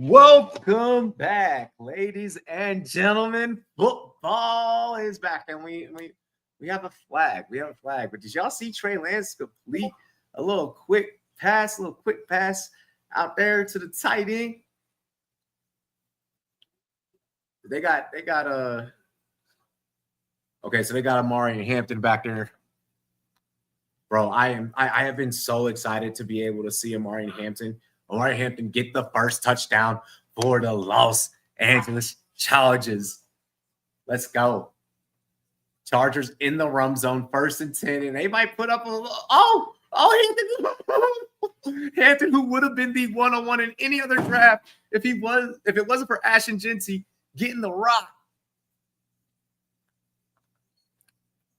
Welcome back, ladies and gentlemen. Football is back, and we have a flag. We have a flag. But did y'all see Trey Lance complete a little quick pass out there to the tight end? They got okay, so they got Amari Hampton back there. Bro, I have been so excited to be able to see Amari Hampton get the first touchdown for the Los Angeles Chargers. Let's go. Chargers in the rum zone, 1st and 10, and they might put up a little. Hampton, who would have been the 101 in any other draft if it wasn't for Ashton Genty getting the rock.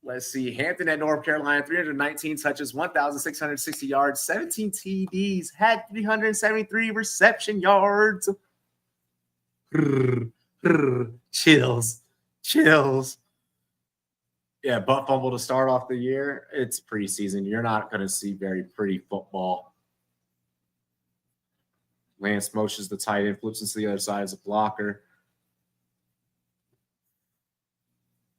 Let's see. Hampton at North Carolina, 319 touches, 1,660 yards, 17 TDs, had 373 reception yards. Chills. Yeah, butt fumble to start off the year. It's preseason. You're not going to see very pretty football. Lance motions the tight end, flips into the other side as a blocker.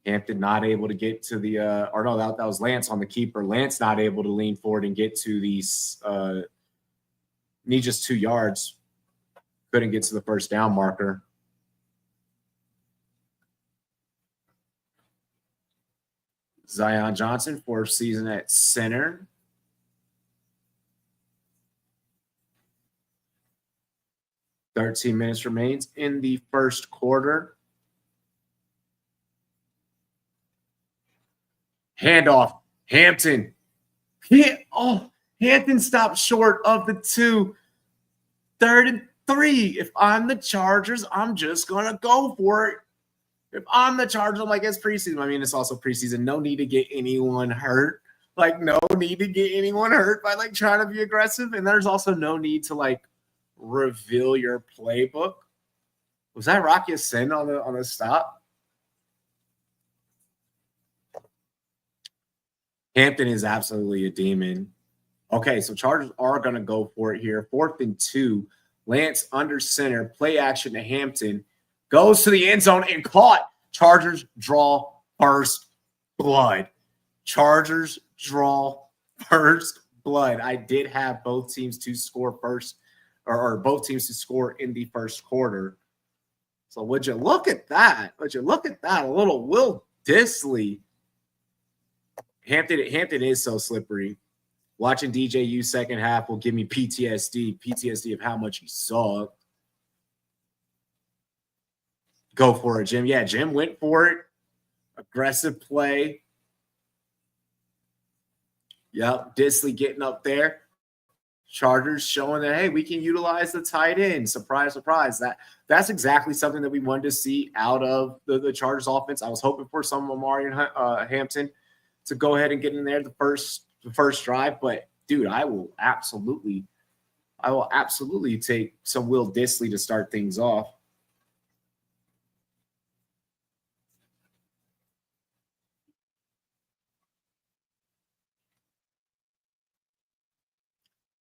Hampton not able to get to the that was Lance on the keeper. Lance not able to lean forward and get to these need just 2 yards. Couldn't get to the first down marker. Zion Johnson, 4th season at center. "13 minutes remains in the first quarter. Handoff, Hampton. Hampton stopped short of the 2. 3rd and 3. If I'm the Chargers, I'm just going to go for it. If I'm the Chargers, I'm like, it's preseason. I mean, it's also preseason. No need to get anyone hurt. No need to get anyone hurt by, trying to be aggressive. And there's also no need to, reveal your playbook. Was that Rocky Ascend on the stop? Hampton is absolutely a demon. Okay, so Chargers are going to go for it here. 4th and 2. Lance under center. Play action to Hampton. Goes to the end zone and caught. Chargers draw first blood. Chargers draw first blood. I did have both teams to score first, or both teams to score in the first quarter. So would you look at that? A little Will Dissly. Hampton is so slippery. Watching DJU second half will give me PTSD of how much he saw. Go for it, Jim. Yeah, Jim went for it. Aggressive play. Yep, Dissly getting up there. Chargers showing that, hey, we can utilize the tight end. Surprise, surprise. That's exactly something that we wanted to see out of the Chargers offense. I was hoping for some Amari and Hampton to go ahead and get in there the first drive. But, dude, I will absolutely take some Will Dissly to start things off.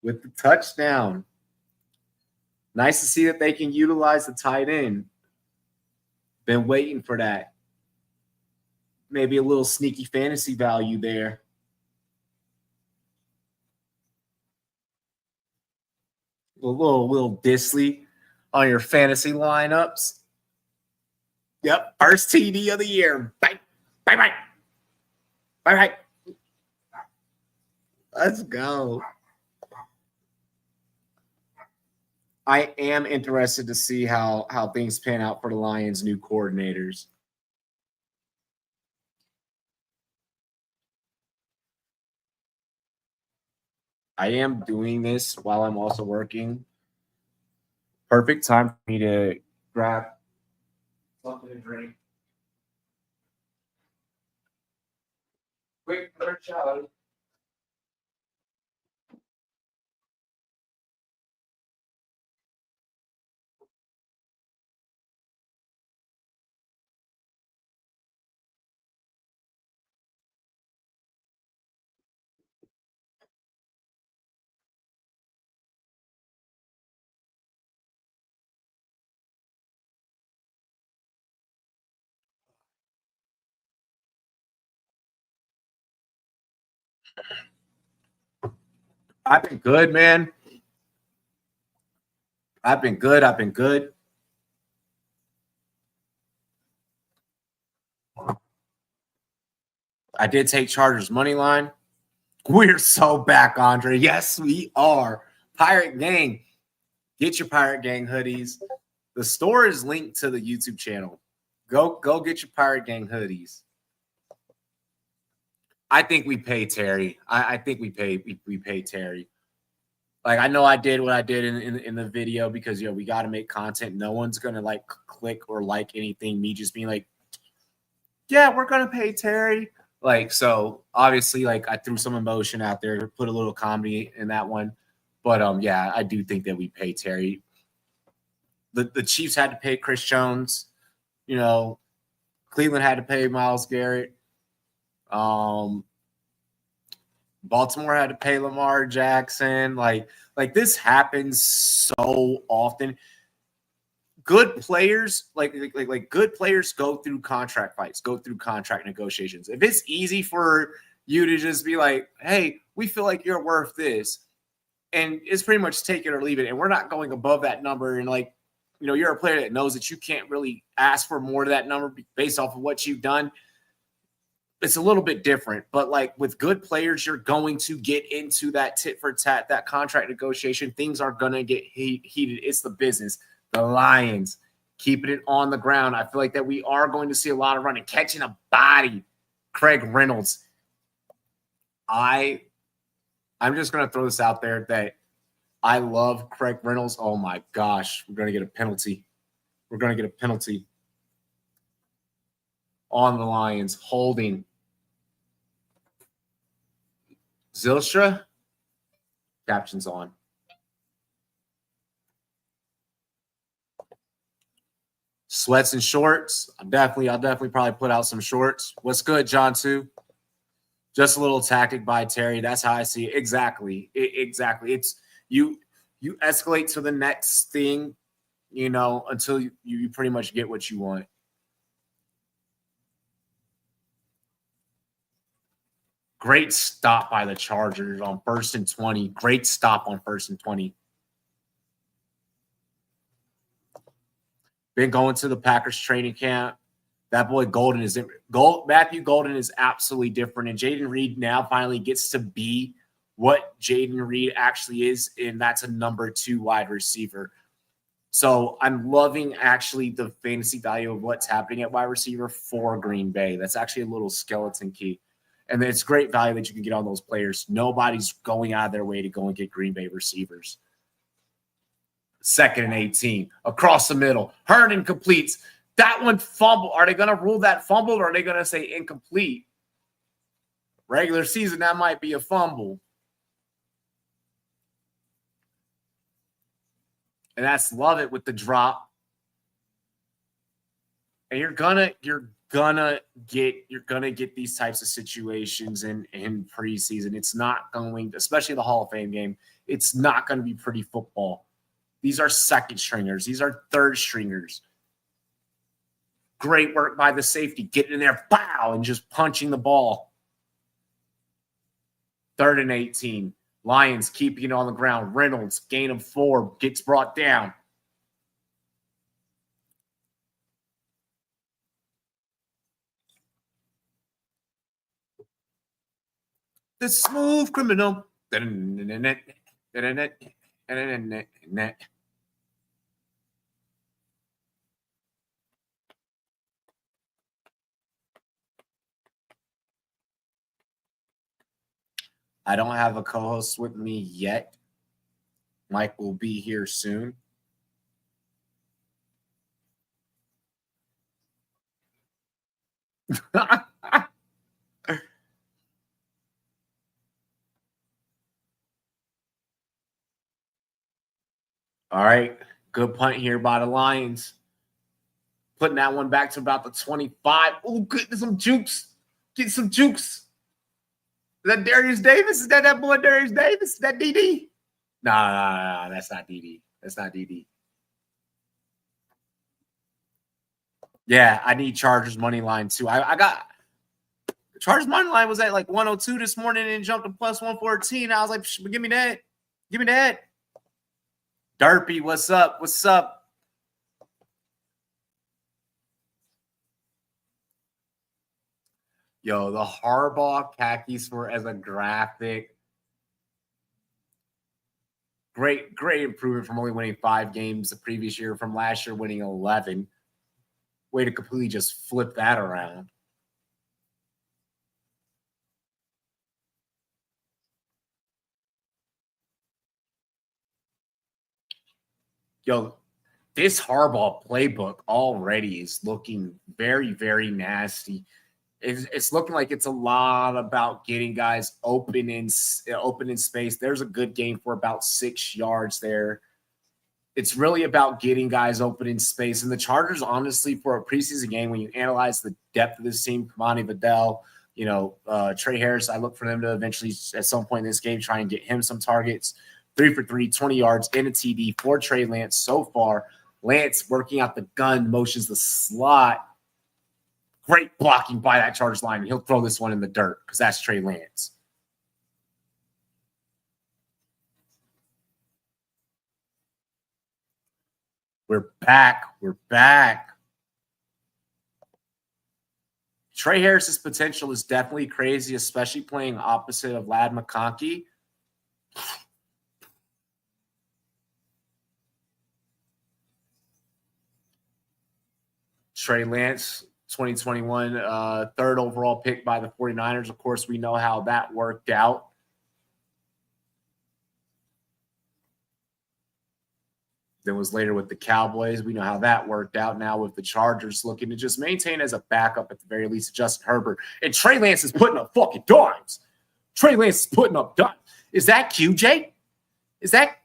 With the touchdown. Nice to see that they can utilize the tight end. Been waiting for that. Maybe a little sneaky fantasy value there. A little Will Dissly on your fantasy lineups. Yep, first TD of the year. Bye. Let's go. I am interested to see how things pan out for the Lions' new coordinators. I am doing this while I'm also working. Perfect time for me to grab something to drink. Quick shot. I've been good, man. I've been good. I did take Chargers money line. We're so back, Andre. Yes, we are. Pirate Gang. Get your Pirate Gang hoodies. The store is linked to the YouTube channel. Go get your Pirate Gang hoodies. I think we pay Terry. I think we pay Terry. Like, I know I did what I did in the video because, we got to make content. No one's going to, like, click or like anything. Me just being like, yeah, we're going to pay Terry. Like, so, obviously, like, I threw some emotion out there, put a little comedy in that one. But, yeah, I do think that we pay Terry. The Chiefs had to pay Chris Jones. Cleveland had to pay Myles Garrett. Baltimore had to pay Lamar Jackson. Like this happens so often. Good players, like good players go through contract fights, go through contract negotiations. If it's easy for you to just be like, hey, we feel like you're worth this, and it's pretty much take it or leave it, and we're not going above that number, and you're a player that knows that you can't really ask for more to that number based off of what you've done. It's a little bit different, but like with good players, you're going to get into that tit for tat, that contract negotiation. Things are going to get heated. It's the business. The Lions keeping it on the ground. I feel like that we are going to see a lot of running, catching a body. Craig Reynolds. I'm just going to throw this out there that I love Craig Reynolds. Oh my gosh, we're going to get a penalty. We're going to get a penalty on the Lions, holding. Zylstra, captions on. Sweats and shorts. I'll definitely probably put out some shorts. What's good, John, too? Just a little tactic by Terry. That's how I see it. Exactly. Exactly. It's you escalate to the next thing, until you pretty much get what you want. Great stop by the Chargers on 1st and 20. Great stop on 1st and 20. Been going to the Packers training camp. That boy Matthew Golden is absolutely different. And Jaden Reed now finally gets to be what Jaden Reed actually is, and that's a number 2 wide receiver. So I'm loving actually the fantasy value of what's happening at wide receiver for Green Bay. That's actually a little skeleton key. And it's great value that you can get on those players. Nobody's going out of their way to go and get Green Bay receivers. 2nd and 18. Across the middle. Herndon completes. That one fumble. Are they going to rule that fumble, or are they going to say incomplete? Regular season, that might be a fumble. And that's love it with the drop. And you're gonna get these types of situations in preseason. It's not going, especially the Hall of Fame game, it's not going to be pretty football. These are second stringers. These are third stringers. Great work by the safety, getting in there, pow, and just punching the ball. 3rd and 18. Lions keeping it on the ground. Reynolds, gain of 4, gets brought down. The smooth criminal. I don't have a co-host with me yet. Mike will be here soon. All right. Good punt here by the Lions. Putting that one back to about the 25. Oh, getting some jukes. Get some jukes. Is that Darius Davis? Is that boy Darius Davis? Is that DD? No, that's not DD. That's not DD. Yeah, I need Chargers money line too. I got Chargers money line was at like 102 this morning and jumped to plus 114. I was like, give me that. Give me that. Derpy, what's up? What's up? Yo, the Harbaugh khakis for as a graphic. Great improvement from only winning 5 games the previous year, from last year winning 11. Way to completely just flip that around. Yo, this Harbaugh playbook already is looking very, very nasty. It's looking like it's a lot about getting guys open in space. There's a good game for about 6 yards there. It's really about getting guys open in space. And the Chargers, honestly, for a preseason game, when you analyze the depth of this team, Kamani Vidal, Trey Harris, I look for them to eventually, at some point in this game, try and get him some targets. 3 for 3, 20 yards, and a TD for Trey Lance so far. Lance working out the gun, motions the slot. Great blocking by that Chargers line. And he'll throw this one in the dirt because that's Trey Lance. We're back. We're back. Trey Harris's potential is definitely crazy, especially playing opposite of Ladd McConkey. Trey Lance, 2021 third overall pick by the 49ers. Of course, we know how that worked out. Then was later with the Cowboys. We know how that worked out. Now with the Chargers, looking to just maintain as a backup at the very least, Justin Herbert. And Trey Lance is putting up fucking dimes. Trey Lance is putting up dimes. Is that QJ? Is that?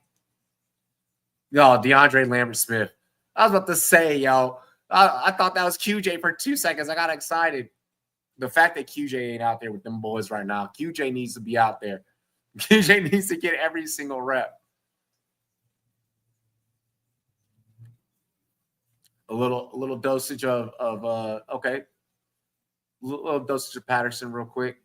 No, DeAndre Lambert-Smith. I was about to say, yo, I thought that was QJ for 2 seconds. I got excited. The fact that QJ ain't out there with them boys right now, QJ needs to be out there. QJ needs to get every single rep. A little dosage of okay. A little dosage of Patterson real quick.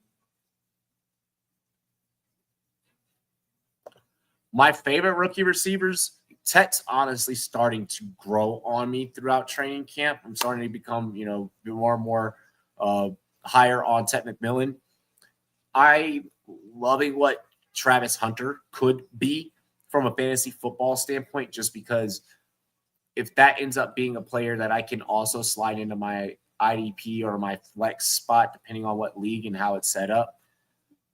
My favorite rookie receivers, Tech's honestly starting to grow on me throughout training camp. I'm starting to become, more and more higher on Ted McMillan. I loving what Travis Hunter could be from a fantasy football standpoint, just because if that ends up being a player that I can also slide into my IDP or my flex spot, depending on what league and how it's set up,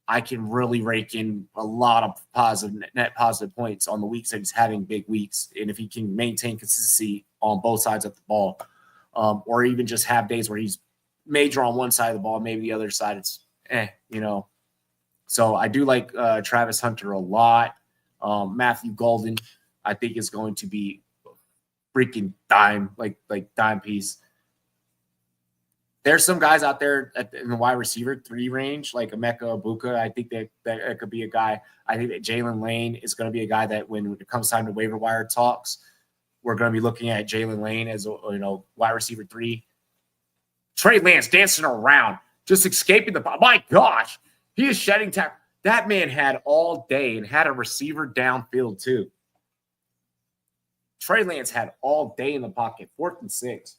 I can really rake in a lot of net positive points on the weeks that he's having big weeks. And if he can maintain consistency on both sides of the ball, or even just have days where he's major on one side of the ball, maybe the other side, it's So I do like Travis Hunter a lot. Matthew Golden, I think, is going to be freaking dime, like dime piece. There's some guys out there in the wide receiver 3 range, like Emeka Egbuka. I think that could be a guy. I think that Jalen Lane is going to be a guy that when it comes time to waiver wire talks, we're going to be looking at Jalen Lane as wide receiver 3. Trey Lance dancing around, just escaping the ball. My gosh, he is shedding tackle. That man had all day and had a receiver downfield too. Trey Lance had all day in the pocket, 4th and 6.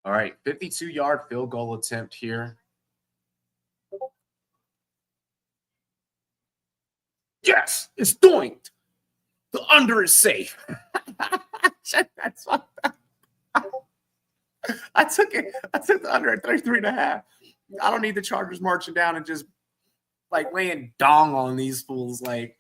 All right, 52-yard field goal attempt here. Yes, it's doinked. The under is safe. That's what I took it. I took the under at 33.5. I don't need the Chargers marching down and just laying dong on these fools. I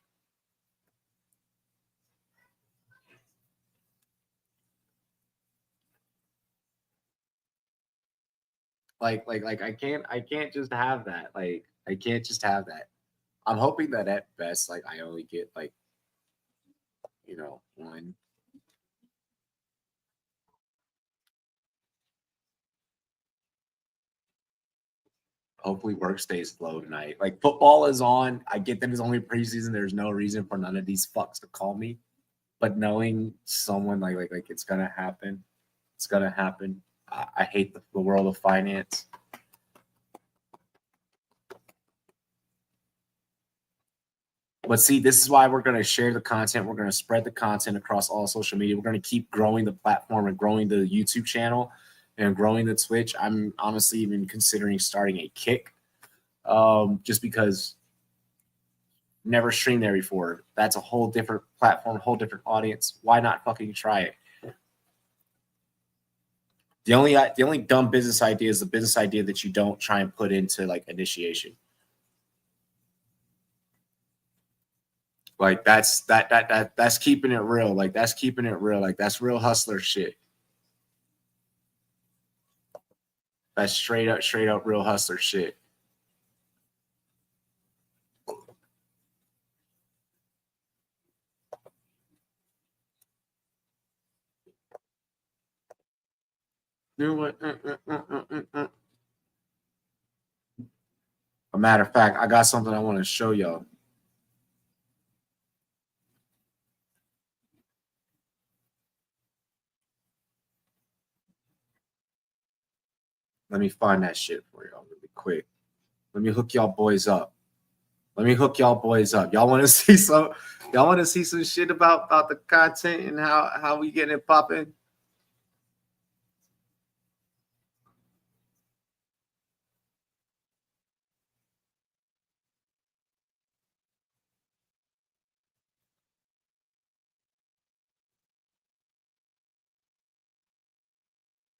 can't just have that. I can't just have that. I'm hoping that at best, I only get 1. Hopefully work stays low tonight. Like, football is on. I get that it's only preseason. There's no reason for none of these fucks to call me. But knowing someone like it's gonna happen. It's gonna happen. I hate the world of finance. But see, this is why we're going to share the content. We're going to spread the content across all social media. We're going to keep growing the platform and growing the YouTube channel and growing the Twitch. I'm honestly even considering starting a Kick just because never streamed there before. That's a whole different platform, whole different audience. Why not fucking try it? The only dumb business idea is the business idea that you don't try and put into like initiation. Like that's keeping it real. Like that's keeping it real. Like that's real hustler shit. That's straight up real hustler shit. A matter of fact, I got something I want to show y'all. Let me find that shit for y'all really quick. Let me hook y'all boys up. Y'all want to see some? Y'all want to see some shit about the content and how we getting it popping?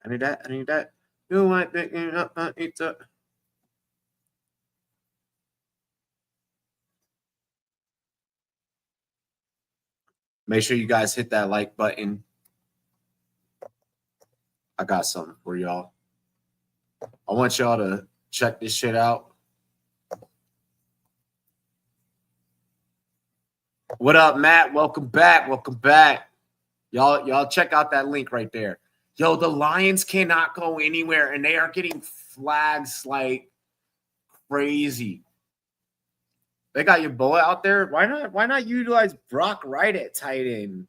I need that. You want that? Make sure you guys hit that like button. I got something for y'all. I want y'all to check this shit out. What up, Matt? Welcome back. Y'all check out that link right there. Yo, the Lions cannot go anywhere, and they are getting flags like crazy. They got your boy out there. Why not utilize Brock Wright at tight end?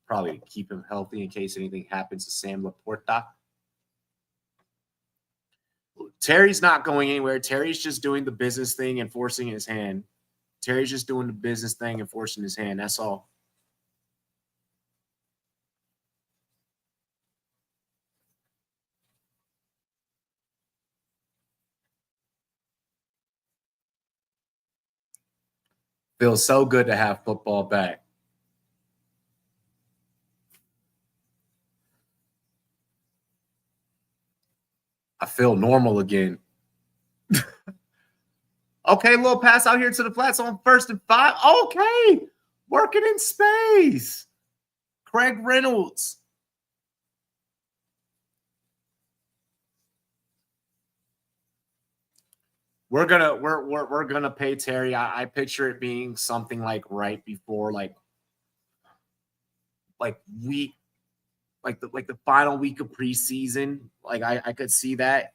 Probably keep him healthy in case anything happens to Sam Laporta. Terry's not going anywhere. Terry's just doing the business thing and forcing his hand. Terry's just doing the business thing and forcing his hand. That's all. Feels so good to have football back. I feel normal again. Okay, little pass out here to the flats on 1st and 5. Okay, working in space. Craig Reynolds. We're gonna pay Terry. I picture it being something like right before like week, like the final week of preseason. Like I could see that.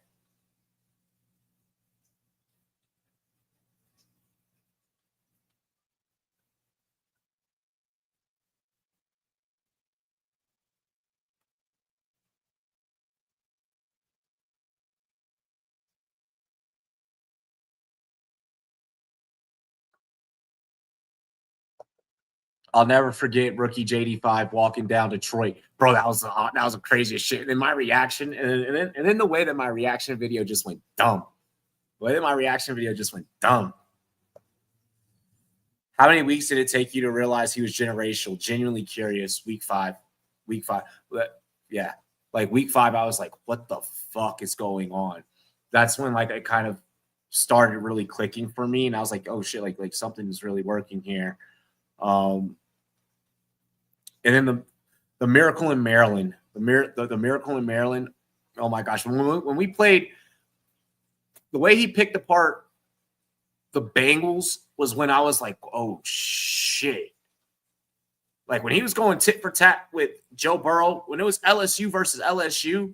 I'll never forget rookie JD5 walking down Detroit, bro. That was the craziest shit. And then my reaction, and then the way that my reaction video just went dumb. How many weeks did it take you to realize he was generational? Genuinely curious. Week 5. Yeah, like week 5, I was like, what the fuck is going on? That's when like it kind of started really clicking for me, and I was like, oh shit, like something is really working here. And then the miracle in Maryland, the miracle in Maryland. Oh my gosh, when we played, the way he picked apart the Bengals was when I was like, oh shit. Like when he was going tit for tat with Joe Burrow, when it was LSU versus LSU.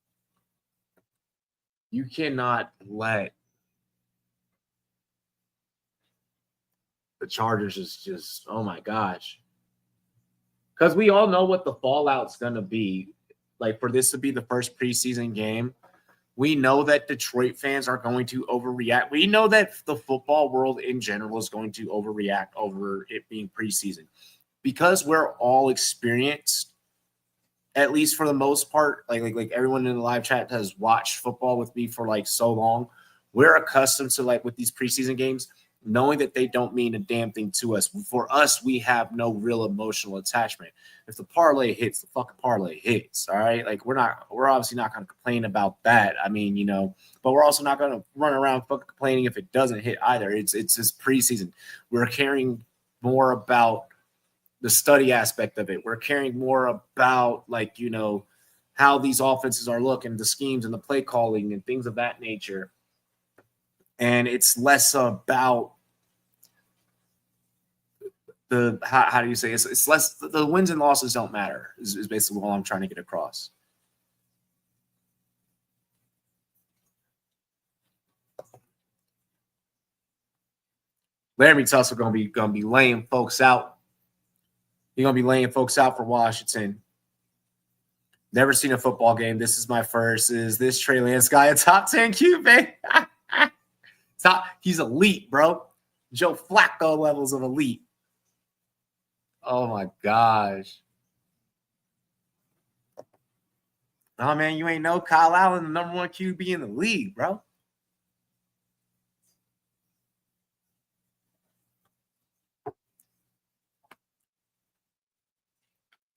You cannot let the Chargers just oh my gosh. Because we all know what the fallout's going to be. Like, for this to be the first preseason game, we know that Detroit fans are going to overreact. We know that the football world in general is going to overreact over it being preseason. Because we're all experienced, at least for the most part, like everyone in the live chat has watched football with me for like so long, we're accustomed to, like, with these preseason games, knowing that they don't mean a damn thing to us. For us, we have no real emotional attachment. If the parlay hits, the fucking parlay hits. All right. Like, we're obviously not going to complain about that. I mean, but we're also not going to run around fucking complaining if it doesn't hit either. It's just preseason. We're caring more about the study aspect of it. We're caring more about, like, how these offenses are looking, the schemes and the play calling and things of that nature. And it's less about the how do you say it's less the wins and losses don't matter is basically all I'm trying to get across. Laramie Tussle gonna be laying folks out. He's gonna be laying folks out for Washington. Never seen a football game. This is my first. Is this Trey Lance guy a top 10 QB? He's elite, bro. Joe Flacco levels of elite. Oh my gosh. Oh man, you ain't know Kyle Allen, the number 1 QB in the league, bro.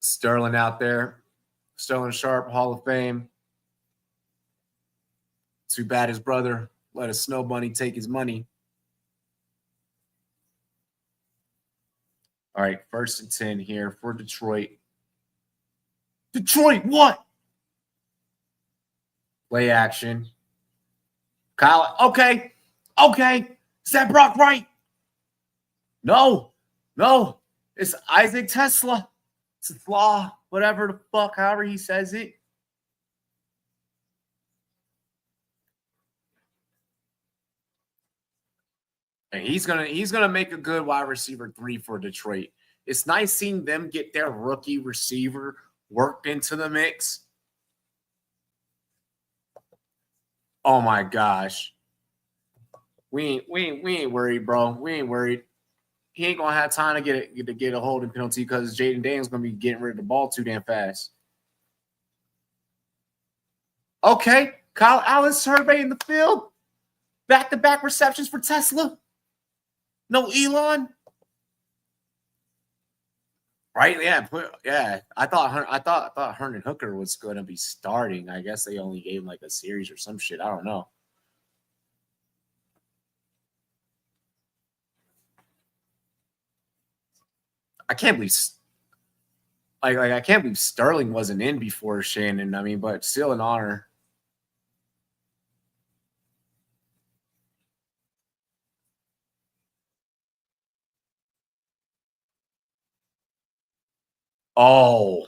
Sterling out there. Sterling Sharp, Hall of Fame. Too bad his brother let a snow bunny take his money. All right, 1st and 10 here for Detroit. Detroit, what? Play action. Kyle, okay. Is that Brock Wright? No. It's Isaac Tesla. It's a flaw, whatever the fuck, however he says it. And he's gonna make a good wide receiver 3 for Detroit. It's nice seeing them get their rookie receiver worked into the mix. Oh my gosh. We ain't worried, bro. We ain't worried. He ain't gonna have time to get a holding penalty because Jaden Daniels gonna be getting rid of the ball too damn fast. Okay, Kyle Allen surveying the field. Back-to-back receptions for Tesla. No Elon. Right? Yeah. I thought Herndon Hooker was going to be starting. I guess they only gave him like a series or some shit. I don't know. I can't believe I can't believe Sterling wasn't in before Shannon. I mean, but still an honor. Oh,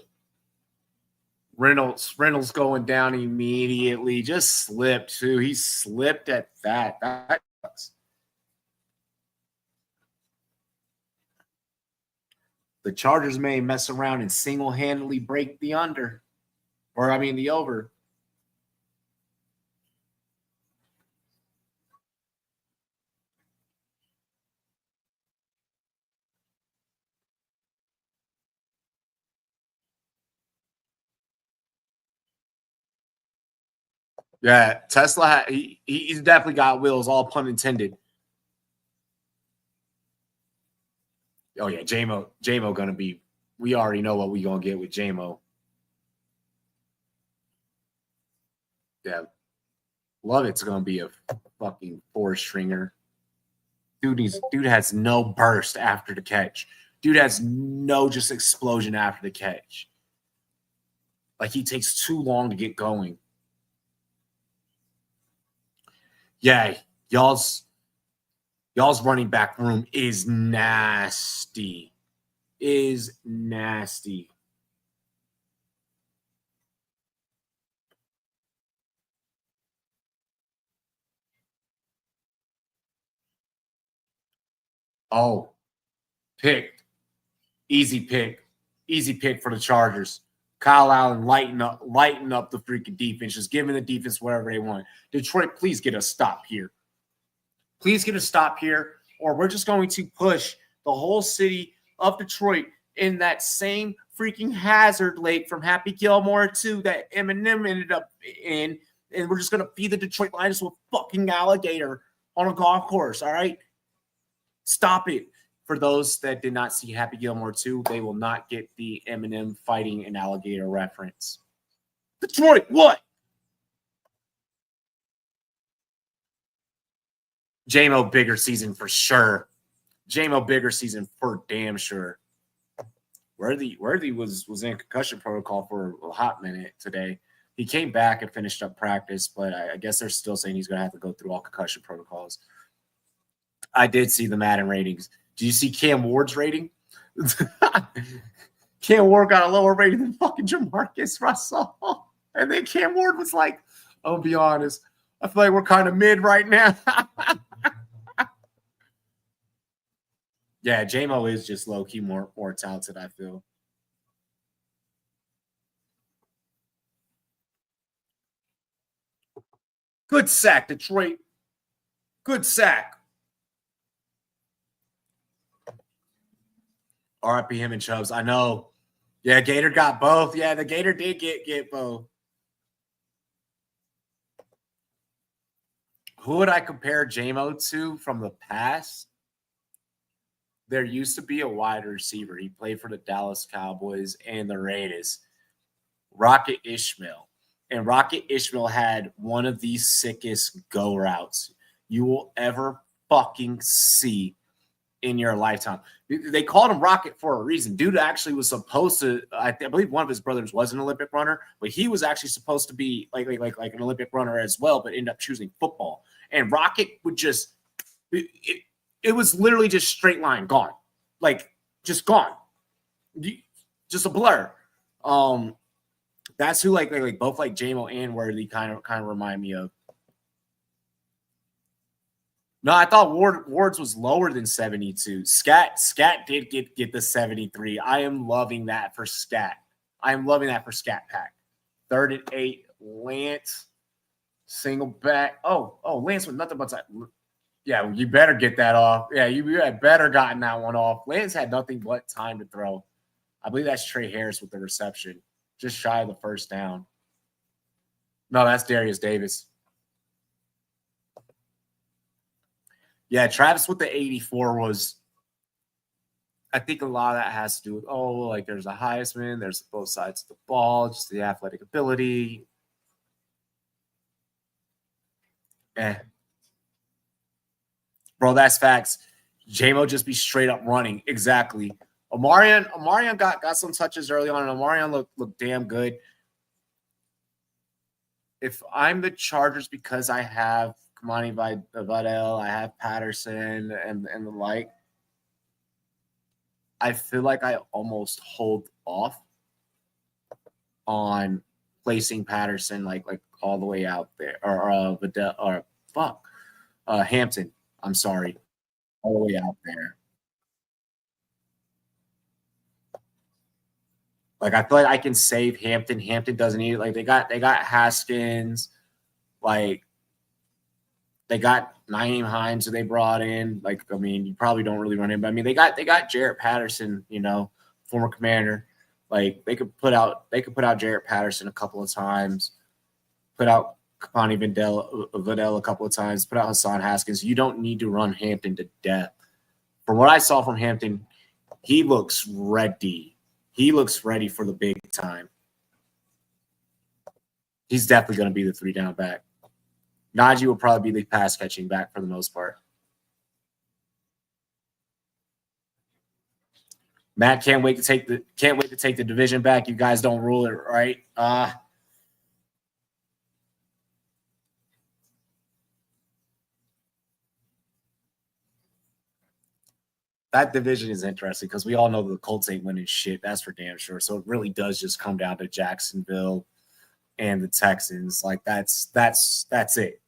Reynolds going down immediately. Just slipped too. He slipped at that. That sucks. The Chargers may mess around and single-handedly break the under. Or, I mean, the over. Yeah, Tesla, he's definitely got wheels, all pun intended. Oh, yeah, J-Mo going to be – we already know what we going to get with J-Mo. Yeah. Love it's going to be a fucking 4-stringer. Dude has no burst after the catch. Dude has no just explosion after the catch. Like, he takes too long to get going. Yeah, y'all's running back room is nasty. Is nasty. Oh, picked. Easy pick for the Chargers. Kyle Allen lighten up the freaking defense, just giving the defense whatever they want. Detroit, please get a stop here. Please get a stop here, or we're just going to push the whole city of Detroit in that same freaking hazard lake from Happy Gilmore 2 that Eminem ended up in, and we're just going to feed the Detroit Lions with fucking alligator on a golf course, all right? Stop it. For those that did not see Happy Gilmore 2, they will not get the Eminem fighting an alligator reference. Detroit, what? J-Mo bigger season for sure. J-Mo bigger season for damn sure. Worthy was in concussion protocol for a hot minute today. He came back and finished up practice, but I guess they're still saying he's going to have to go through all concussion protocols. I did see the Madden ratings. Do you see Cam Ward's rating? Cam Ward got a lower rating than fucking Jamarcus Russell. And then Cam Ward was like, I'll be honest, I feel like we're kind of mid right now. Yeah, J-Mo is just low-key more talented, I feel. Good sack, Detroit. Good sack. RIP him and Chubbs. I know. Yeah, Gator got both. Yeah, the Gator did get both. Who would I compare J-Mo to from the past? There used to be a wide receiver. He played for the Dallas Cowboys and the Raiders. Rocket Ishmael. And Rocket Ishmael had one of the sickest go routes you will ever fucking see in your lifetime. They called him Rocket for a reason. Dude actually was supposed to, I believe one of his brothers was an Olympic runner, but he was actually supposed to be like an Olympic runner as well, but ended up choosing football. And Rocket would just, it was literally just straight line gone. Like just gone. Just a blur. That's who like both like J-Mo and Worthy kind of remind me of. No, I thought Ward's was lower than 72. Scat did get the 73. I am loving that for Scat. I am loving that for Scat Pack. 3rd and 8, Lance, single back. Oh, Lance with nothing but time. Yeah, you better get that off. Yeah, you had better gotten that one off. Lance had nothing but time to throw. I believe that's Trey Harris with the reception. Just shy of the first down. No, that's Darius Davis. Yeah, Travis with the 84 was, I think a lot of that has to do with, like there's a Heisman, there's both sides of the ball, just the athletic ability. Bro, that's facts. J-Mo just be straight up running. Exactly. Omarion got some touches early on, and Omarion looked damn good. If I'm the Chargers because I have Kamani Vidal, I have Patterson and the like, I feel like I almost hold off on placing Patterson like all the way out there, or Vidal, or Hampton. I'm sorry, all the way out there. Like I feel like I can save Hampton. Hampton doesn't need it. Like they got Haskins, like they got Nyheim Hines who they brought in. Like, I mean, you probably don't really run him, but I mean they got Jarrett Patterson, former Commander. Like they could put out Jarrett Patterson a couple of times, put out Kamani Vidal a couple of times, put out Hassan Haskins. You don't need to run Hampton to death. From what I saw from Hampton, he looks ready. He looks ready for the big time. He's definitely going to be the 3-down back. Najee will probably be the pass catching back for the most part. Matt can't wait to take the division back. You guys don't rule it, right? That division is interesting because we all know the Colts ain't winning shit. That's for damn sure. So it really does just come down to Jacksonville and the Texans. Like that's it.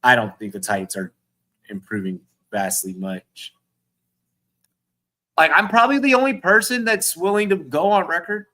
I don't think the Titans are improving vastly much. Like, I'm probably the only person that's willing to go on record.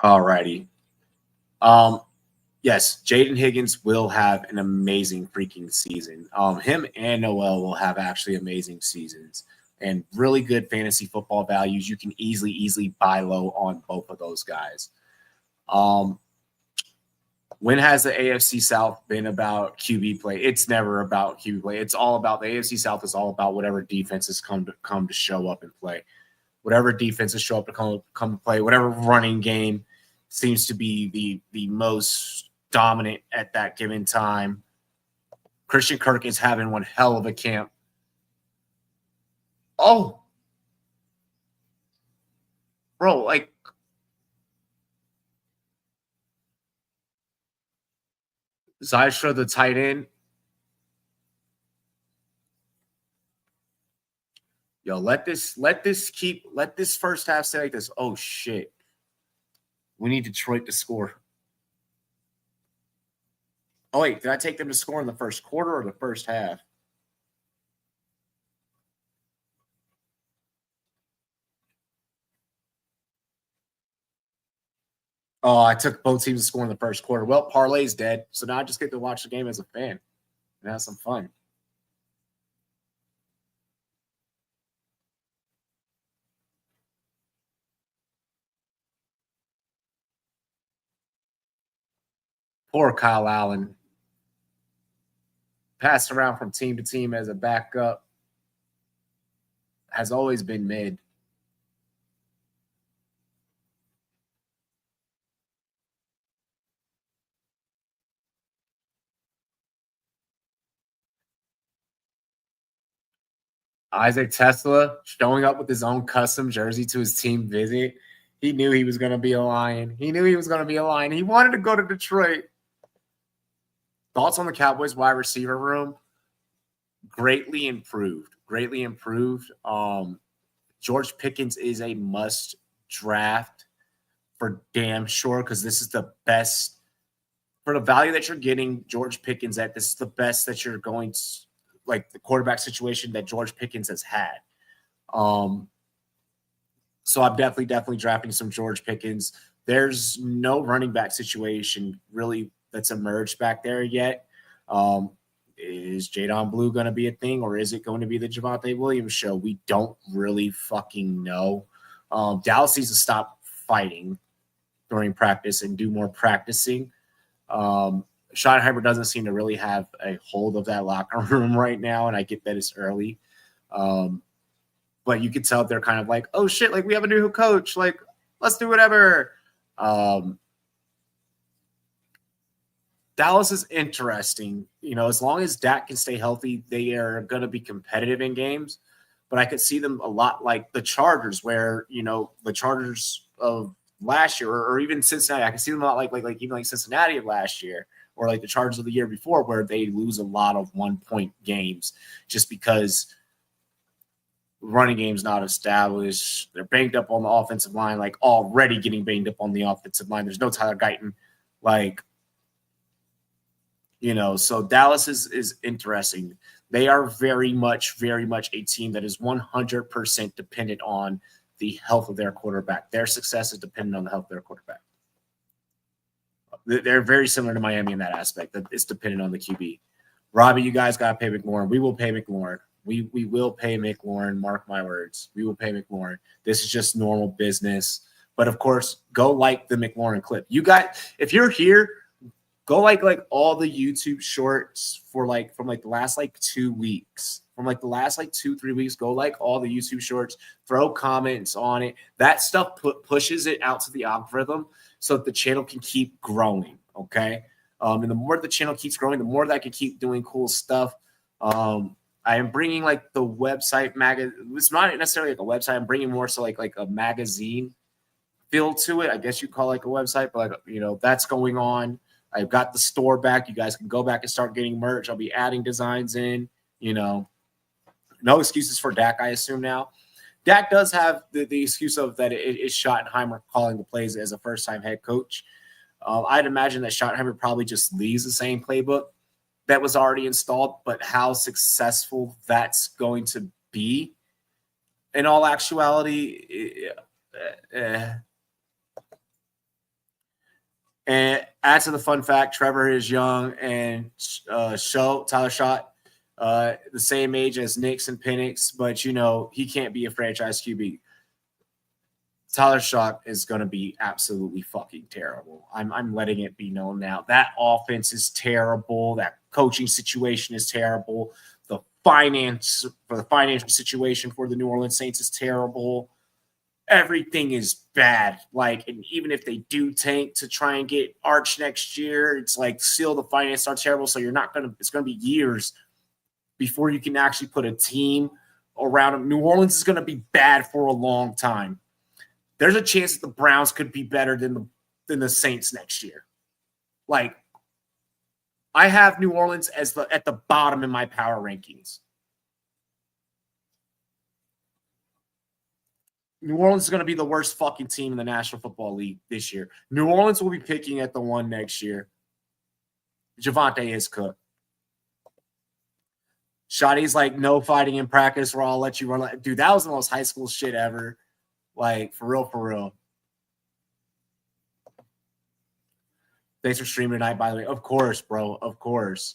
All righty. Yes, Jaden Higgins will have an amazing freaking season. Him and Noel will have actually amazing seasons and really good fantasy football values. You can easily buy low on both of those guys. When has the AFC South been about QB play? It's never about QB play. It's all about the AFC South is all about whatever defenses come to show up and play. Whatever defenses show up to come to play, whatever running game seems to be the most dominant at that given time. Christian Kirk is having one hell of a camp. Oh, bro, like Zystra, the tight end. Yo, let this first half stay like this. Oh shit. We need Detroit to score. Oh wait, did I take them to score in the first quarter or the first half? Oh, I took both teams to score in the first quarter. Well, parlay's dead, so now I just get to watch the game as a fan and have some fun. Poor Kyle Allen. Passed around from team to team as a backup. has always been mid. Isaac Tesla showing up with his own custom jersey to his team visit. He knew he was going to be a Lion. He wanted to go to Detroit. Thoughts on the Cowboys wide receiver room? Greatly improved. George Pickens is a must draft for damn sure, because this is the best for the value that you're getting George Pickens at. This is the best that you're going to, like, the quarterback situation that George Pickens has had. So I'm definitely drafting some George Pickens. There's no running back situation really that's emerged back there yet. Is Jadon Blue going to be a thing, or is it going to be the Javonte Williams show? We don't really fucking know. Dallas needs to stop fighting during practice and do more practicing. Schottenheimer doesn't seem to really have a hold of that locker room right now, and I get that it's early. But you can tell they're kind of like, oh shit, like we have a new coach, like let's do whatever. Dallas is interesting. As long as Dak can stay healthy, they are going to be competitive in games. But I could see them a lot like the Chargers, where, the Chargers of last year, or even Cincinnati. I can see them a lot like even like Cincinnati of last year, or like the Chargers of the year before, where they lose a lot of 1-point games just because running game's not established. They're banged up on the offensive line, like already getting banged up on the offensive line. There's no Tyler Guyton. So Dallas is interesting. They are very much a team that is 100% dependent on the health of their quarterback. Their success is dependent on the health of their quarterback. They're very similar to Miami in that aspect, that it's dependent on the QB. Robbie, you guys got to pay McLaurin. We will pay McLaurin. We will pay McLaurin. Mark my words. We will pay McLaurin. This is just normal business. But, of course, go like the McLaurin clip. You got, if you're here, go like all the YouTube shorts from the last 2 weeks. From the last 2-3 weeks, go like all the YouTube shorts, throw comments on it. That stuff pushes it out to the algorithm so that the channel can keep growing, okay? And the more the channel keeps growing, the more that I can keep doing cool stuff. I am bringing the website it's not necessarily a website. I'm bringing more so like a magazine feel to it. I guess you call it a website, but that's going on. I've got the store back. You guys can go back and start getting merch. I'll be adding designs in, No excuses for Dak, I assume now. Dak does have the excuse of that it is Schottenheimer calling the plays as a first-time head coach. I'd imagine that Schottenheimer probably just leaves the same playbook that was already installed, but how successful that's going to be in all actuality, And add to the fun fact, Trevor is young, and Tyler Schott, the same age as Nix and Penix, but he can't be a franchise QB. Tyler Schott is going to be absolutely fucking terrible. I'm letting it be known now. That offense is terrible. That coaching situation is terrible. The financial situation for the New Orleans Saints is terrible. Everything is bad. And even if they do tank to try and get Arch next year, it's still the finance are terrible. So it's going to be years before you can actually put a team around them. New Orleans is going to be bad for a long time. There's a chance that the Browns could be better than the Saints next year. I have New Orleans at the bottom in my power rankings. New Orleans is going to be the worst fucking team in the National Football League this year. New Orleans will be picking at the 1 next year. Javonte is cooked. Shotty's no fighting in practice, or I'll let you run. Dude, that was the most high school shit ever. For real. Thanks for streaming tonight, by the way. Of course, bro. Of course.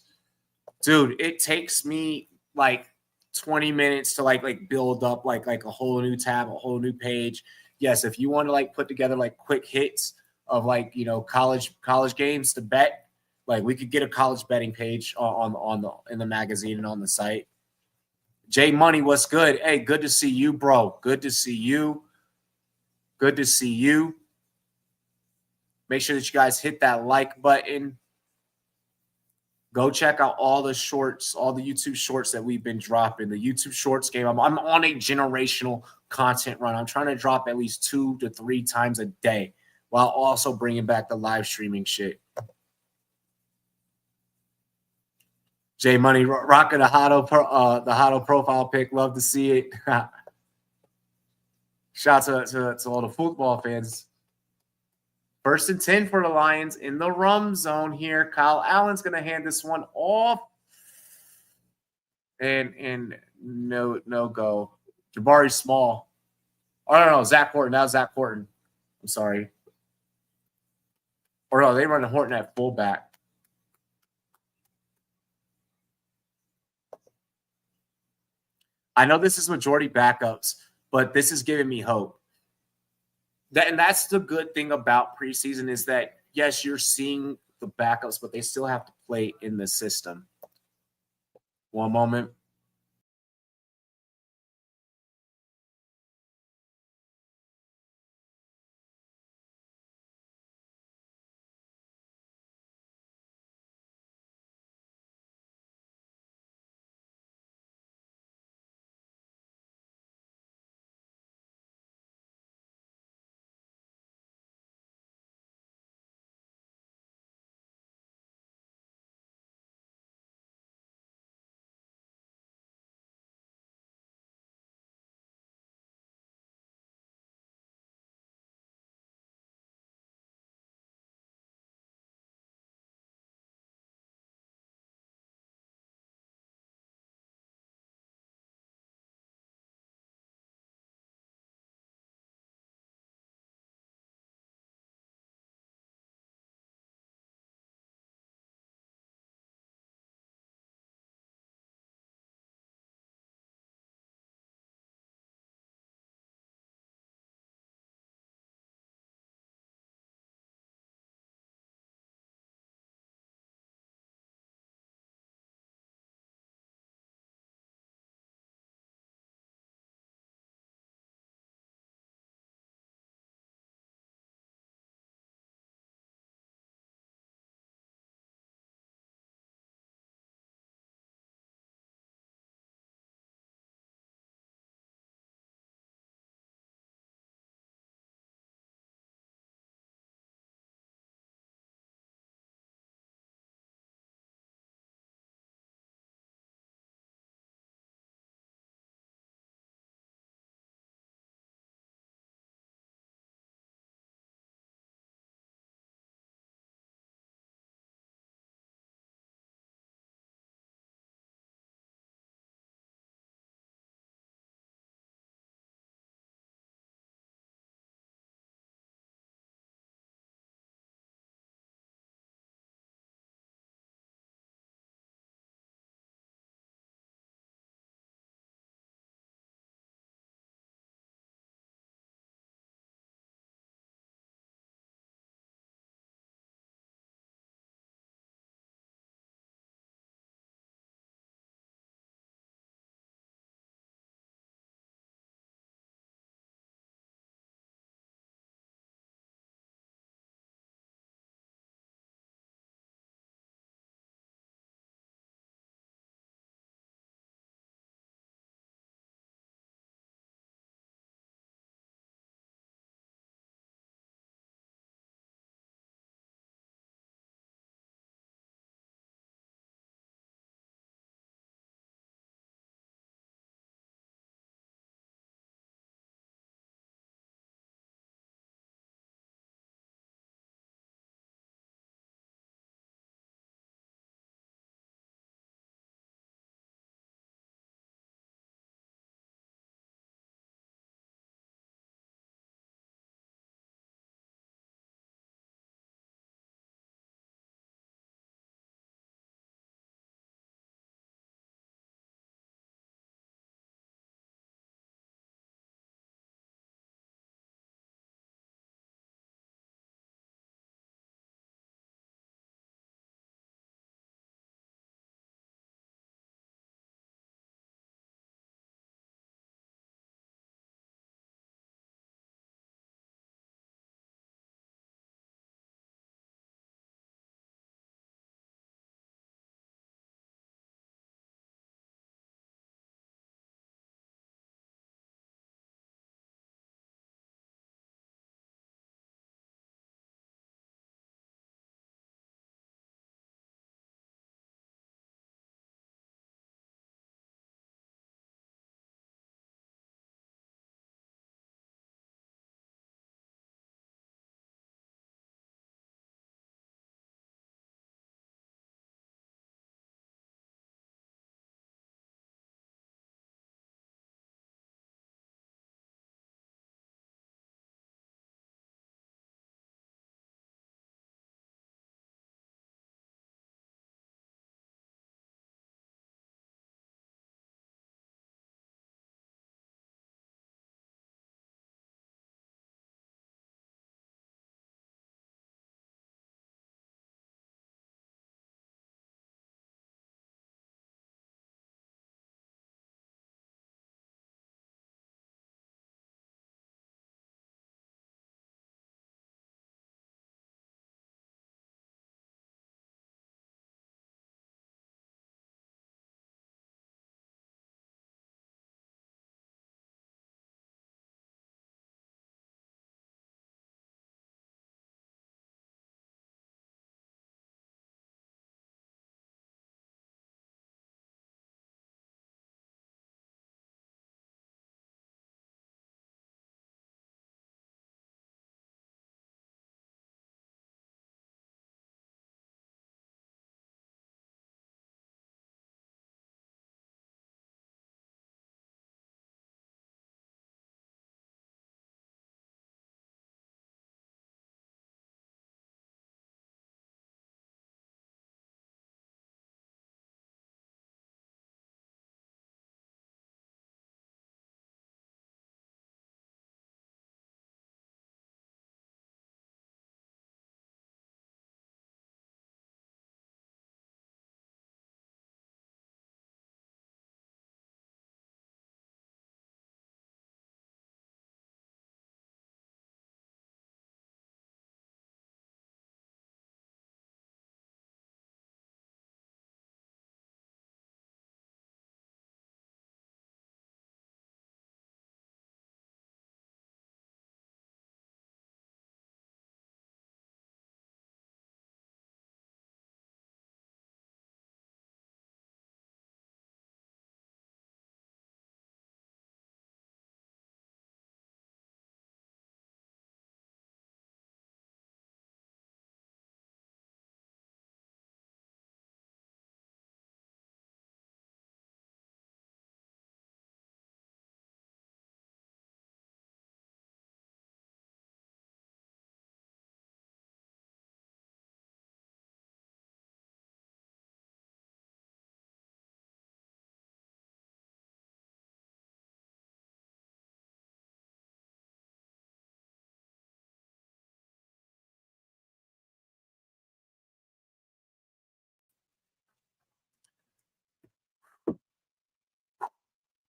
Dude, it takes me 20 minutes to build up a whole new tab, a whole new page. Yes, if you want to put together quick hits of college games to bet, we could get a college betting page in the magazine and on the site. J Money, what's good? Hey, good to see you, bro. Good to see you. Good to see you. Make sure that you guys hit that like button. Go check out all the shorts, all the YouTube shorts that we've been dropping. The YouTube shorts game. I'm on a generational content run. I'm trying to drop at least 2 to 3 times a day while also bringing back the live streaming shit. J Money rocking the Hotto profile pic. Love to see it. Shout out to all the football fans. 1st and 10 for the Lions in the rum zone here. Kyle Allen's going to hand this one off. And no go. Jabari Small. Oh, no, Zach Horton. That was Zach Horton. I'm sorry. Or no, they run Horton at fullback. I know this is majority backups, but this is giving me hope. And that's the good thing about preseason is that, yes, you're seeing the backups, but they still have to play in the system. One moment.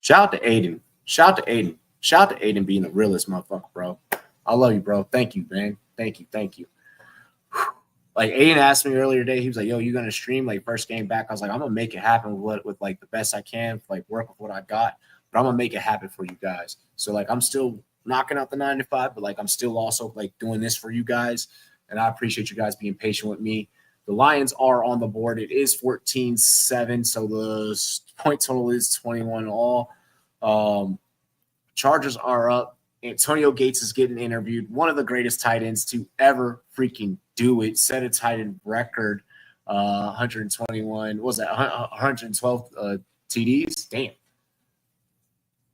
Shout out to Aiden. Shout out to Aiden. Shout out to Aiden being the realest motherfucker, bro. I love you, bro. Thank you, man. Thank you. Thank you. Like Aiden asked me earlier today, he was like, "Yo, you gonna stream like first game back?" I was like, "I'm gonna make it happen with like the best I can, like work with what I got, but I'm gonna make it happen for you guys." So like, I'm still knocking out the 9 to 5, but like I'm still also like doing this for you guys, and I appreciate you guys being patient with me. The Lions are on the board. It is 14-7, so the point total is 21 all. Chargers are up. Antonio Gates is getting interviewed. One of the greatest tight ends to ever freaking do it. Set a tight end record. 121. What was that? 112 TDs. Damn.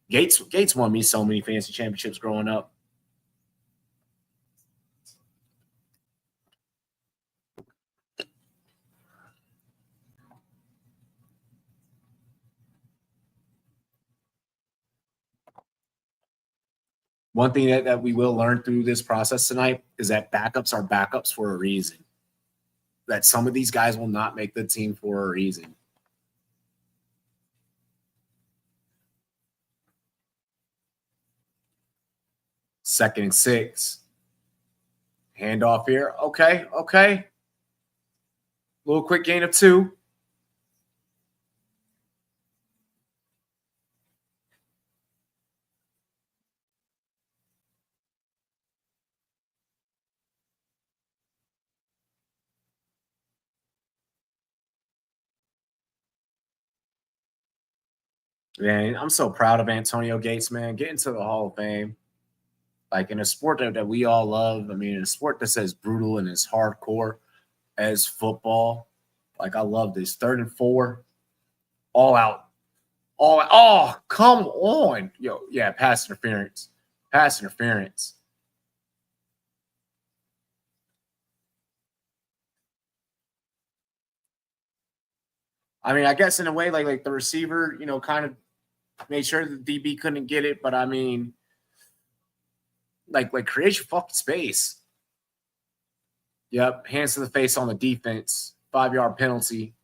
Gates won me so many fantasy championships growing up. One thing that we will learn through this process tonight is that backups are backups for a reason. That some of these guys will not make the team for a reason. Second and 6. Handoff here. Okay. Little quick gain of 2. Man, I'm so proud of Antonio Gates, man. Getting to the Hall of Fame. Like in a sport that we all love. I mean, in a sport that's as brutal and as hardcore as football. Like, I love this. 3rd and 4. All out. Oh, come on. Yo, yeah, pass interference. Pass interference. I mean, I guess in a way, like the receiver, kind of made sure the DB couldn't get it, but I mean, like create your fucking space. Yep, hands to the face on the defense. 5-yard penalty.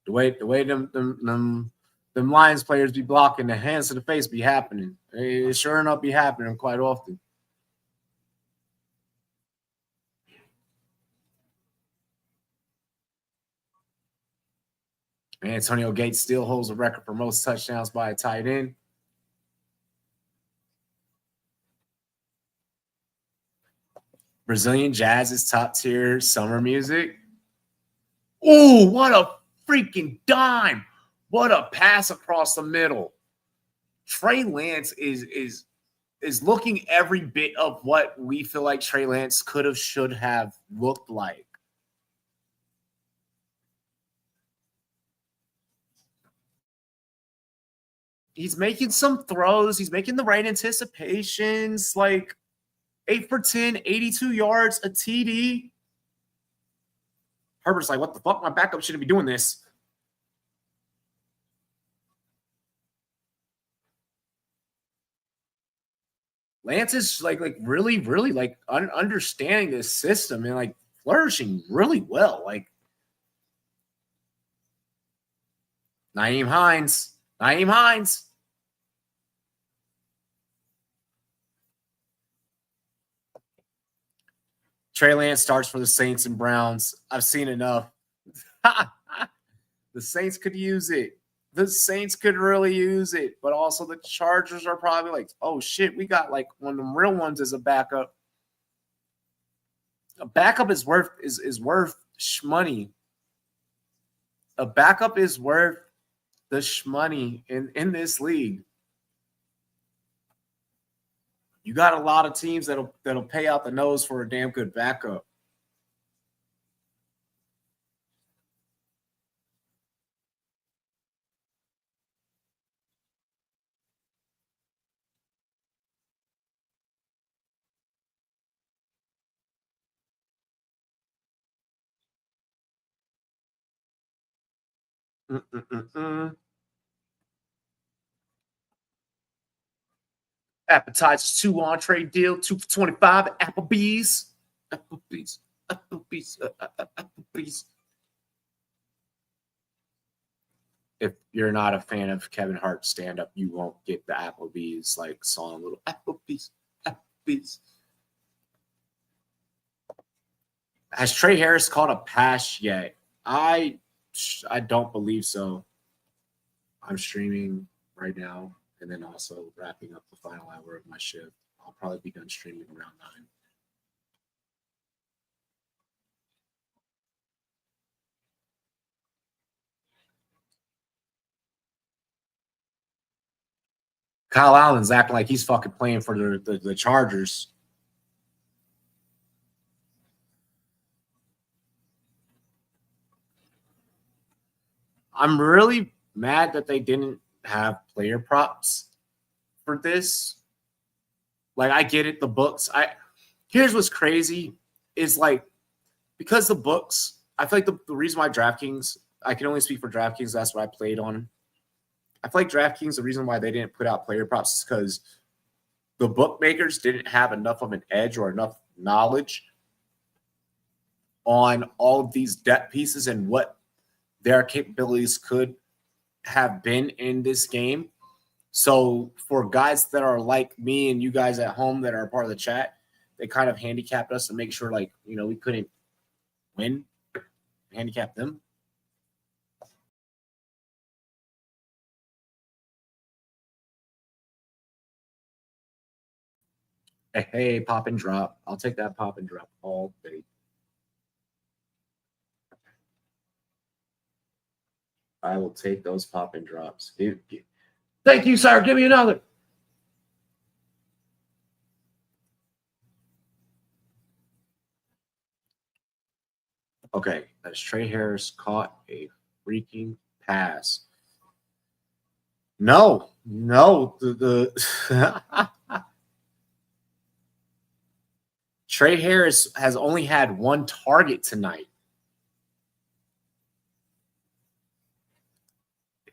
The way them Lions players be blocking, the hands to the face be happening. It sure enough be happening quite often. Antonio Gates still holds the record for most touchdowns by a tight end. Brazilian jazz is top tier summer music. Oh, what a freaking dime. What a pass across the middle. Trey Lance is looking every bit of what we feel like Trey Lance should have looked like. He's making some throws. He's making the right anticipations. Like 8 for 10, 82 yards, a TD. Herbert's like, what the fuck? My backup shouldn't be doing this. Lance is like really, really like understanding this system and like flourishing really well. Like Nyheim Hines. Trey Lance starts for the Saints and Browns. I've seen enough. The Saints could use it. The Saints could really use it, but also the Chargers are probably like, oh shit, we got like one of them real ones as a backup. A backup is worth money. A backup is worth the shmoney in this league. You got a lot of teams that'll pay out the nose for a damn good backup. Appetizers 2 entree deal, 2 for $25 at Applebee's. Applebee's. Applebee's. If you're not a fan of Kevin Hart's stand-up, you won't get the Applebee's like song, little Applebee's, Applebee's. Has Trey Harris caught a pass yet? I don't believe so. I'm streaming right now and then also wrapping up the final hour of my shift. I'll probably be done streaming around 9. Kyle Allen's acting like he's fucking playing for the Chargers. I'm really mad that they didn't have player props for this. Like, I get it, the books. Here's what's crazy is like, because the books, I feel like the reason why DraftKings, I can only speak for DraftKings, that's what I played on. I feel like DraftKings, the reason why they didn't put out player props is because the bookmakers didn't have enough of an edge or enough knowledge on all of these depth pieces and what their capabilities could have been in this game. So for guys that are like me and you guys at home that are part of the chat, they kind of handicapped us to make sure, like, you know, we couldn't win, handicap them. Hey, pop and drop. I'll take that pop and drop all day. I will take those pop and drops. Thank you, sir. Give me another. Okay, as Trey Harris caught a freaking pass. No. Trey Harris has only had one target tonight.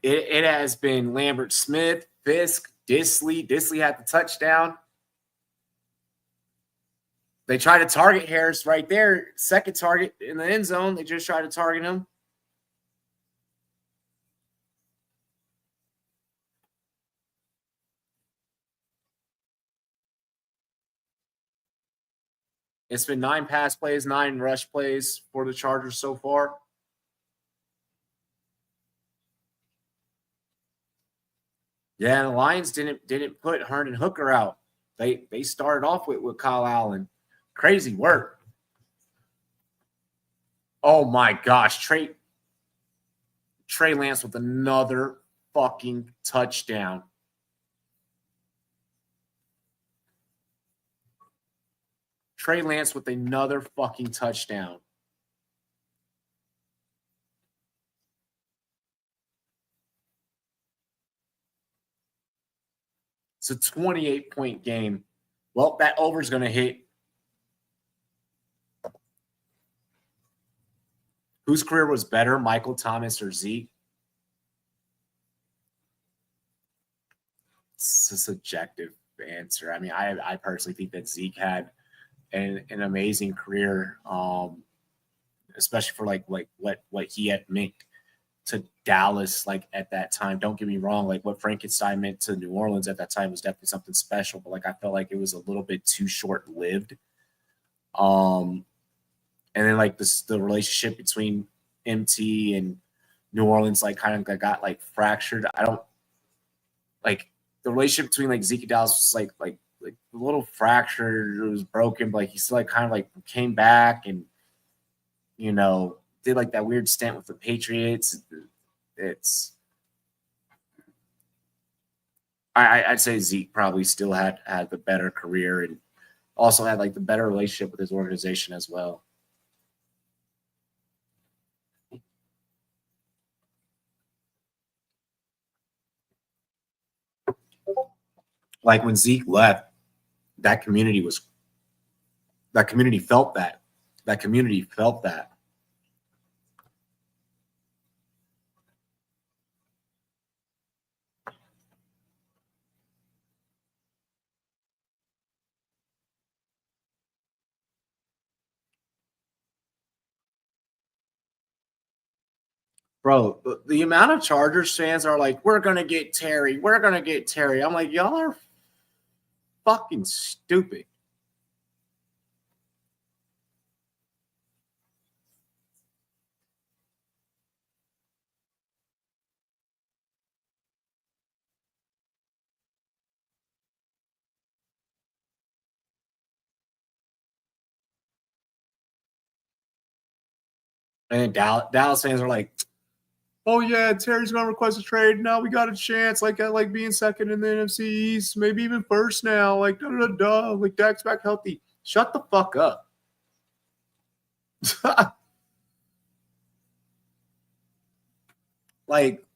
It has been Lambert Smith, Fisk, Disley. Disley had the touchdown. They try to target Harris right there. Second target in the end zone. They just try to target him. It's been 9 pass plays, 9 rush plays for the Chargers so far. Yeah, the Lions didn't put Herndon Hooker out. They started off with Kyle Allen. Crazy work. Oh my gosh, Trey Lance with another fucking touchdown. Trey Lance with another fucking touchdown. It's a 28-point game. Well, that over is going to hit. Whose career was better, Michael Thomas or Zeke? It's a subjective answer. I mean, I personally think that Zeke had an amazing career, especially for like what he had meant to Dallas, like at that time. Don't get me wrong, like what Frankenstein meant to New Orleans at that time was definitely something special, but like I felt like it was a little bit too short-lived. And then like the relationship between MT and New Orleans like kind of got like fractured. I don't like the relationship between like Zeke and Dallas was like a little fractured. It was broken, but like he still like kind of like came back and did like that weird stint with the Patriots. I'd say Zeke probably still had the better career and also had like the better relationship with his organization as well. Like when Zeke left, that community felt that. That community felt that. Bro, the amount of Chargers fans are like, we're going to get Terry. We're going to get Terry. I'm like, y'all are fucking stupid. And Dallas fans are like, oh yeah, Terry's gonna request a trade. Now we got a chance, like being second in the NFC East, maybe even first now. Like like Dak's back healthy. Shut the fuck up. Like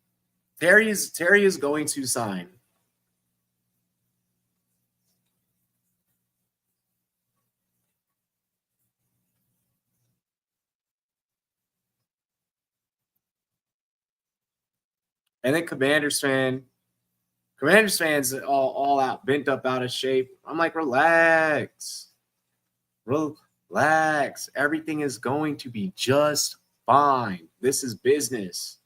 Terry is going to sign. And then Commanders fans all out, bent up, out of shape. I'm like, relax. Relax. Everything is going to be just fine. This is business.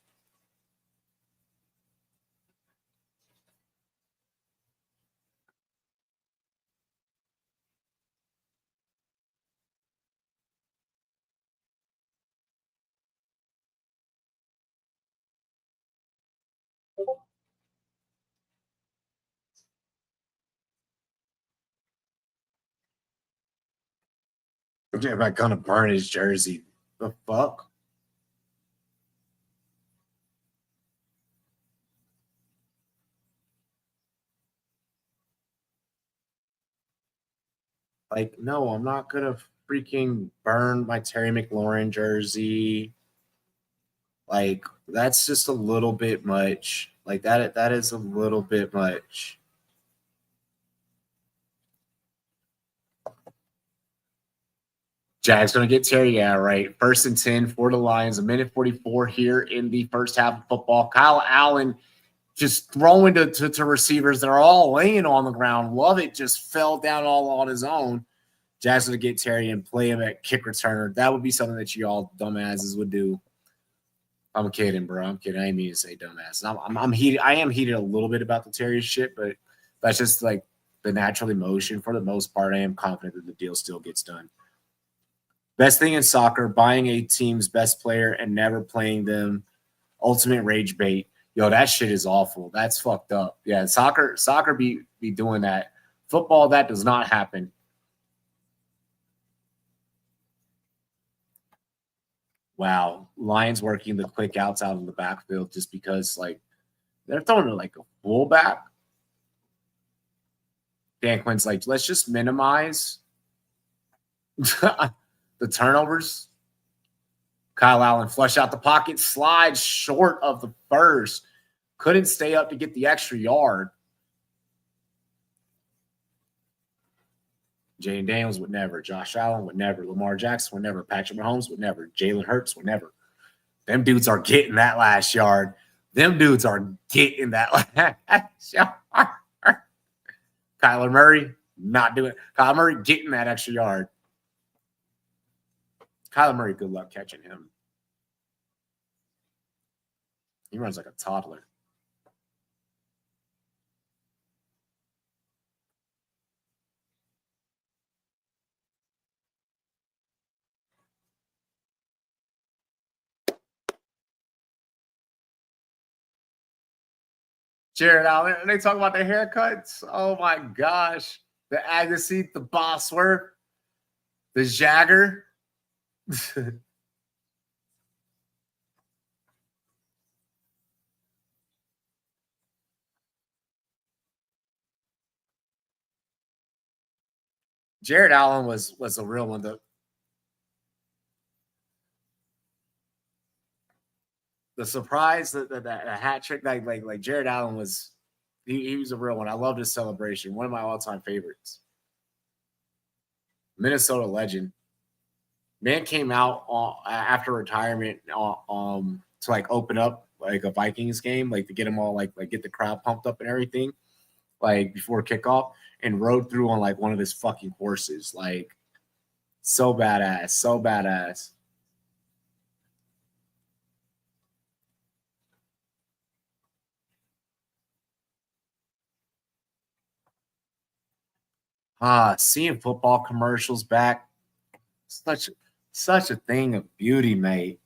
Am I gonna burn his jersey? The fuck? Like, no, I'm not gonna freaking burn my Terry McLaurin jersey. Like, that's just a little bit much. Like that is a little bit much. Jags gonna get Terry. Yeah, right. 1st and 10 for the Lions. A minute 44 here in the first half of football. Kyle Allen just throwing to receivers that are all laying on the ground. Lovett just fell down all on his own. Jags gonna get Terry and play him at kick returner. That would be something that you all dumbasses would do. I'm kidding, bro. I'm kidding. I didn't mean to say dumbass. I'm heated. I am heated a little bit about the Terry shit, but that's just like the natural emotion. For the most part, I am confident that the deal still gets done. Best thing in soccer, buying a team's best player and never playing them. Ultimate rage bait. Yo, that shit is awful. That's fucked up. Yeah, soccer be doing that. Football, that does not happen. Wow. Lions working the quick outs out of the backfield just because, like, they're throwing it like a fullback. Dan Quinn's like, let's just minimize the turnovers. Kyle Allen flush out the pocket, slides short of the first. Couldn't stay up to get the extra yard. Jane Daniels would never. Josh Allen would never. Lamar Jackson would never. Patrick Mahomes would never. Jalen Hurts would never. Them dudes are getting that last yard. Them dudes are getting that last yard. Kyler Murray, not doing it. Kyler Murray getting that extra yard. Kyler Murray, good luck catching him. He runs like a toddler. Jared Allen, and they talk about the haircuts. Oh my gosh. The Agassi, the Bosworth, the Jagger. Jared Allen was a real one. The surprise, the hat trick, like Jared Allen was, he was a real one. I loved his celebration. One of my all time favorites. Minnesota legend. Man came out after retirement to like open up like a Vikings game, like to get them all like get the crowd pumped up and everything, like before kickoff, and rode through on like one of his fucking horses, like so badass, so badass. Seeing football commercials back, such a thing of beauty, mate.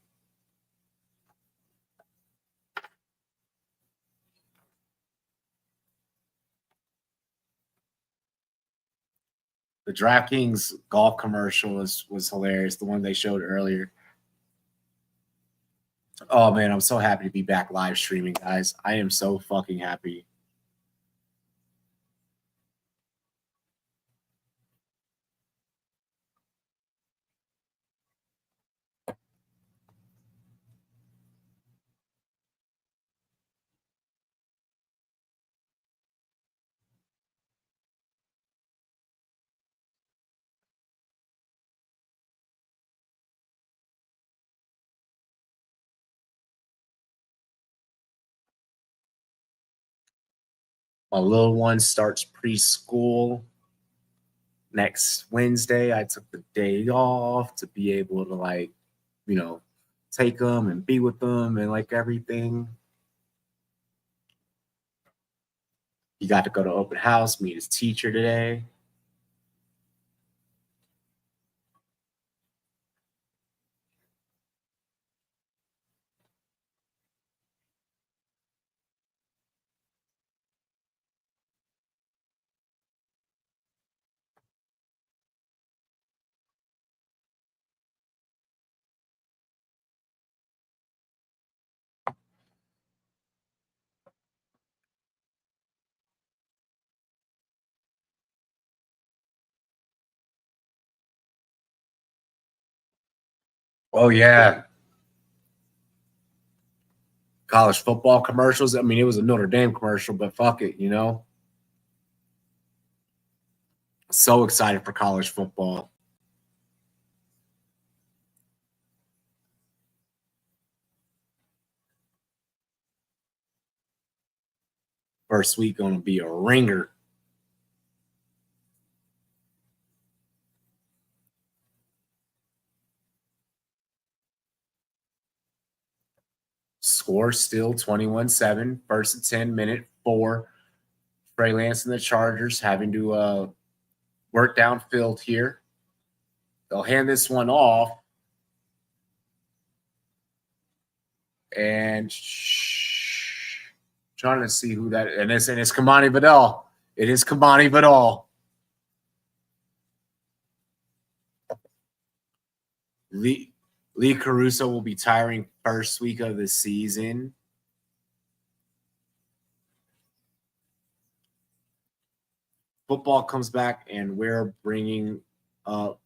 The DraftKings golf commercial was hilarious. The one they showed earlier. Oh man, I'm so happy to be back live streaming, guys. I am so fucking happy. My little one starts preschool next Wednesday. I took the day off to be able to take them and be with them and like everything. He got to go to open house, meet his teacher today. Oh yeah. College football commercials. I mean, it was a Notre Dame commercial, but fuck it, So excited for college football. First week gonna be a ringer. Score still 21-7. First and 10 minute for Trey Lance and the Chargers having to work downfield here. They'll hand this one off. And trying to see who that is. And it's Kamani Vidal. It is Kamani Vidal. Lee Caruso will be tiring first week of the season. Football comes back, and we're bringing up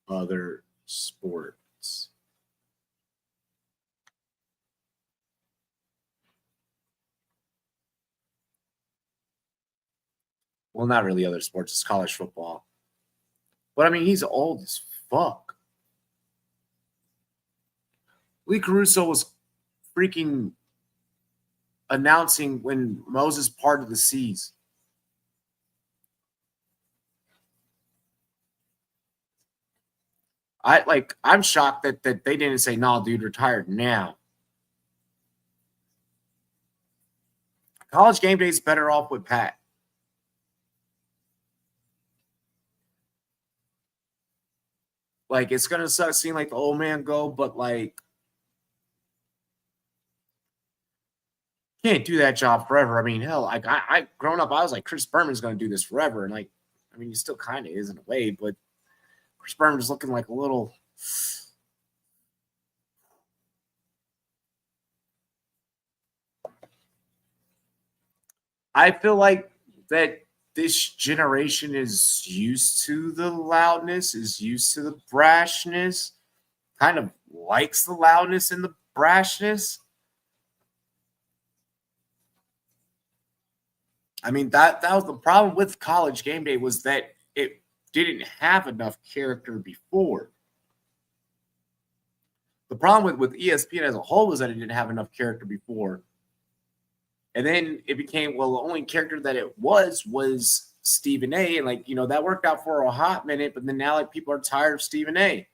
other sports. Well, not really other sports. It's college football. But, I mean, he's old as fuck. Lee Caruso was freaking announcing when Moses parted the seas. I'm shocked that they didn't say, "No, dude, retired now." College game day is better off with Pat. Like, it's gonna suck seeing like the old man go, but like, can't do that job forever. I mean, hell, like I growing up, I was like, Chris Berman's gonna do this forever, and like, I mean, he still kind of is in a way, but Chris Berman's looking like a little. I feel like that this generation is used to the loudness, is used to the brashness, kind of likes the loudness and the brashness. I mean, that was the problem with college game day, was that it didn't have enough character before. The problem with ESPN as a whole was that it didn't have enough character before. And then it became, well, the only character that it was Stephen A. And like, that worked out for a hot minute, but then now like people are tired of Stephen A.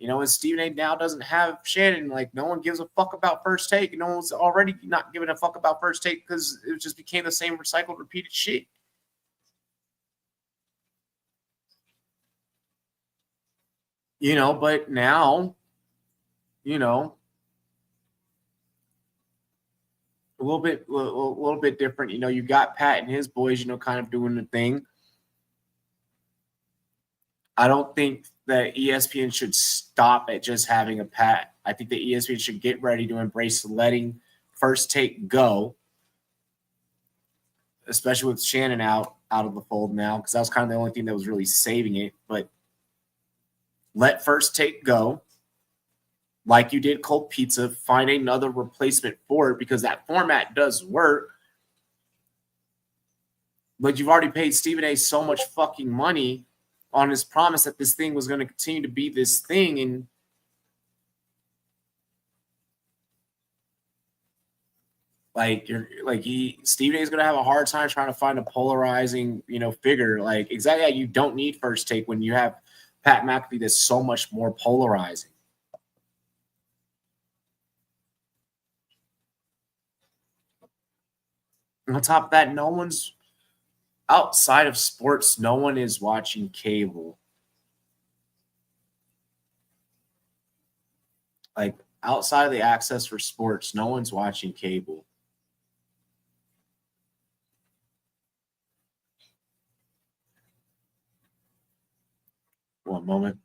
And Stephen A. now doesn't have Shannon. Like, no one gives a fuck about First Take. No one's already not giving a fuck about First Take because it just became the same recycled, repeated shit. But now, you know, a little bit different. You got Pat and his boys, kind of doing the thing. I don't think that ESPN should stop at just having a Pat. I think that ESPN should get ready to embrace letting First Take go, especially with Shannon out of the fold now, because that was kind of the only thing that was really saving it. But let First Take go, like you did Cold Pizza. Find another replacement for it, because that format does work. But you've already paid Stephen A so much fucking money on his promise that this thing was going to continue to be this thing. And Stephen A is going to have a hard time trying to find a polarizing, figure. Like, exactly, you don't need First Take when you have Pat McAfee that's so much more polarizing. And on top of that, no one's outside of sports, no one is watching cable. Like, outside of the access for sports, no one's watching cable. One moment.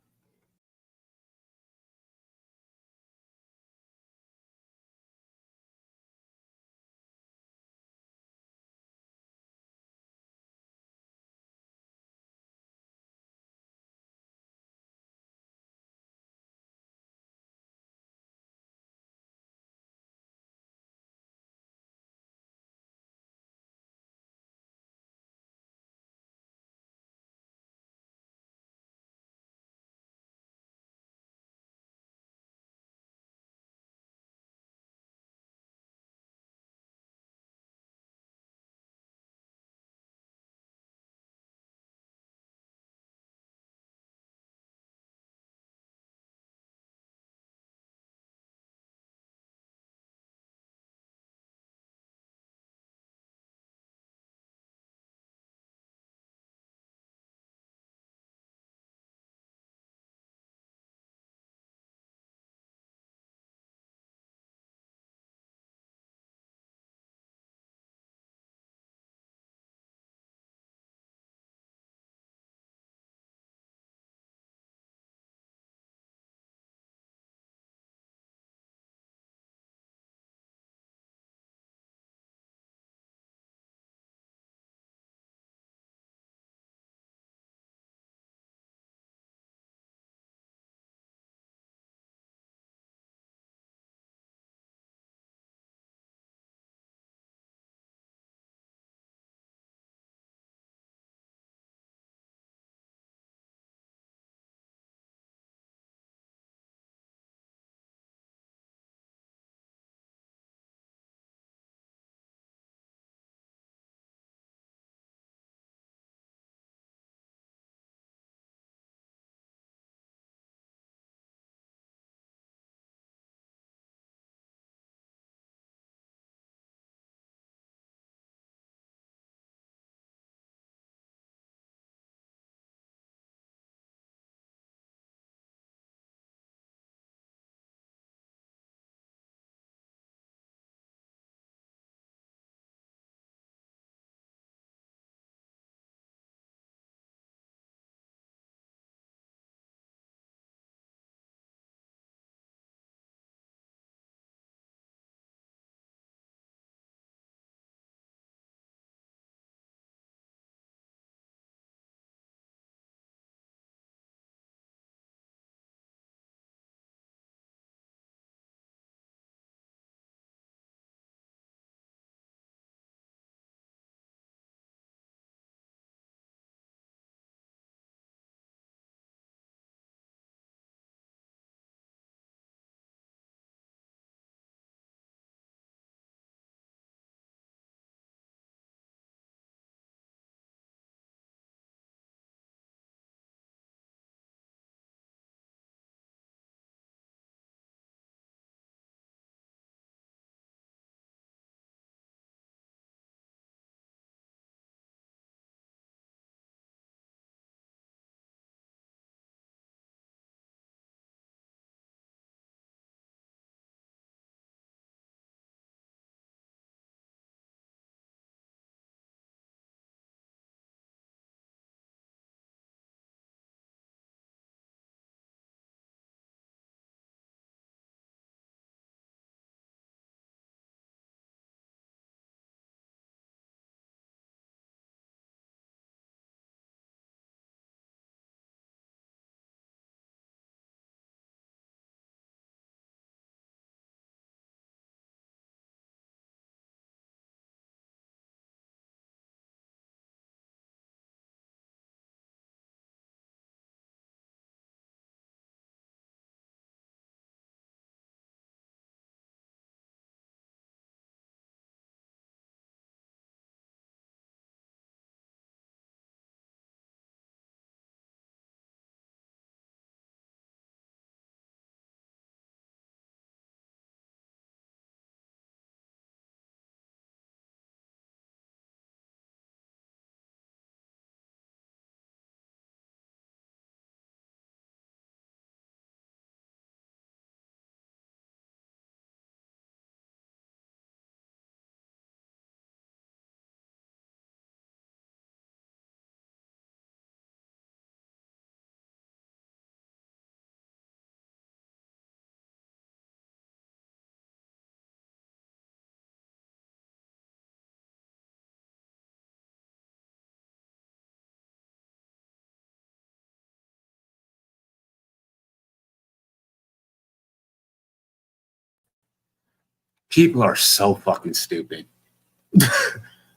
People are so fucking stupid.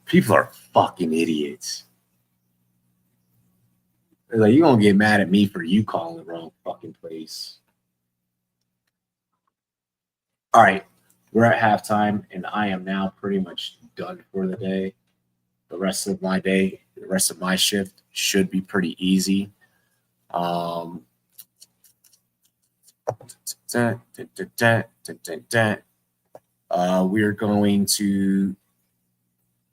People are fucking idiots. They're like, you're going to get mad at me for you calling the wrong fucking place. All right. We're at halftime, and I am now pretty much done for the day. The rest of my day, the rest of my shift should be pretty easy. We're going to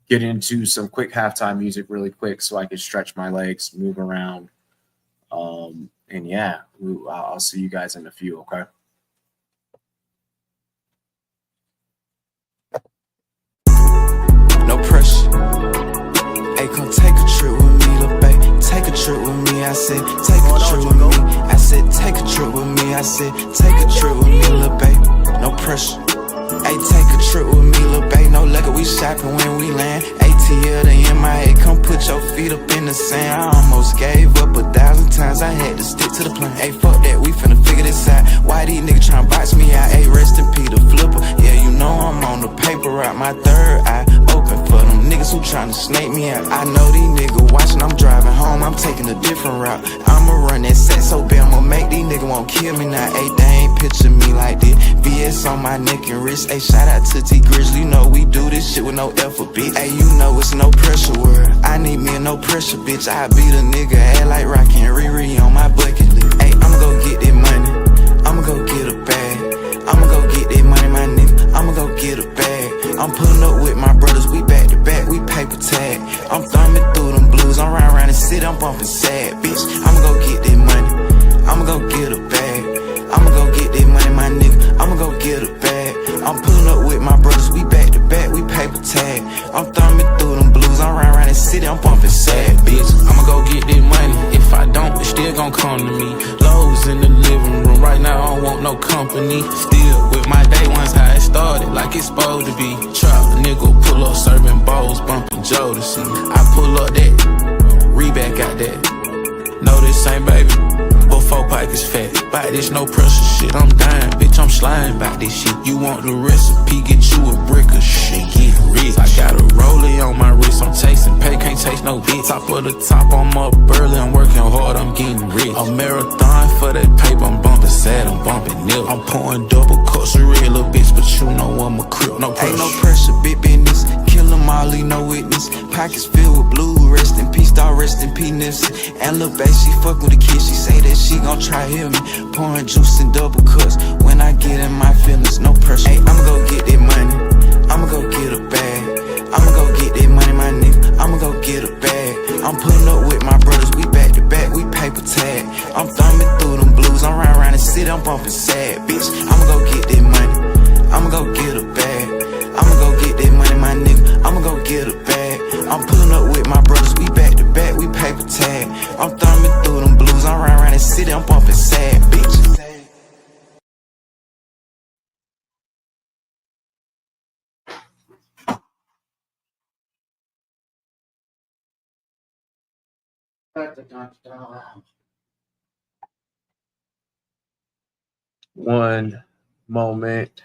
get into some quick halftime music really quick so I can stretch my legs, move around. And yeah, I'll see you guys in a few, okay? No pressure. Hey, come take a trip with me, little babe. Take a trip with me, I said. Take a trip with me. I said, take a trip with me. I said, take a trip with me, little babe. No pressure. Hey, take a trip with me, little babe. No liquor, we shopping when we land. ATL to MIA, come put your feet up in the sand. I almost gave up 1,000 times, I had to stick to the plan. Hey, fuck that, we finna figure this out. Why these niggas tryna box me out? Hey, rest in peace, the flipper. Yeah, you know I'm on the paper route. My third eye open for them niggas who tryna snake me out. I know these niggas watching, I'm driving home, I'm taking a different route. I'ma run that set so bad, I'ma make these niggas won't kill me now. Hey, they ain't picture me like this. VS on my neck and wrist. Hey, shout out to T Grizzly, you know we do this shit with no effort, bitch. Hey, you know it's no pressure word. I need me a no pressure, bitch. I beat a nigga ass like Rocky and Riri on my bucket list. Hey, I'ma go get that money. I'ma go get a bag. I'ma go get that money, my nigga. I'ma go get a bag. I'm pulling up with my brothers, we back to back, we paper tag. I'm thumbing through them blues, I'm riding around the city, I'm bumping sad, bitch. I'ma go get that money. I'ma go get a bag. I'ma go get that money, my nigga. I'ma go get a bag. I'm pulling up with my brothers, we back to back, we paper tag. I'm thumbing through them blues, I'm riding around the city, I'm bumping sad, bitch. I'ma go get that money. If I don't, it's still gon' come to me. Lowe's in the living room, right now I don't want no company. Still with my day ones, how it started, like it's supposed to be. Trap a nigga, pull up serving bowls, bumping Jodeci. I pull up that, Reebok got that. No, this ain't baby, but 4 Pike is fat. Buy this no pressure shit, I'm dying, bitch, I'm sliding by this shit. You want the recipe, get you a brick of shit, get rich. I got a rollie on my wrist, I'm chasing pay, can't chase no bitch. Top of the top, I'm up early, I'm working hard, I'm getting rich. A marathon for that paper, I'm bumping sad, I'm bumping nil. I'm pouring double cups of red, little bitch, but you know I'm a crip, no pressure. Ain't no pressure, big business, kill 'em all, leave no witness. Pockets filled with blue, rest in peace, dog, rest in peace, Nipsey. And lil' bae, she fuck with the kid, she say that she gon' try heal me. Pouring juice in double cups, when I get in my feelings, no pressure. Hey, I'ma go get that money, I'ma go get a bag. I'ma go get that money, my nigga, I'ma go get a bag. I'm pulling up with my brothers, we back to back, we paper tag. I'm thumbing through them blues, I'm riding around the city, I'm bumping sad, bitch. I'ma go get that money, I'ma go get a bag. I'ma go get that money, my nigga, I'ma go get a bag. I'm pulling up with my brothers, we back to back, we paper tag. I'm thumbing through them blues, I'm riding around the city, I'm bumping sad, bitch. One moment.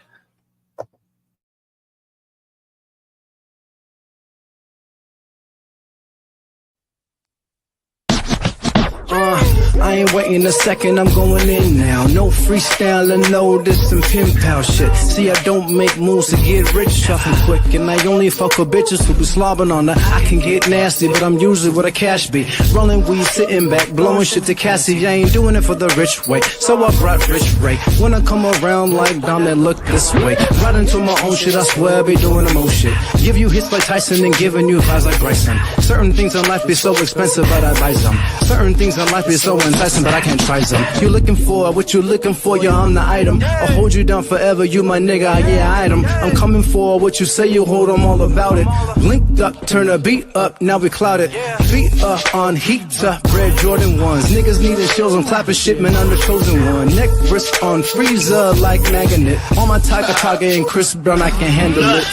I ain't waiting a second, I'm going in now. No freestyling, no this and pin pal shit. See, I don't make moves to get rich, shuffle quick. And I only fuck with bitches who be slobbing on her. I can get nasty, but I'm usually with a cash beat. Rolling weed, sitting back, blowing shit to Cassie. I ain't doing it for the rich way, so I brought Rich Ray. When I come around like Dom, that look this way. Right into my own shit, I swear I be doing the most shit. Give you hits like Tyson and giving you vibes like Bryson. Certain things in life be so expensive, but I buy them. Certain things in life be so enticing, but I can't try them. You looking for what you looking for, yeah, I'm the item. I'll hold you down forever, you my nigga, yeah, item. I'm coming for what you say, you hold, I'm all about it. Blinked up, turn the beat up, now we clouded. Feet up on heat up, red Jordan 1s. Niggas needing shows, I'm clapping shit, man, I'm the chosen one. Neck wrist on freezer like magnet. On my Taka and Chris Brown, I can handle it.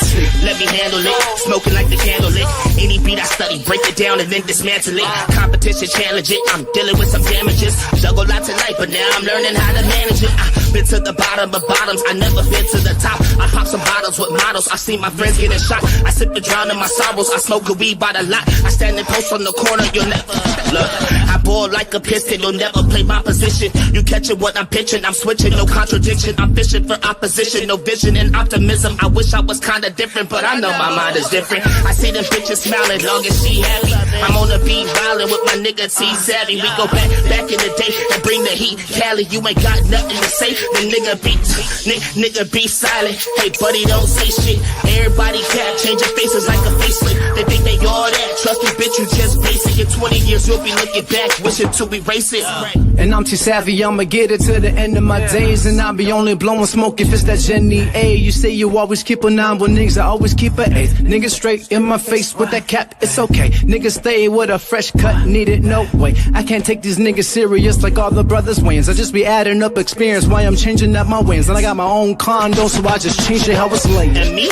Let me handle it, smoking like the candle lit. Any beat I study, break it down and then dismantle it. Competition challenge it, I'm dealing with some damage. advantages. Juggle lots of life, but now I'm learning how to manage it. I've been to the bottom of bottoms, I never been to the top. I pop some bottles with models, I see my friends getting shot. I sip to drown in my sorrows, I smoke a weed by the lot. I stand and post on the corner, you'll never look. I ball like a piston, you'll never play my position. You catching what I'm pitching, I'm switching, no contradiction. I'm fishing for opposition, no vision and optimism. I wish I was kinda different, but I know my mind is different. I see them bitches smiling, long as she happy. I'm on the beat violin with my nigga T Savvy. We go back in the day and bring the heat. Cali, you ain't got nothing to say. The nigga be silent. Hey buddy, don't say shit. Everybody cap, changing faces like a facelift. They think they all that. Trust me, bitch, you just basic. In 20 years, you'll be looking back, wishing to erase it. And I'm too savvy, I'ma get it to the end of my days. And I'll be only blowing smoke if it's that Jenny A. You say you always keep a 9, but niggas, I always keep an 8. Niggas straight in my face with that cap, it's okay. Niggas stay with a fresh cut, need it, no way. I can't take these niggas serious like all the brothers Wayans. I just be adding up experience while I'm changing up my wins. And I got my own condo, so I just change it how it's laid. And me?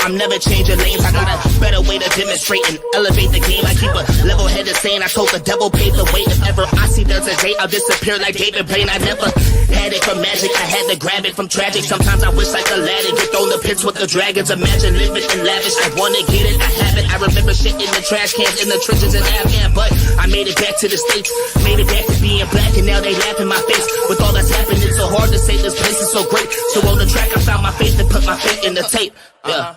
I'm never changing lanes. I got a better way to demonstrate and elevate the game. I keep a level-headed saying I told the devil pave the way. If ever I see there's a day, I'll disappear like David Blaine. I never had it from magic, I had to grab it from tragic. Sometimes I wish like Aladdin, get thrown the pits with the dragons. Imagine living in lavish, I wanna get it, I have it. I remember shit in the trash cans, in the trenches in Afghan. But I made it back to the States, made it back to being black. And now they laugh in my face. With all that's happened, it's so hard to say this place is so great. So on the track, I found my faith and put my faith in the tape. Yeah.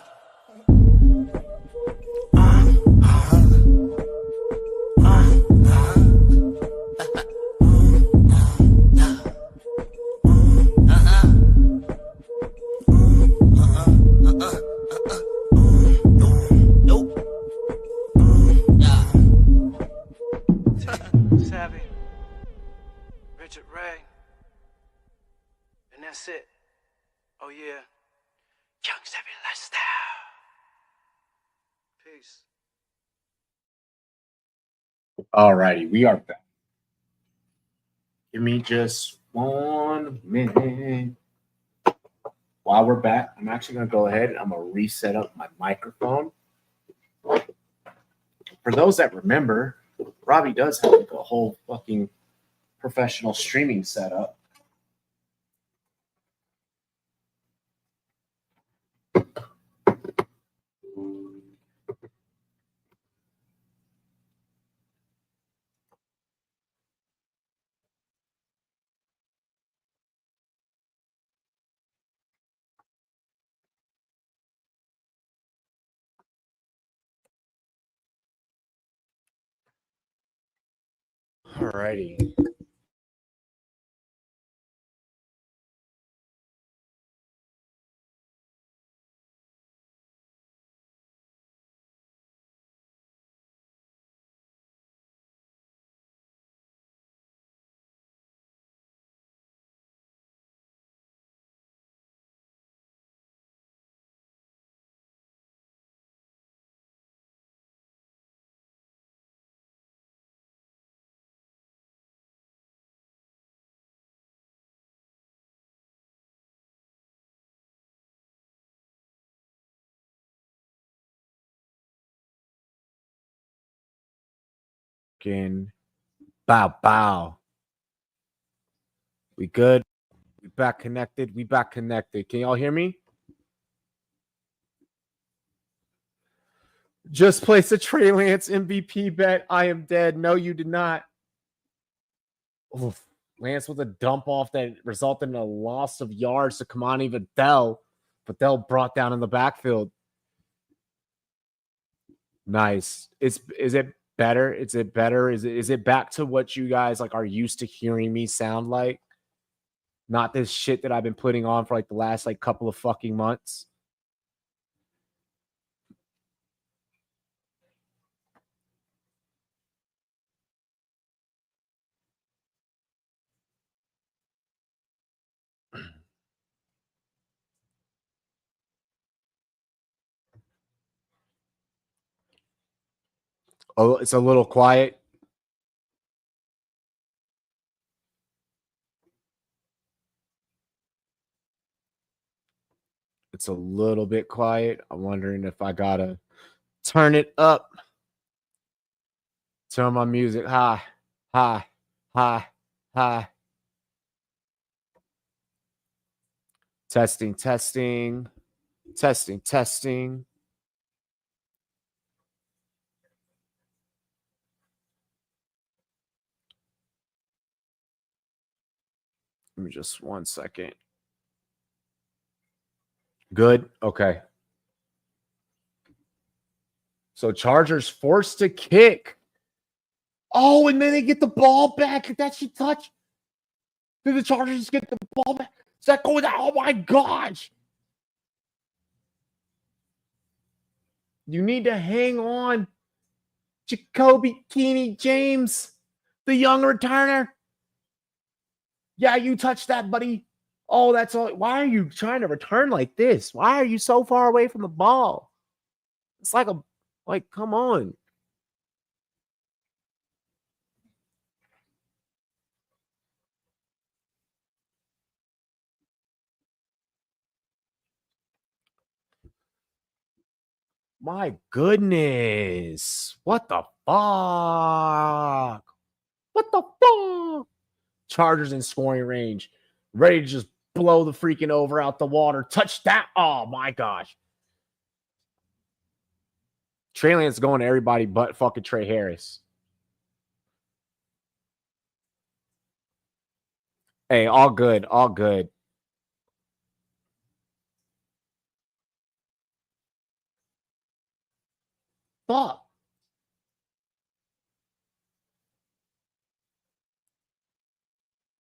Savvy, Richard Ray, and that's it. Oh yeah, Young Savvy lifestyle. Peace. All righty, we are back. Give me just 1 minute. While we're back, I'm actually going to go ahead and I'm going to reset up my microphone. For those that remember, Robbie does have like a whole fucking professional streaming setup. Alrighty. Bow. We good? We back connected? We back connected. Can y'all hear me? Just place a Trey Lance MVP bet. I am dead. No, you did not. Oof. Lance with a dump off that resulted in a loss of yards to Kamani Vidal. Vidal brought down in the backfield. Nice. Is it better? Is it better? Is it back to what you guys like are used to hearing me sound like? Not this shit that I've been putting on for like the last like couple of fucking months. Oh, it's a little quiet. It's a little bit quiet. I'm wondering if I gotta turn it up. Turn my music high. Hi. Testing. Give me just 1 second. Good. Okay. So Chargers forced to kick. Oh, and then they get the ball back. Did that shit touch? Did the Chargers get the ball back? Is that going down? Oh my gosh. You need to hang on. Jacoby Keeney James, the young returner. Yeah, you touched that, buddy. Oh, that's all. Why are you trying to return like this? Why are you so far away from the ball? It's like come on. My goodness. What the fuck? What the fuck? Chargers in scoring range. Ready to just blow the freaking over out the water. Touch that. Oh, my gosh. Trey Lance going to everybody but fucking Trey Harris. Hey, all good. All good. Fuck.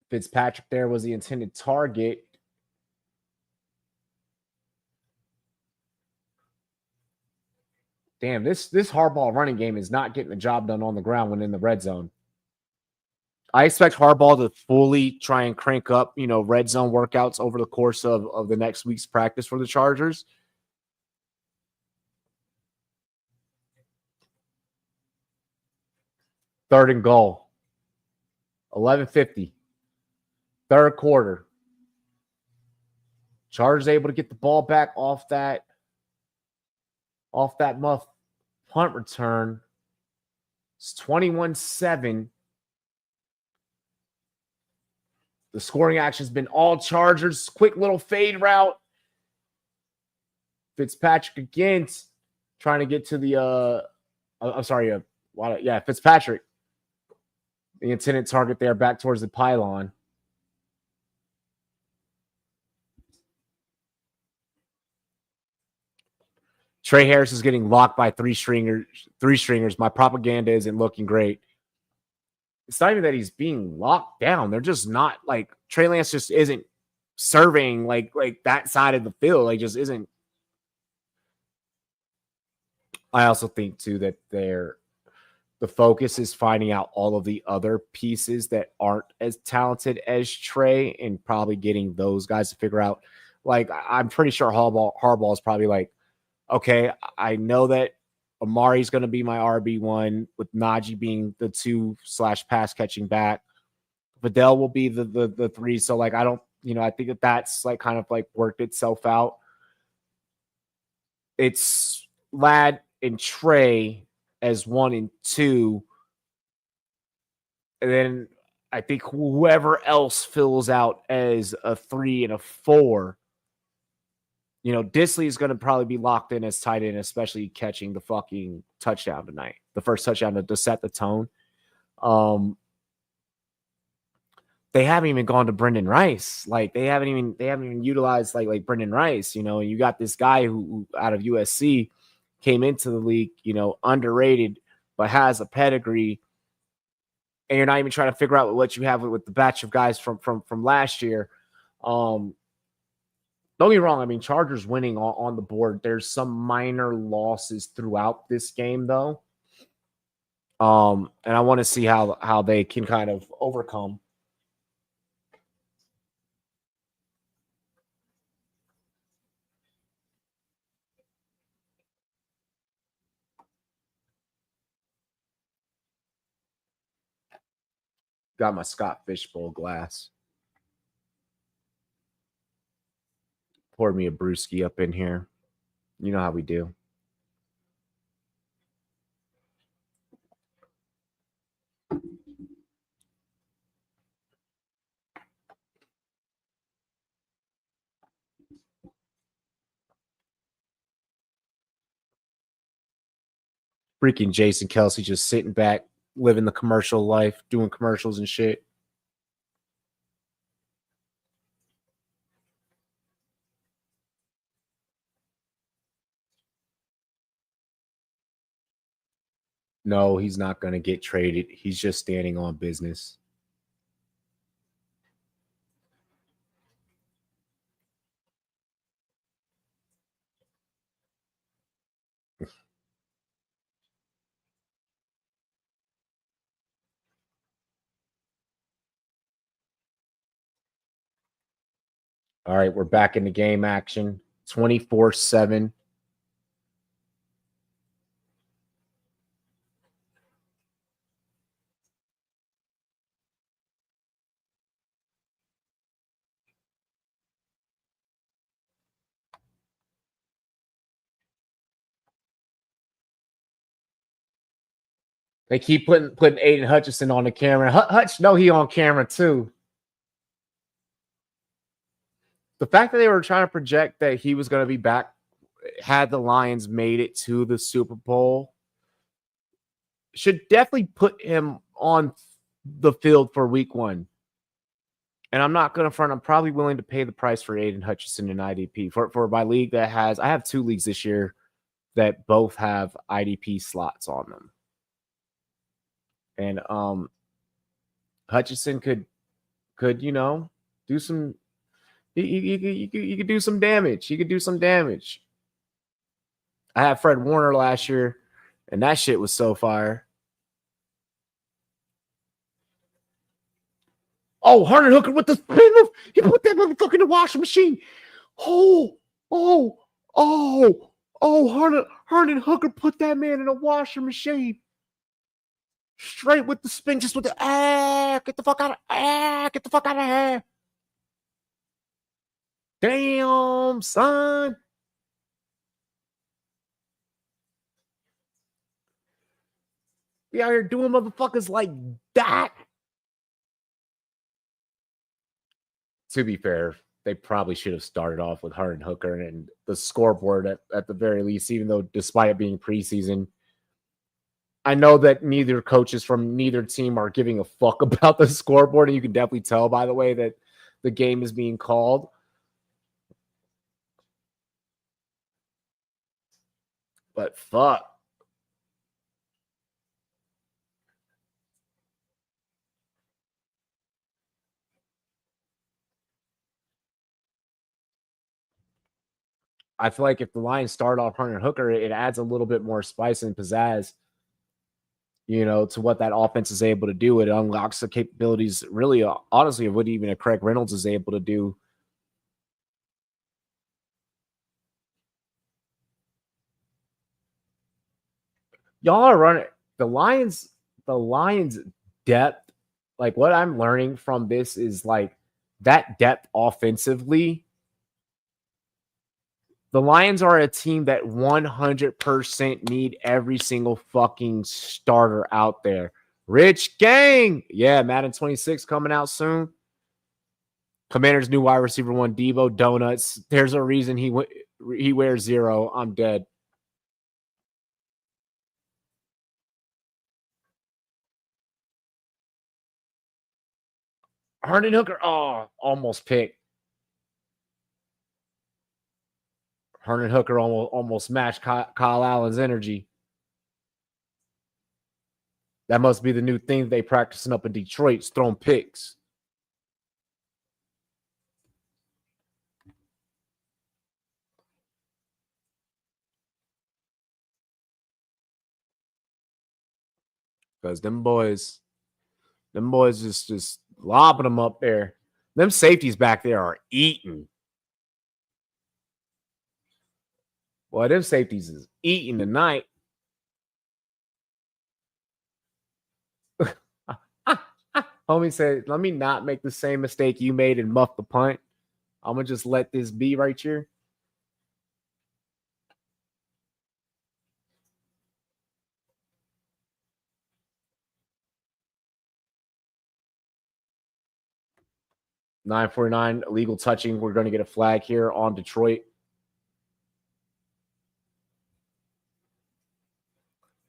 Fitzpatrick there was the intended target. Damn, this Harbaugh running game is not getting the job done on the ground when in the red zone. I expect Harbaugh to fully try and crank up, red zone workouts over the course of the next week's practice for the Chargers. Third and goal. 11:50. Third quarter. Chargers able to get the ball back off that muff punt return. It's 21-7. The scoring action has been all Chargers. Quick little fade route. Fitzpatrick again trying to get to the Fitzpatrick. The intended target there back towards the pylon. Trey Harris is getting locked by three stringers. My propaganda isn't looking great. It's not even that he's being locked down. They're just not like Trey Lance just isn't surveying like that side of the field. Like just isn't. I also think too that the focus is finding out all of the other pieces that aren't as talented as Trey and probably getting those guys to figure out. Like I'm pretty sure Harbaugh is probably like, okay, I know that Amari's going to be my RB1 with Najee being the 2/pass catching back. Vidal will be the 3. So like, I don't, I think that's like kind of like worked itself out. It's Ladd and Trey as 1 and 2. And then I think whoever else fills out as a 3 and a 4. Disley is going to probably be locked in as tight end, especially catching the fucking touchdown tonight. The first touchdown to set the tone. They haven't even gone to Brendan Rice. Like they haven't even utilized like Brendan Rice, and you got this guy who out of USC came into the league, underrated, but has a pedigree. And you're not even trying to figure out what you have with the batch of guys from last year. Don't get me wrong. I mean, Chargers winning on the board. There's some minor losses throughout this game, though. And I want to see how they can kind of overcome. Got my Scott Fishbowl glass. Poured me a brewski up in here. You know how we do. Freaking Jason Kelsey just sitting back, living the commercial life, doing commercials and shit. No, he's not going to get traded. He's just standing on business. All right, we're back in the game action. 24-7. They keep putting Aiden Hutchinson on the camera. Hutch, no, he on camera too. The fact that they were trying to project that he was going to be back had the Lions made it to the Super Bowl should definitely put him on the field for week 1. And I'm not going to front. I'm probably willing to pay the price for Aiden Hutchinson in IDP. For my league that has, I have 2 leagues this year that both have IDP slots on them. And Hutchinson could do some. You could do some damage. He could do some damage. I had Fred Warner last year, and that shit was so fire. Oh, Hendon Hooker with the spin move. He put that motherfucker in the washing machine. Hendon Hooker put that man in a washing machine. Straight with the spin, just with the get the fuck out of here. Damn, son. We out here doing motherfuckers like that. To be fair, they probably should have started off with Hendon Hooker and the scoreboard at the very least, even though despite it being preseason. I know that neither coaches from neither team are giving a fuck about the scoreboard, and you can definitely tell by the way that the game is being called. But fuck. I feel like if the Lions start off Hendon Hooker, it adds a little bit more spice and pizzazz, to what that offense is able to do. It unlocks the capabilities, really, honestly, of what even a Craig Reynolds is able to do. Y'all are running the Lions depth. Like, what I'm learning from this is like that depth offensively. The Lions are a team that 100% need every single fucking starter out there. Rich Gang. Yeah, Madden 26 coming out soon. Commanders' new wide receiver 1, Devo Donuts. There's a reason he wears 0. I'm dead. Hendon Hooker. Oh, almost picked. Hendon Hooker almost matched Kyle Allen's energy. That must be the new thing they practicing up in Detroit, throwing picks. Because them boys just lobbing them up there. Them safeties back there are eating. Boy, them safeties is eating tonight. Homie said, let me not make the same mistake you made and muff the punt. I'm going to just let this be right here. $9.49 illegal touching. We're going to get a flag here on Detroit.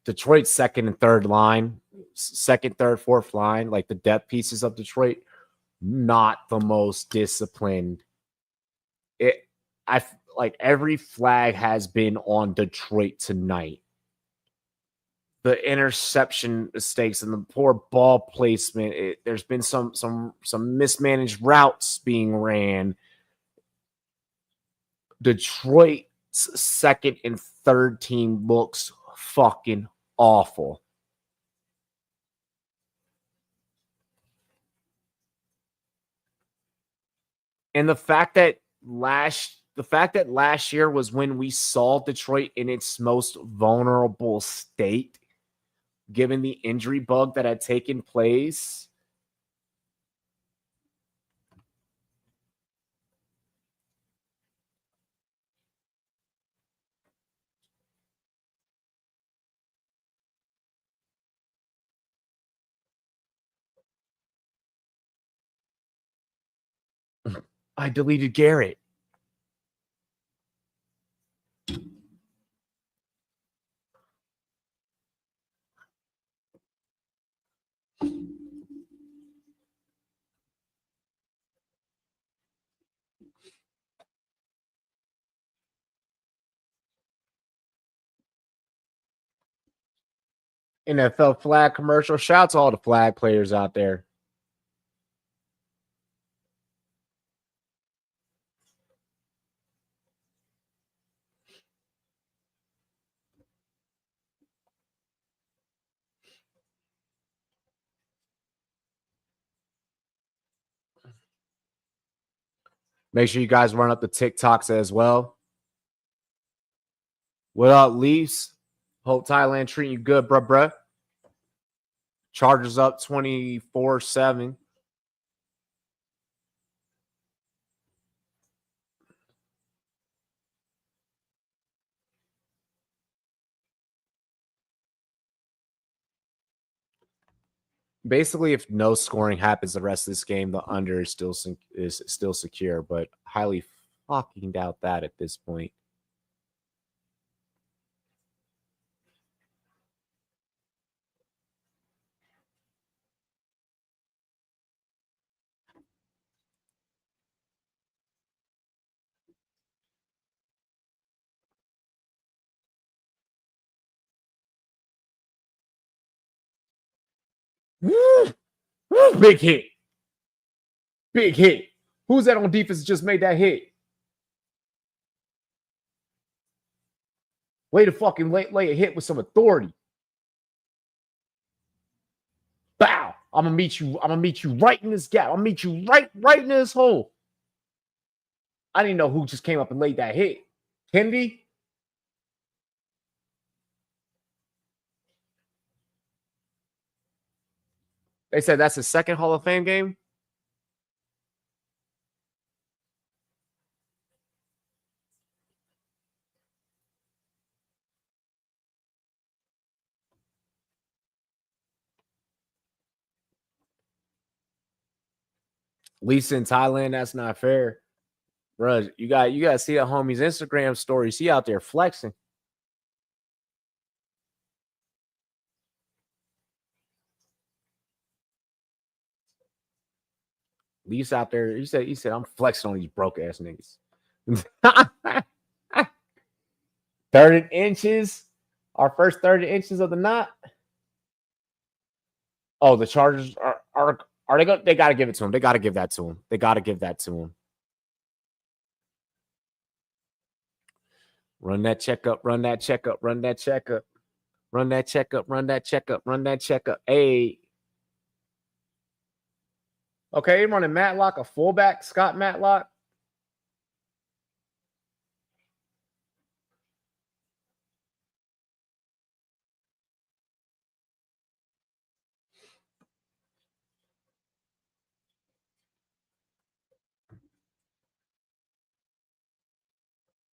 Detroit's second and third line, second, third, fourth line, like the depth pieces of Detroit, not the most disciplined. I like every flag has been on Detroit tonight. The interception mistakes and the poor ball placement. There's been some mismanaged routes being ran. Detroit's second and third team looks fucking awful. And the fact that last year was when we saw Detroit in its most vulnerable state, given the injury bug that had taken place. I deleted Garrett. NFL flag commercial. Shout to all the flag players out there. Make sure you guys run up the TikToks as well. What up, Leafs? Hope Thailand treating you good, bruh. Chargers up 24-7. Basically, if no scoring happens the rest of this game, the under is still secure, but highly fucking doubt that at this point. Big hit. Big hit. Who's that on defense just made that hit? Way to fucking lay a hit with some authority. Bow. I'm gonna meet you right in this gap. I'm gonna meet you right in this hole. I didn't know who just came up and laid that hit. Kennedy? They said that's his second Hall of Fame game. Lisa in Thailand, that's not fair. Bro, you got to see that homie's Instagram stories. He out there flexing. Leafs out there. He said, I'm flexing on these broke ass niggas. 30 inches. Our first 30 inches of the knot. Oh, the Chargers are they going? They got to give it to him. They got to give that to him. They got to give that to him. Run that checkup. Run that checkup. Run that checkup. Run that checkup. Run that checkup. Run that checkup. Hey. Okay, running Matlock, a fullback, Scott Matlock.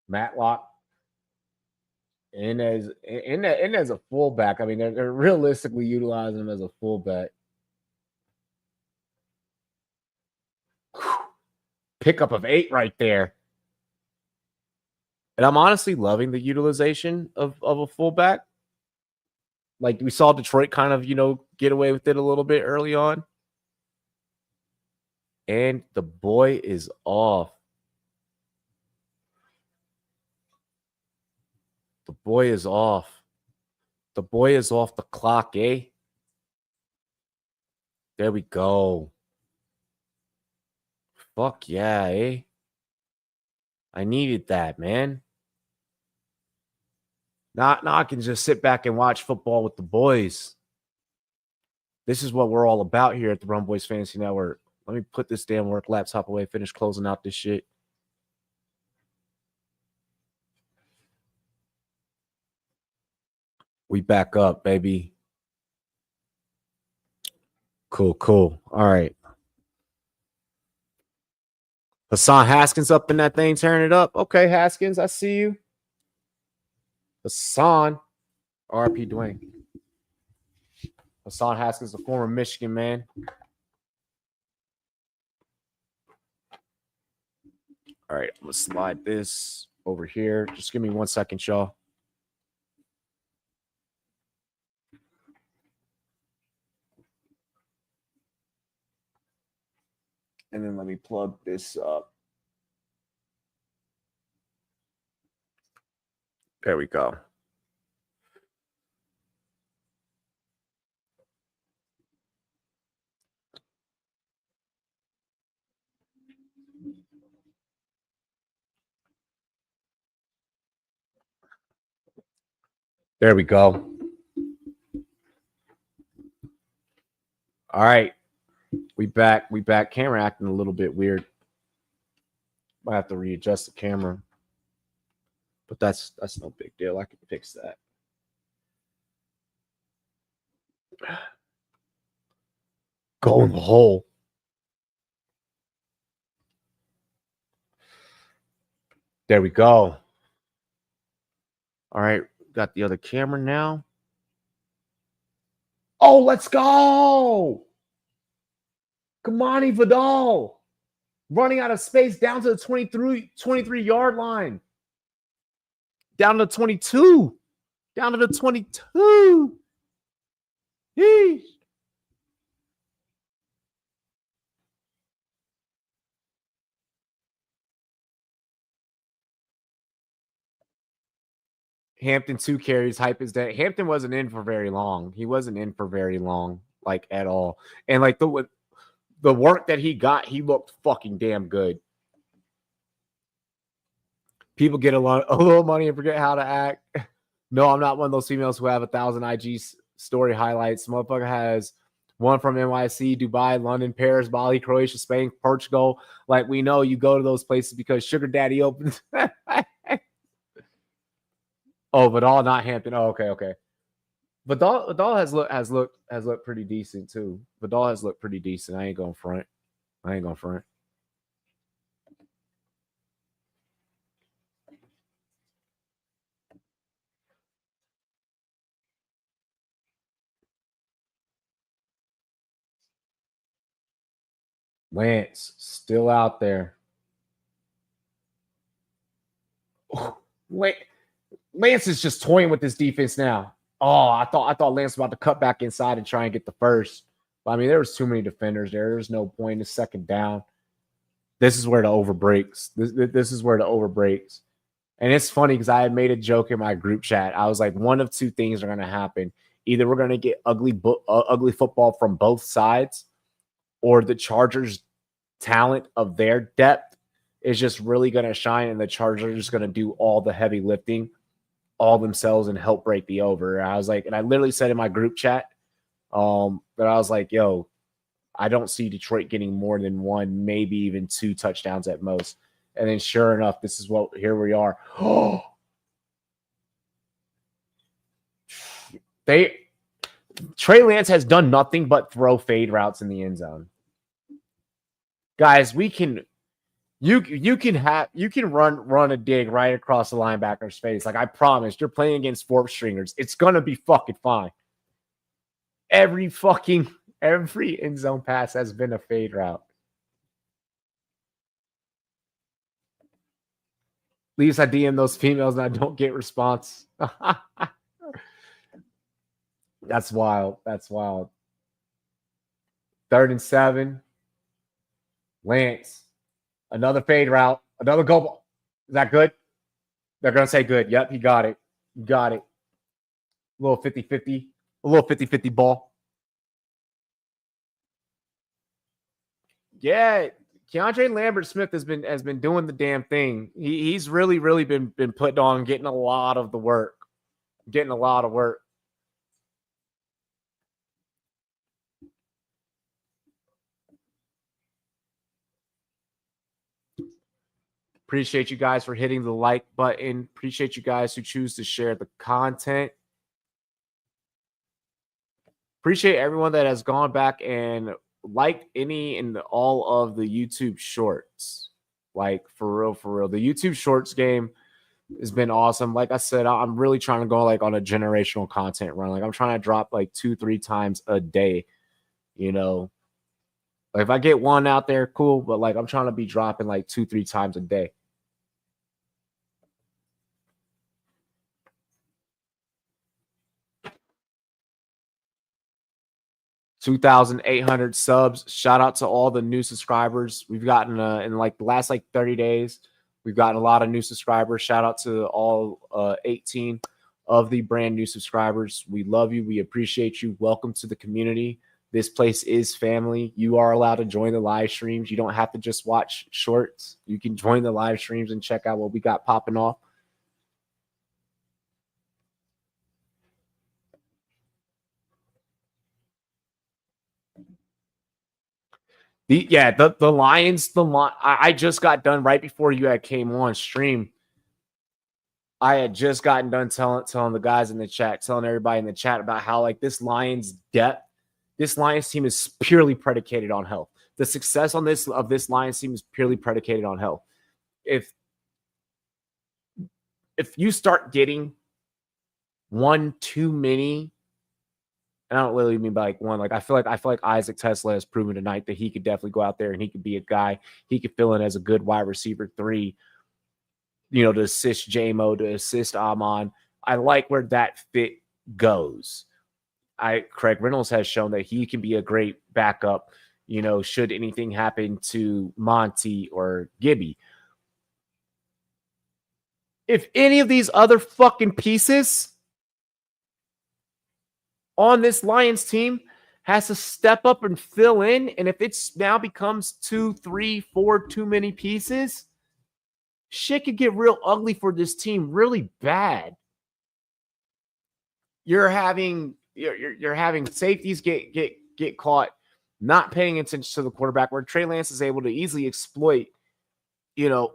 Matlock. And as a fullback, I mean, they're realistically utilizing him as a fullback. Pickup of 8 right there. And I'm honestly loving the utilization of a fullback. Like we saw Detroit kind of, get away with it a little bit early on. And the boy is off. The boy is off. The boy is off the clock, eh? There we go. Fuck yeah, eh? I needed that, man. Now I can just sit back and watch football with the boys. This is what we're all about here at the Rum Boys Fantasy Network. Let me put this damn work laptop away, finish closing out this shit. We back up, baby. Cool. All right. Hassan Haskins up in that thing, tearing it up. Okay, Haskins, I see you. Hassan, RP Dwayne. Hassan Haskins, the former Michigan man. All right, I'm going to slide this over here. Just give me 1 second, y'all. And then let me plug this up. There we go. There we go. All right. We back. Camera acting a little bit weird. Might have to readjust the camera. But that's no big deal. I can fix that. Go in the hole. There we go. All right. Got the other camera now. Oh, let's go. Kamani Vidal running out of space down to the 23-yard line. Down to 22. Down to the 22. Yeesh. Hampton 2 carries. Hype is dead. Hampton wasn't in for very long. He wasn't in for very long, like at all. And like the work that he got, he looked fucking damn good. People get a little money and forget how to act. No, I'm not one of those females who have 1,000 IG story highlights. Motherfucker has one from NYC, Dubai, London, Paris, Bali, Croatia, Spain, Portugal. Like we know you go to those places because Sugar Daddy opens. Oh, Vidal, not Hampton. Oh, okay. Vidal has looked pretty decent too. Vidal has looked pretty decent. I ain't going front. Lance still out there. Oh, wait. Lance is just toying with this defense now. Oh, I thought Lance was about to cut back inside and try and get the first. But I mean, there was too many defenders there. There's no point. It's second down. This is where the over breaks. This is where the over breaks. And it's funny because I had made a joke in my group chat. I was like, one of two things are going to happen. Either we're going to get ugly football from both sides, or the Chargers' talent of their depth is just really going to shine, and the Chargers are just going to do all the heavy lifting all themselves and help break the over. I was like, and I literally said in my group chat that I was like, yo, I don't see Detroit getting more than one, maybe even two touchdowns at most. And then sure enough, this is what, here we are. Oh, Trey Lance has done nothing but throw fade routes in the end zone. Guys, you can run a dig right across the linebacker's face. Like I promise, you're playing against fourth stringers. It's gonna be fucking fine. Every end zone pass has been a fade route. Leaves I DM those females and I don't get response. That's wild. That's wild. 3rd and 7. Lance. Another fade route. Another go ball. Is that good? They're going to say good. Yep, he got it. Got it. A little 50-50. A little 50-50 ball. Yeah, Keandre Lambert-Smith has been doing the damn thing. He's really been putting on, getting a lot of the work. Getting a lot of work. Appreciate you guys for hitting the like button. Appreciate you guys who choose to share the content. Appreciate everyone that has gone back and liked any and all of the YouTube shorts. Like, for real. The YouTube shorts game has been awesome. Like I said, I'm really trying to go like on a generational content run. Like, I'm trying to drop like 2-3 times a day. You know, like if I get one out there, cool. But like, I'm trying to be dropping like 2-3 times a day. $2,800 subs. Shout out to all the new subscribers. We've gotten in like the last like 30 days, we've gotten a lot of new subscribers. Shout out to all 18 of the brand new subscribers. We love you. We appreciate you. Welcome to the community. This place is family. You are allowed to join the live streams. You don't have to just watch shorts. You can join the live streams and check out what we got popping off. The Lions, I just got done right before you had came on stream. I had just gotten done telling the guys in the chat, telling everybody in the chat about how like this Lions depth, this Lions team is purely predicated on health. The success on this Lions team is purely predicated on health. If you start getting one too many, and I don't really mean by like one, like I feel like Isaac Tesla has proven tonight that he could definitely go out there and he could be a guy. He could fill in as a good wide receiver 3, you know, to assist JMO, to assist Amon. I like where that fit goes. Craig Reynolds has shown that he can be a great backup, you know, should anything happen to Monty or Gibby. If any of these other fucking pieces on this Lions team has to step up and fill in, and if it's now becomes 2, 3, 4 too many pieces, shit could get real ugly for this team, really bad. You're having safeties get caught not paying attention to the quarterback, where Trey Lance is able to easily exploit, you know,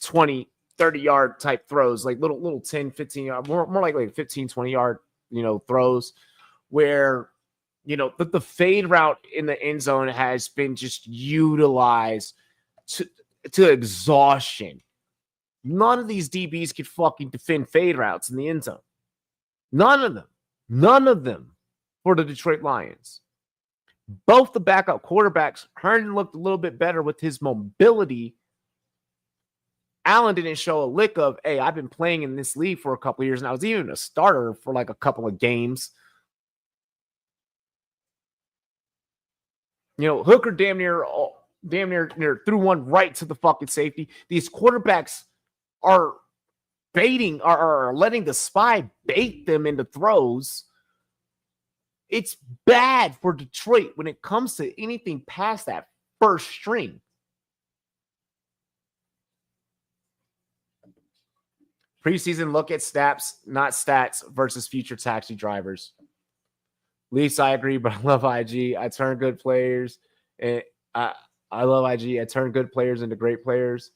20, 30-yard type throws, like little 10, 15 yard, more likely 15, 20-yard, you know, throws, where, you know, the fade route in the end zone has been just utilized to exhaustion. None of these DBs could fucking defend fade routes in the end zone. None of them for the Detroit Lions. Both the backup quarterbacks, Herndon looked a little bit better with his mobility. Allen didn't show a lick of, hey, I've been playing in this league for a couple of years, and I was even a starter for like a couple of games. You know, Hooker damn near threw one right to the fucking safety. These quarterbacks are are letting the spy bait them into throws. It's bad for Detroit when it comes to anything past that first string. Preseason look at snaps, not stats, versus future taxi drivers. Least I agree, but I love IG. I turn good players. And I love IG. I turn good players into great players.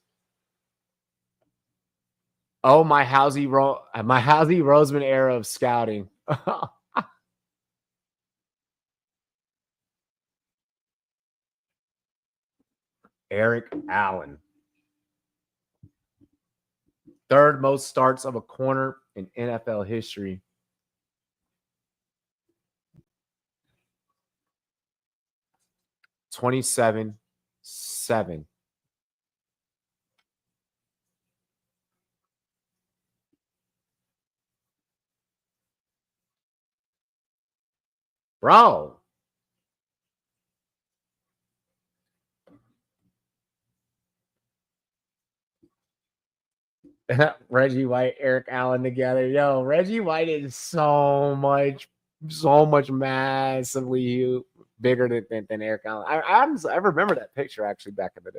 Oh, my Housey Roseman era of scouting. Eric Allen. 3rd most starts of a corner in NFL history. $27,700. Bro. Reggie White, Eric Allen together. Yo, Reggie White is so much massively bigger than Eric Allen. I remember that picture actually back in the day.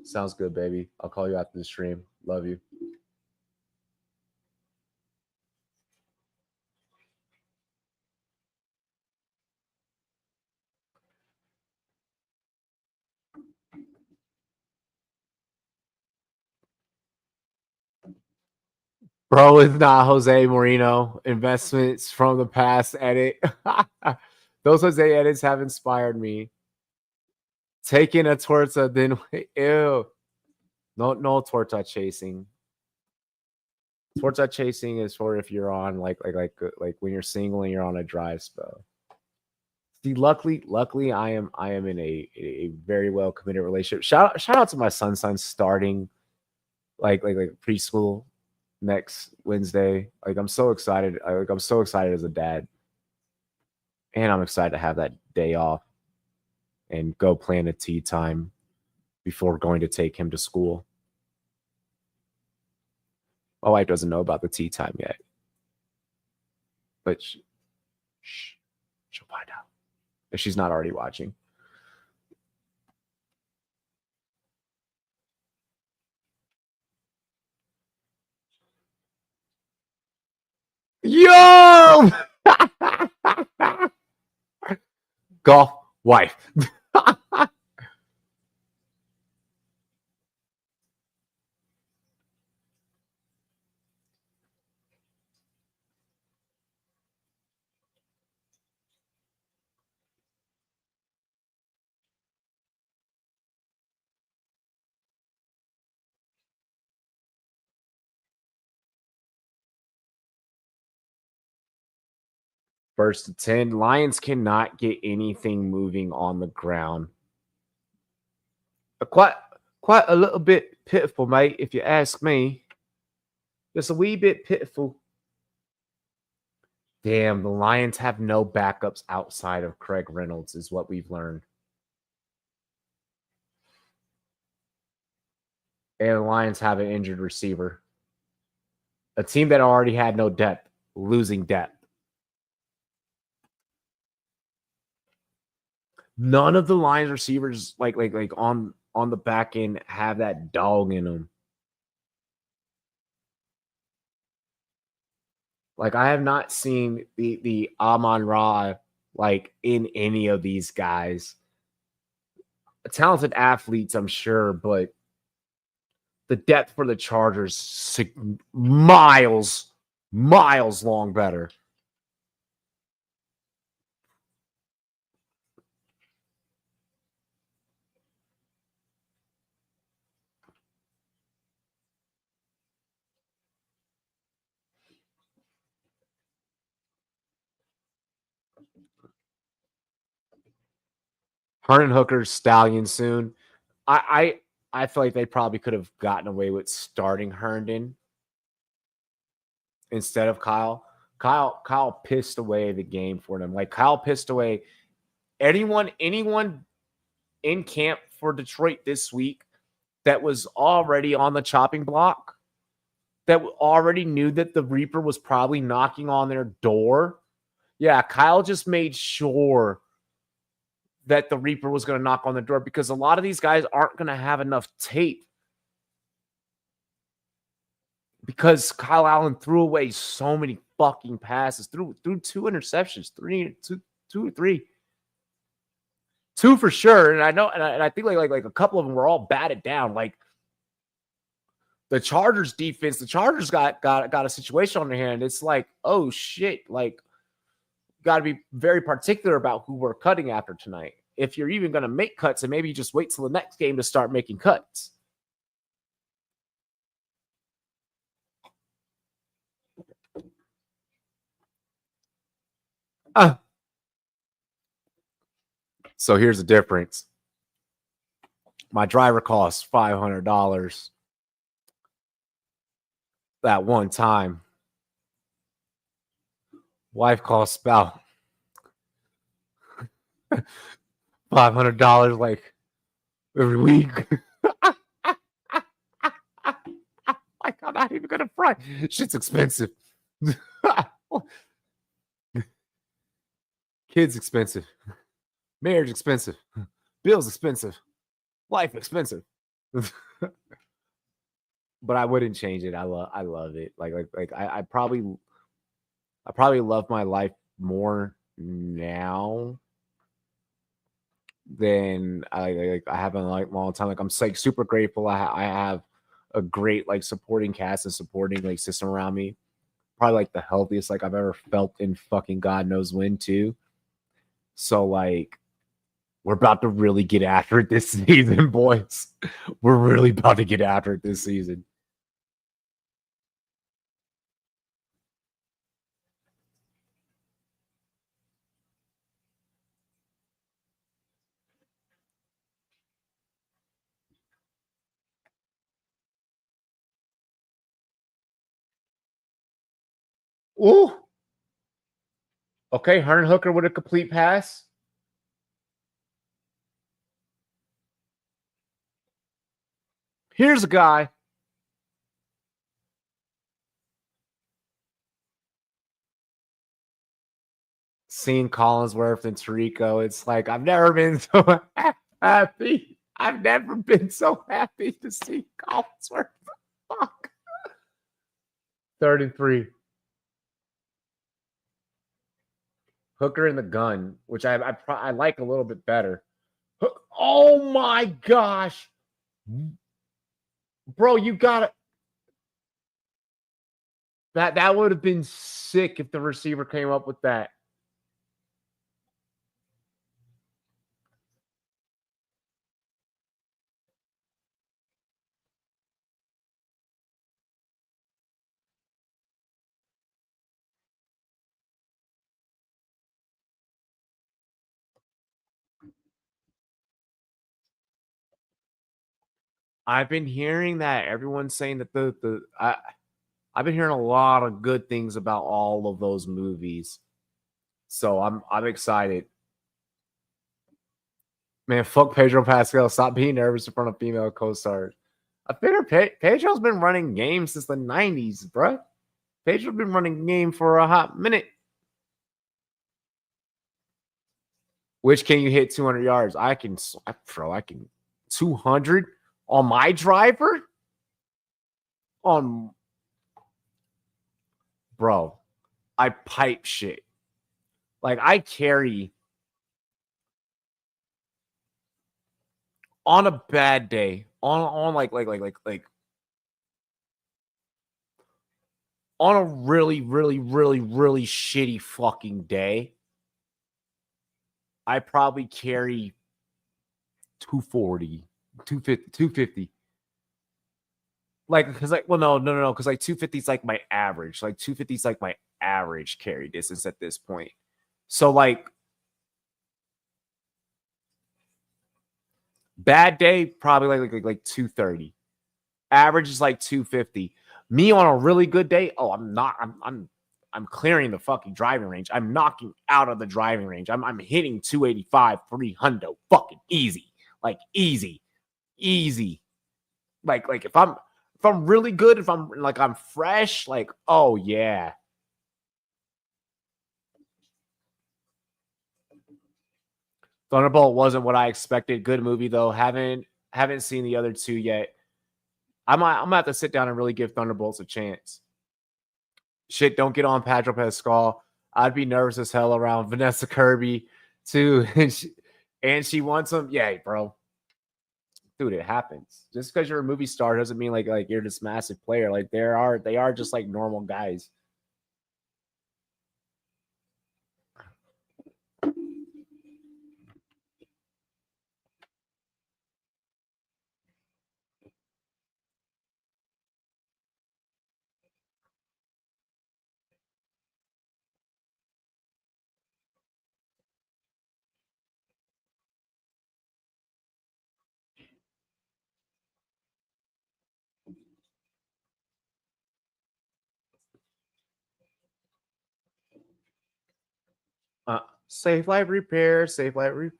Sounds good, baby. I'll call you after the stream. Love you. Bro, it's not Jose Moreno. Investments from the past edit. Those Jose edits have inspired me. Taking a torta, then ew. No torta chasing. Torta chasing is for if you're on like when you're single and you're on a drive spell. See, luckily, I am in a very well committed relationship. Shout out to my son starting like preschool next Wednesday. Like I'm so excited. I'm so excited as a dad, and I'm excited to have that day off and go plan a tea time before going to take him to school. My wife doesn't know about the tea time yet, but she'll find out if she's not already watching. Yo! Golf wife. First to 10. Lions cannot get anything moving on the ground. Quite a little bit pitiful, mate, if you ask me. Just a wee bit pitiful. Damn, the Lions have no backups outside of Craig Reynolds, is what we've learned. And the Lions have an injured receiver. A team that already had no depth, losing depth. None of the Lions receivers like on the back end have that dog in them. Like I have not seen the Amon-Ra like in any of these guys. Talented athletes, I'm sure, but the depth for the Chargers miles long better. Herndon Hooker's Stallion soon. I feel like they probably could have gotten away with starting Herndon instead of Kyle. Kyle pissed away the game for them. Like Kyle pissed away anyone in camp for Detroit this week that was already on the chopping block, that already knew that the Reaper was probably knocking on their door. Yeah, Kyle just made sure that the Reaper was going to knock on the door because a lot of these guys aren't going to have enough tape because Kyle Allen threw away so many fucking passes, threw 2 interceptions, two or three. 2 for sure. And I know, and I think like a couple of them were all batted down. Like the Chargers defense, the Chargers got a situation on their hand. It's like, oh shit, like got to be very particular about who we're cutting after tonight. If you're even going to make cuts, and maybe you just wait till the next game to start making cuts. So here's the difference. My driver costs $500 that one time. Wife costs about $500 like every week. Like, I'm not even gonna front. Shit's expensive. Kids expensive. Marriage expensive. Bills expensive. Life expensive. But I wouldn't change it. I love it. I probably love my life more now than I haven't like a long time. Like I'm like super grateful. I have a great like supporting cast and supporting like system around me. Probably like the healthiest like I've ever felt in fucking God knows when too. So like we're about to really get after it this season, boys. We're really about to get after it this season. Ooh. Okay, Hernan Hooker with a complete pass. Here's a guy. Seeing Collinsworth and Tirico, it's like I've never been so happy. I've never been so happy to see Collinsworth. Fuck. 33. Hooker in the gun, which I like a little bit better. Oh my gosh. Bro, you got it. That would have been sick if the receiver came up with that. I've been hearing that everyone's saying that I've been hearing a lot of good things about all of those movies. So I'm excited. Man, fuck Pedro Pascal. Stop being nervous in front of female co-stars. I figure Pedro's been running games since the 90s, bro. Pedro's been running game for a hot minute. Which can you hit 200 yards? I can 200 on my driver? Bro, I pipe shit. Like I carry on a bad day, on like on a really, really, really, really shitty fucking day, I probably carry 240, 250, 250. Like, because like, well, no, because like 250 is like my average. Like 250 is like my average carry distance at this point. So like bad day, probably like 230. Average is like 250. Me on a really good day, oh, I'm clearing the fucking driving range. I'm knocking out of the driving range. I'm hitting 285, 300, fucking easy. Like easy. Like if I'm really good, if I'm fresh, like, oh yeah. Thunderbolt wasn't what I expected. Good movie though. Haven't seen the other two yet. I'm gonna have to sit down and really give Thunderbolts a chance. Shit, don't get on Pedro Pascal. I'd be nervous as hell around Vanessa Kirby too. and she wants him. Yeah, bro. Dude, it happens. Just because you're a movie star doesn't mean like you're this massive player. Like they are just like normal guys. Safe life repair. Safe life repair.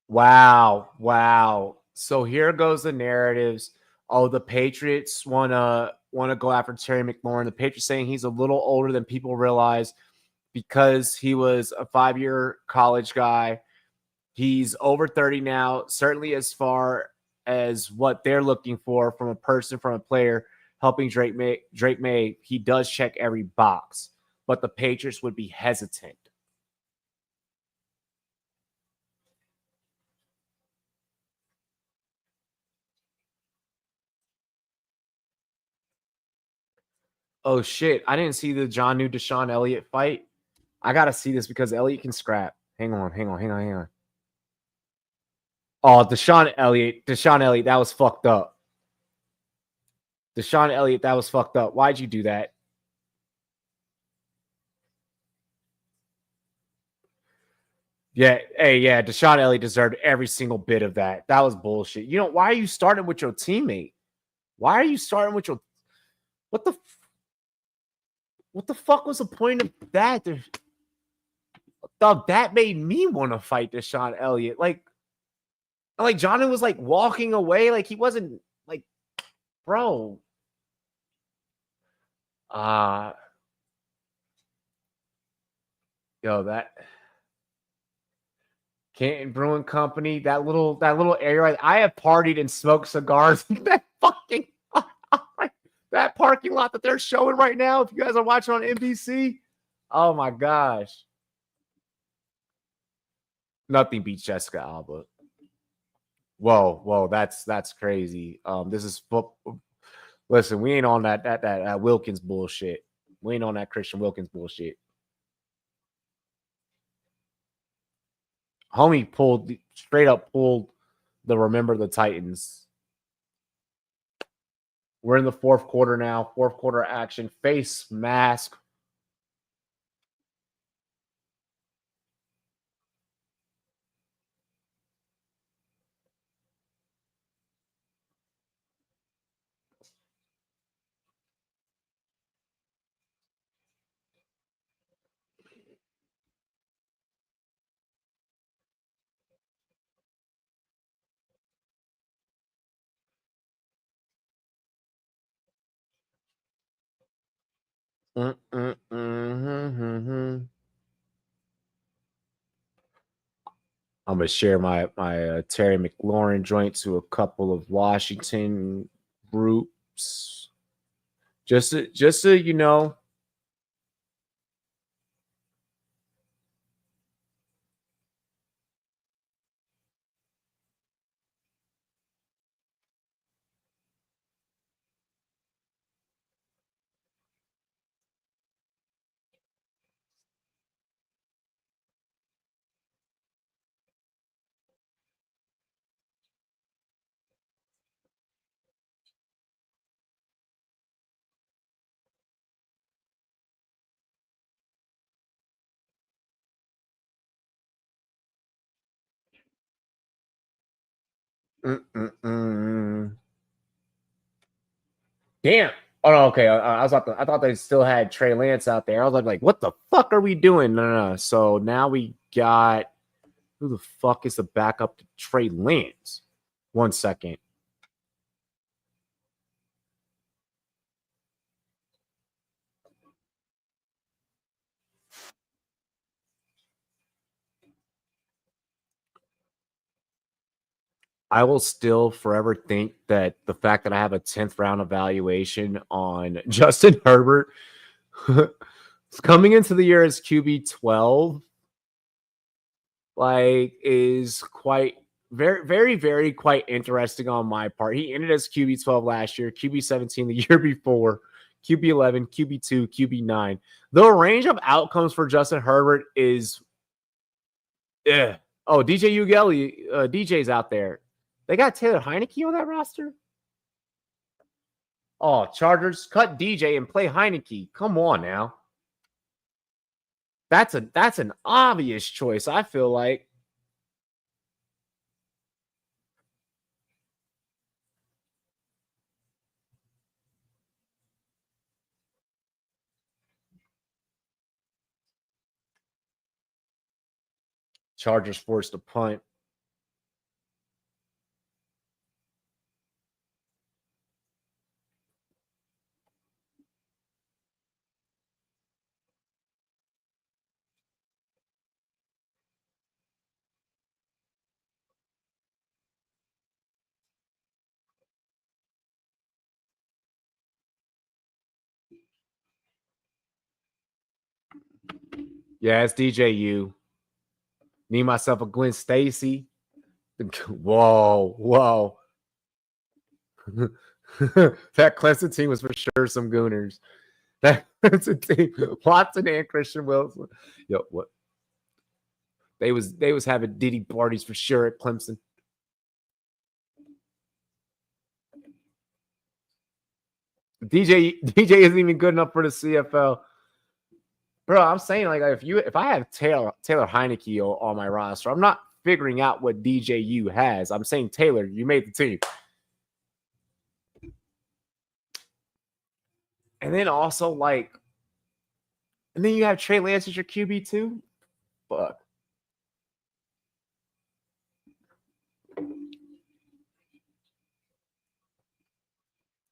Wow. So here goes the narratives. Oh, the Patriots wanna go after Terry McLaurin. The Patriots saying he's a little older than people realize because he was a 5-year college guy. He's over 30 now, certainly as far as what they're looking for from a player helping Drake May, he does check every box, but the Patriots would be hesitant. Oh shit, I didn't see the new Deshaun Elliott fight. I gotta see this because Elliott can scrap. Hang on. Oh, Deshaun Elliott, that was fucked up. Deshaun Elliott, that was fucked up. Why'd you do that? Yeah, Deshaun Elliott deserved every single bit of that. That was bullshit. You know, why are you starting with your teammate? Why are you starting with your what the fuck was the point of that? Dog, that made me want to fight Deshaun Elliott. Like Johnny was like walking away, like he wasn't like, bro. Yo, that Canton Brewing Company, that little area. I have partied and smoked cigars in that fucking that parking lot that they're showing right now. If you guys are watching on NBC, oh my gosh, nothing beats Jessica Alba. Whoa, that's crazy. This is listen, we ain't on that Wilkins bullshit. We ain't on that Christian Wilkins bullshit. Homie straight up pulled the Remember the Titans. We're in the fourth quarter now. Fourth quarter action. Face mask. I'm gonna share my Terry McLaurin joint to a couple of Washington groups, just so you know. Damn. Oh no, okay. I thought they still had Trey Lance out there. I was like, what the fuck are we doing? No. So now we got who the fuck is the backup to Trey Lance? 1 second. I will still forever think that the fact that I have a 10th round evaluation on Justin Herbert coming into the year as QB 12, like, is quite very quite interesting on my part. He ended as QB 12 last year, QB 17 the year before, QB 11, QB 2, QB 9. The range of outcomes for Justin Herbert is, oh, DJ Ughelli, DJ's out there. They got Taylor Heineke on that roster? Oh, Chargers, cut DJ and play Heineke. Come on now. That's an obvious choice, I feel like. Chargers forced a punt. Yeah, it's DJU. Need myself a Gwen Stacy. Whoa. That Clemson team was for sure some gooners. That's a team. Watson and Christian Wilson. Yo, what? They was having Diddy parties for sure at Clemson. DJ isn't even good enough for the CFL. Bro, I'm saying like if I have Taylor Heineke on my roster, I'm not figuring out what DJU has. I'm saying Taylor, you made the team. And then also and then you have Trey Lance as your QB too. Fuck.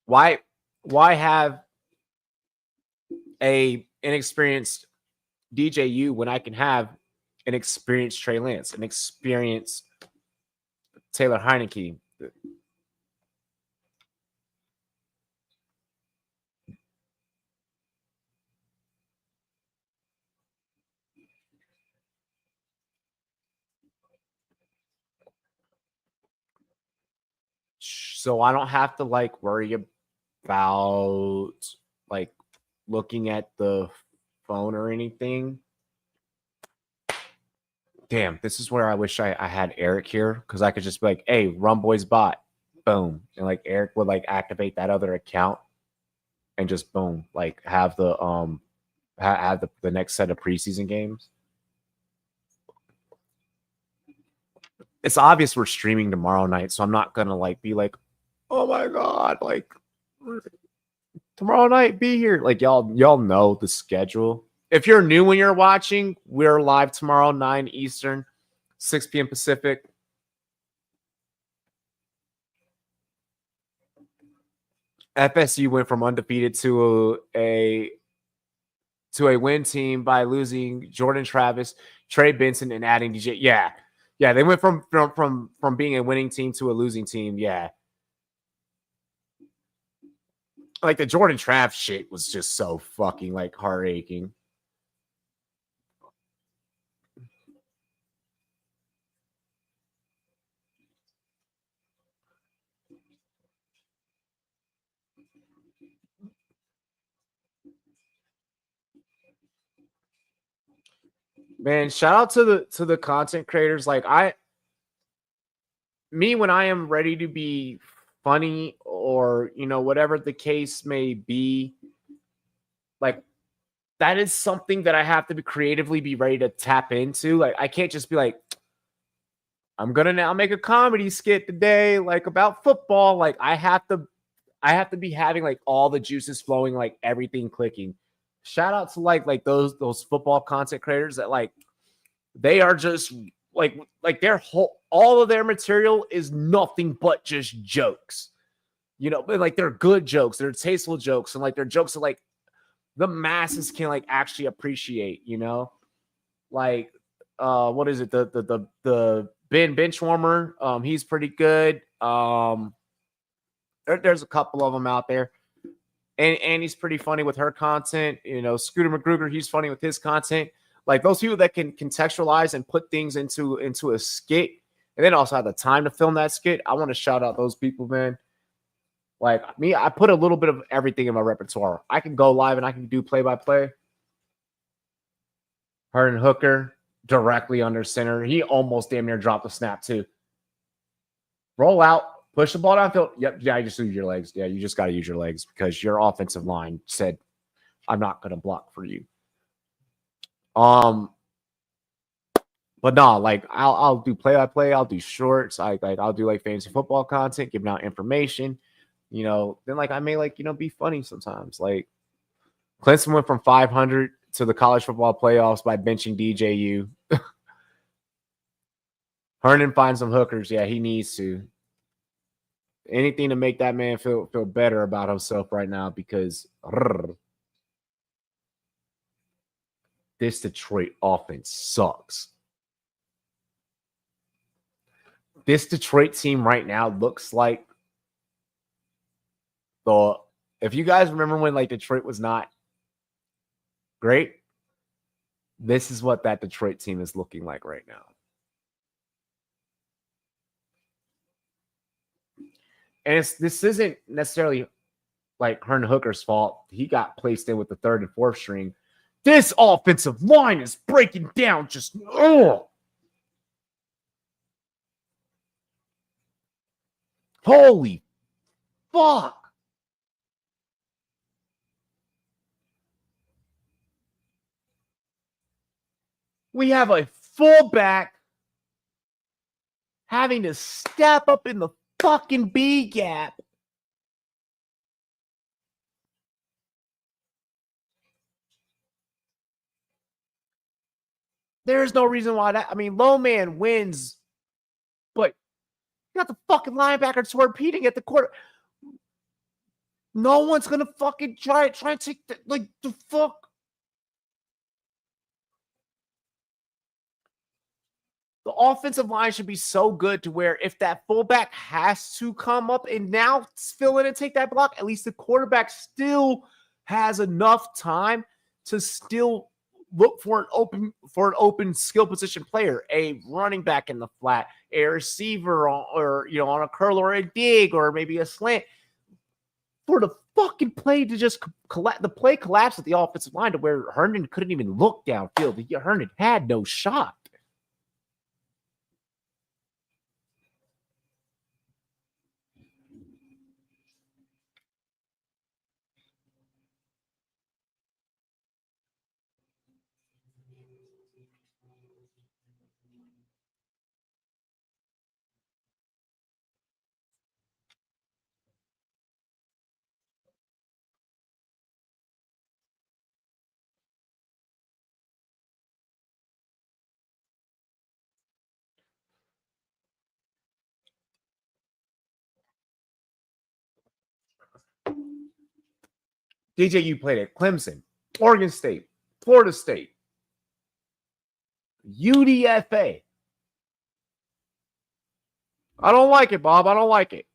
Why have a inexperienced DJU when I can have an experienced Trey Lance, an experienced Taylor Heineke? So I don't have to worry about looking at the phone or anything. Damn, this is where I wish I had Eric here, because I could just be like, hey, run boys bot. Boom. And Eric would activate that other account and just boom, have the have the next set of preseason games. It's obvious we're streaming tomorrow night, so I'm not gonna be like, oh my god, tomorrow night be here. Y'all know the schedule. If you're new when you're watching, we're live tomorrow, 9 Eastern, 6 p.m. Pacific. FSU went from undefeated to a win team by losing Jordan Travis, Trey Benson, and adding DJ. Yeah, they went from being a winning team to a losing team. Yeah. The Jordan Trav shit was just so fucking heart-aching. Man, shout out to the content creators. When I am ready to be funny or whatever the case may be, that is something that I have to creatively be ready to tap into. I can't just be like, I'm gonna now make a comedy skit today about football. I have to be having all the juices flowing, everything clicking. Shout out to those football content creators that they are just their whole, all of their material is nothing but just jokes, but they're good jokes, they're tasteful jokes, and they're jokes that the masses can actually appreciate, what is it, the Ben Benchwarmer, he's pretty good. There's a couple of them out there. And Annie's pretty funny with her content. Scooter McGruger, he's funny with his content. Those people that can contextualize and put things into a skit, and then also have the time to film that skit. I want to shout out those people, man. Me, I put a little bit of everything in my repertoire. I can go live and I can do play-by-play. Herndon Hooker directly under center. He almost damn near dropped the snap too. Roll out. Push the ball downfield. Yep. Yeah, you just use your legs. Yeah, you just got to use your legs because your offensive line said, I'm not going to block for you. But no, I'll do play-by-play. I'll do shorts. I'll do fantasy football content, giving out information. Then I may be funny sometimes. Clemson went from 500 to the college football playoffs by benching DJU. Herndon finds some hookers. Yeah, he needs to. Anything to make that man feel better about himself right now because this Detroit offense sucks. This Detroit team right now looks like if you guys remember when like Detroit was not great, this is what that Detroit team is looking like right now. And this isn't necessarily like Herndon Hooker's fault. He got placed in with the third and fourth string. This offensive line is breaking down just holy fuck. We have a fullback having to step up in the fucking B gap. There's no reason why that. I mean, low man wins, but you got the fucking linebacker torpedoing at the quarter. No one's gonna fucking try and take the fuck. The offensive line should be so good to where if that fullback has to come up and now fill in and take that block, at least the quarterback still has enough time to still look for an open skill position player, a running back in the flat, a receiver on a curl or a dig or maybe a slant. For the fucking play to just the play collapsed at the offensive line to where Herndon couldn't even look downfield. Herndon had no shot. DJU played at Clemson, Oregon State, Florida State, UDFA. I don't like it, Bob. I don't like it.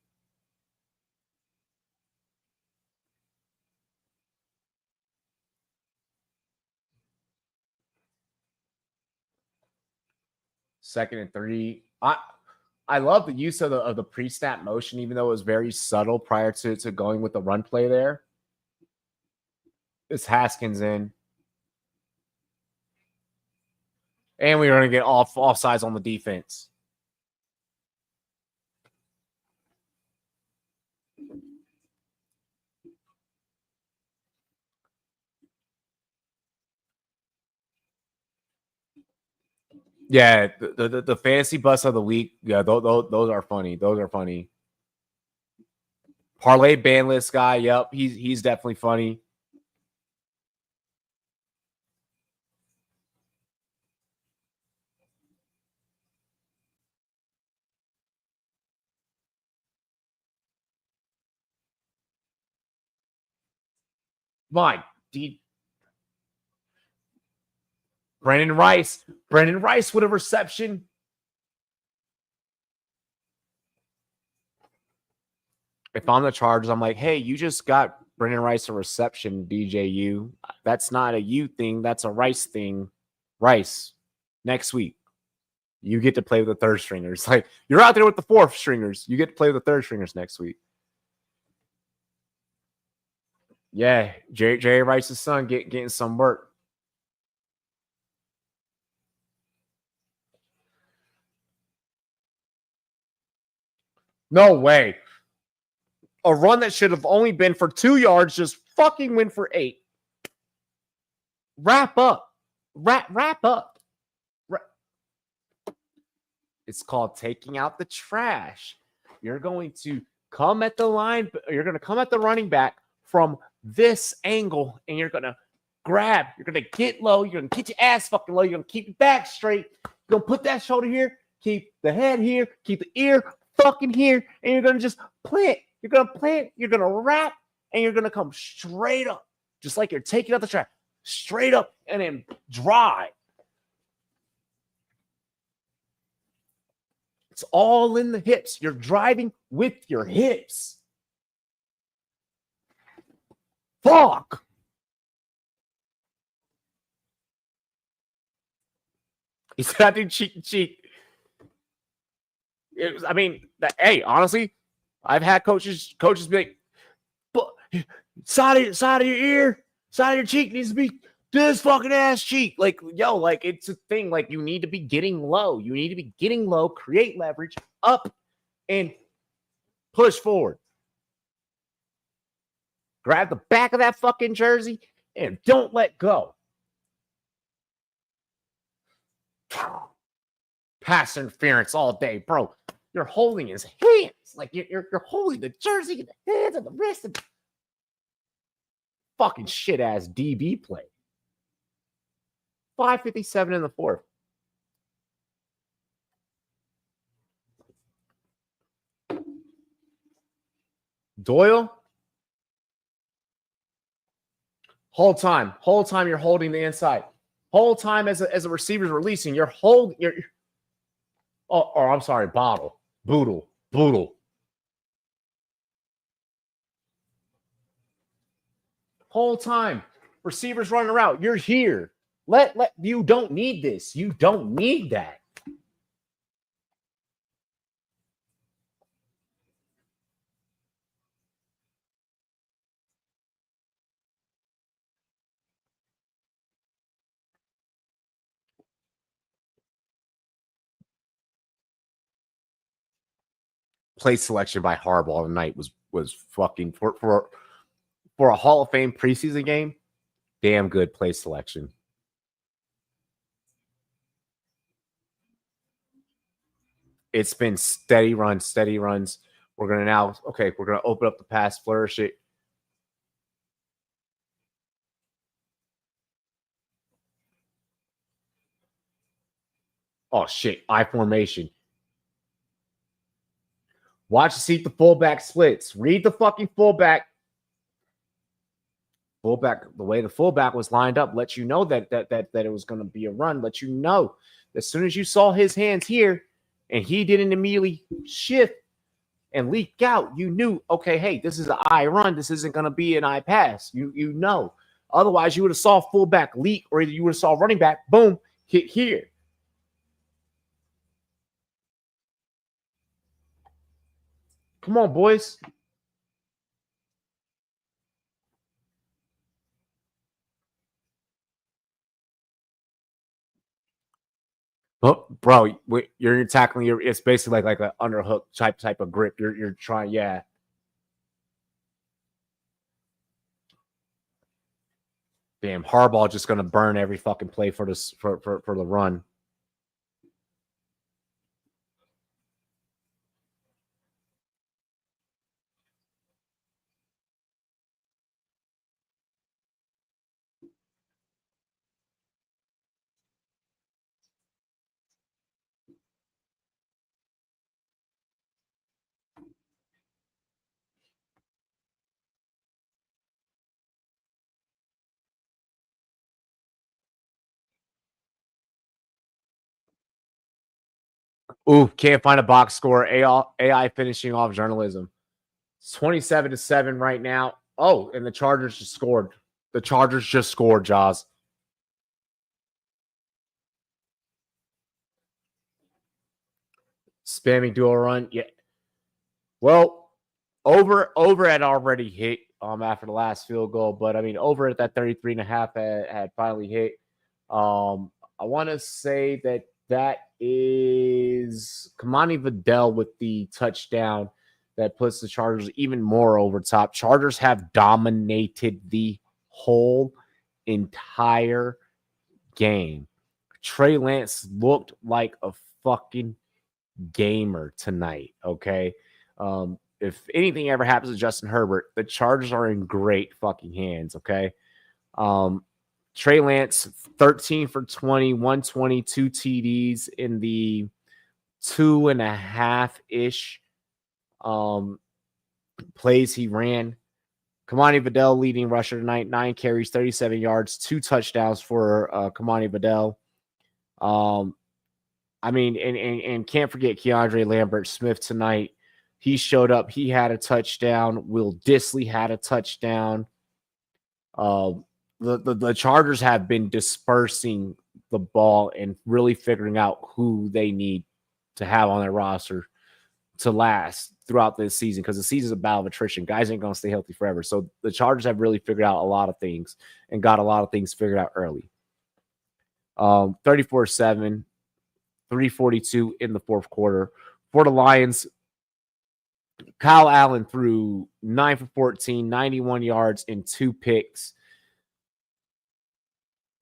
Second and 3. I love the use of the pre-snap motion, even though it was very subtle prior to going with the run play there. It's Haskins in. And we're going to get offsides on the defense. Yeah, the fantasy bus of the week. Yeah, those are funny. Those are funny. Parlay ban list guy. Yep, he's definitely funny. My Brandon Rice with a reception. If I'm the Chargers, I'm like, hey, you just got Brandon Rice a reception, DJU. That's not a you thing. That's a Rice thing. Rice, next week, you get to play with the third stringers. Like, you're out there with the fourth stringers. You get to play with the third stringers next week. Yeah, Jerry Rice's son getting some work. No way. A run that should have only been for 2 yards just fucking went for 8. Wrap up. Wrap up. It's called taking out the trash. You're going to come at the line. You're going to come at the running back from this angle, and you're going to grab. You're going to get low. You're going to get your ass fucking low. You're going to keep your back straight. You're going to put that shoulder here. keep the head here, keep the ear fucking here, and you're going to just plant. You're going to plant, you're going to wrap, and you're going to come straight up, just like you're taking out the track, straight up, and then drive. It's all in the hips. You're driving with your hips. Fuck. He said, I do cheek to cheek. It was, I mean, hey, honestly, I've had coaches be like, but side of your ear, side of your cheek needs to be this fucking ass cheek. Like, yo, like it's a thing. Like, you need to be getting low. You need to be getting low, create leverage, up, and push forward. Grab the back of that fucking jersey and don't let go. Pass interference all day, bro. You're holding his hands. Like you're holding the jersey in the hands and the wrist. And fucking shit ass DB play. 5:57 in the fourth. Doyle. Whole time you're holding the inside. Whole time as a receiver's releasing, you're holding your. Oh, I'm sorry, Boodle. Whole time, receivers running around. You're here. You don't need this. You don't need that. Play selection by Harbaugh tonight was fucking for a Hall of Fame preseason game. Damn good play selection. It's been steady runs. We're gonna open up the pass, flourish it. Oh shit! I formation. Watch to see if the fullback splits. Read the fucking fullback. The way the fullback was lined up, let you know that it was going to be a run. Let you know as soon as you saw his hands here, and he didn't immediately shift and leak out, you knew, okay, hey, this is an I run. This isn't going to be an I pass. You know. Otherwise, you would have saw fullback leak, or you would have saw running back, boom, hit here. Come on, boys. Oh, bro, you're tackling it's basically like an underhook type of grip. You're trying, yeah. Damn, Harbaugh just gonna burn every fucking play for this for the run. Ooh, can't find a box score. AI finishing off journalism. It's 27-7 right now. Oh, and the Chargers just scored. The Chargers just scored, Jaws. Spamming dual run. Yeah. Well, over had already hit after the last field goal, but I mean over at that 33.5 had finally hit. I want to say that is Kamani Vidal with the touchdown that puts the Chargers even more over top. Chargers have dominated the whole entire game. Trey Lance looked like a fucking gamer tonight, okay? If anything ever happens to Justin Herbert, the Chargers are in great fucking hands, okay? Trey Lance, 13 for 20, 122 TDs in the 2.5-ish plays he ran. Kamani Vidal leading rusher tonight, 9 carries, 37 yards, 2 touchdowns for Kamani Vidal. I mean, and can't forget Keandre Lambert-Smith tonight. He showed up. He had a touchdown. Will Dissly had a touchdown. The Chargers have been dispersing the ball and really figuring out who they need to have on their roster to last throughout this season, because the season is a battle of attrition. Guys ain't going to stay healthy forever. So the Chargers have really figured out a lot of things and got a lot of things figured out early. 34-7, 3:42 in the fourth quarter. For the Lions, Kyle Allen threw 9 for 14, 91 yards and 2 picks.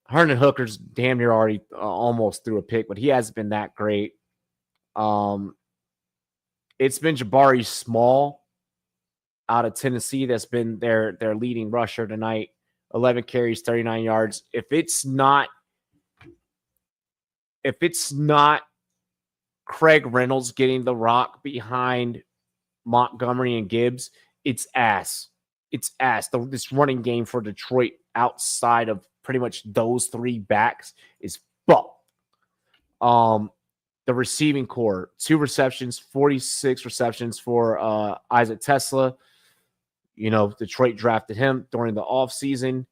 Herndon Hooker's damn near already almost threw a pick, but he hasn't been that great. It's been Jabari Small out of Tennessee that's been their leading rusher tonight. 11 carries, 39 yards. If it's not Craig Reynolds getting the rock behind Montgomery and Gibbs, it's ass. It's ass. This running game for Detroit outside of pretty much those 3 backs is fucked. The receiving core, 2 receptions, 46 receptions for Isaac Tesla. You know, Detroit drafted him during the offseason.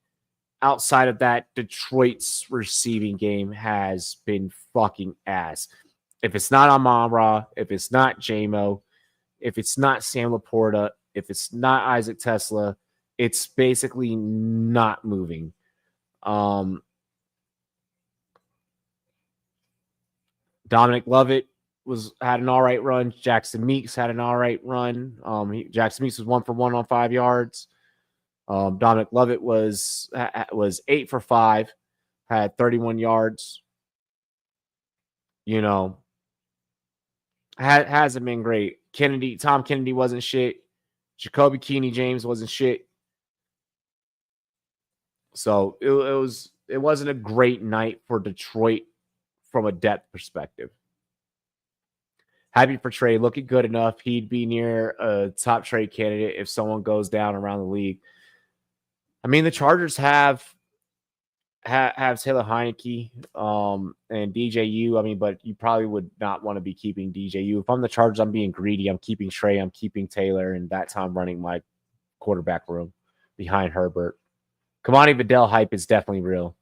Outside of that, Detroit's receiving game has been fucking ass. If it's not Amon-Ra, if it's not J-Mo, if it's not Sam Laporta, if it's not Isaac Tesla, it's basically not moving. Dominic Lovett had an all right run. Jackson Meeks had an all right run. Jackson Meeks was 1 for 1 on 5 yards. Dominic Lovett was 8 for 5, had 31 yards. You know, hasn't been great. Tom Kennedy wasn't shit. Jacoby Keeney James wasn't shit. So it wasn't a great night for Detroit from a depth perspective. Happy for Trey, looking good enough. He'd be near a top trade candidate if someone goes down around the league. I mean, the Chargers have Taylor Heineke and DJU. I mean, but you probably would not want to be keeping DJU. If I'm the Chargers, I'm being greedy. I'm keeping Trey. I'm keeping Taylor, and that's how I'm running my quarterback room behind Herbert. Kamani Vidal hype is definitely real.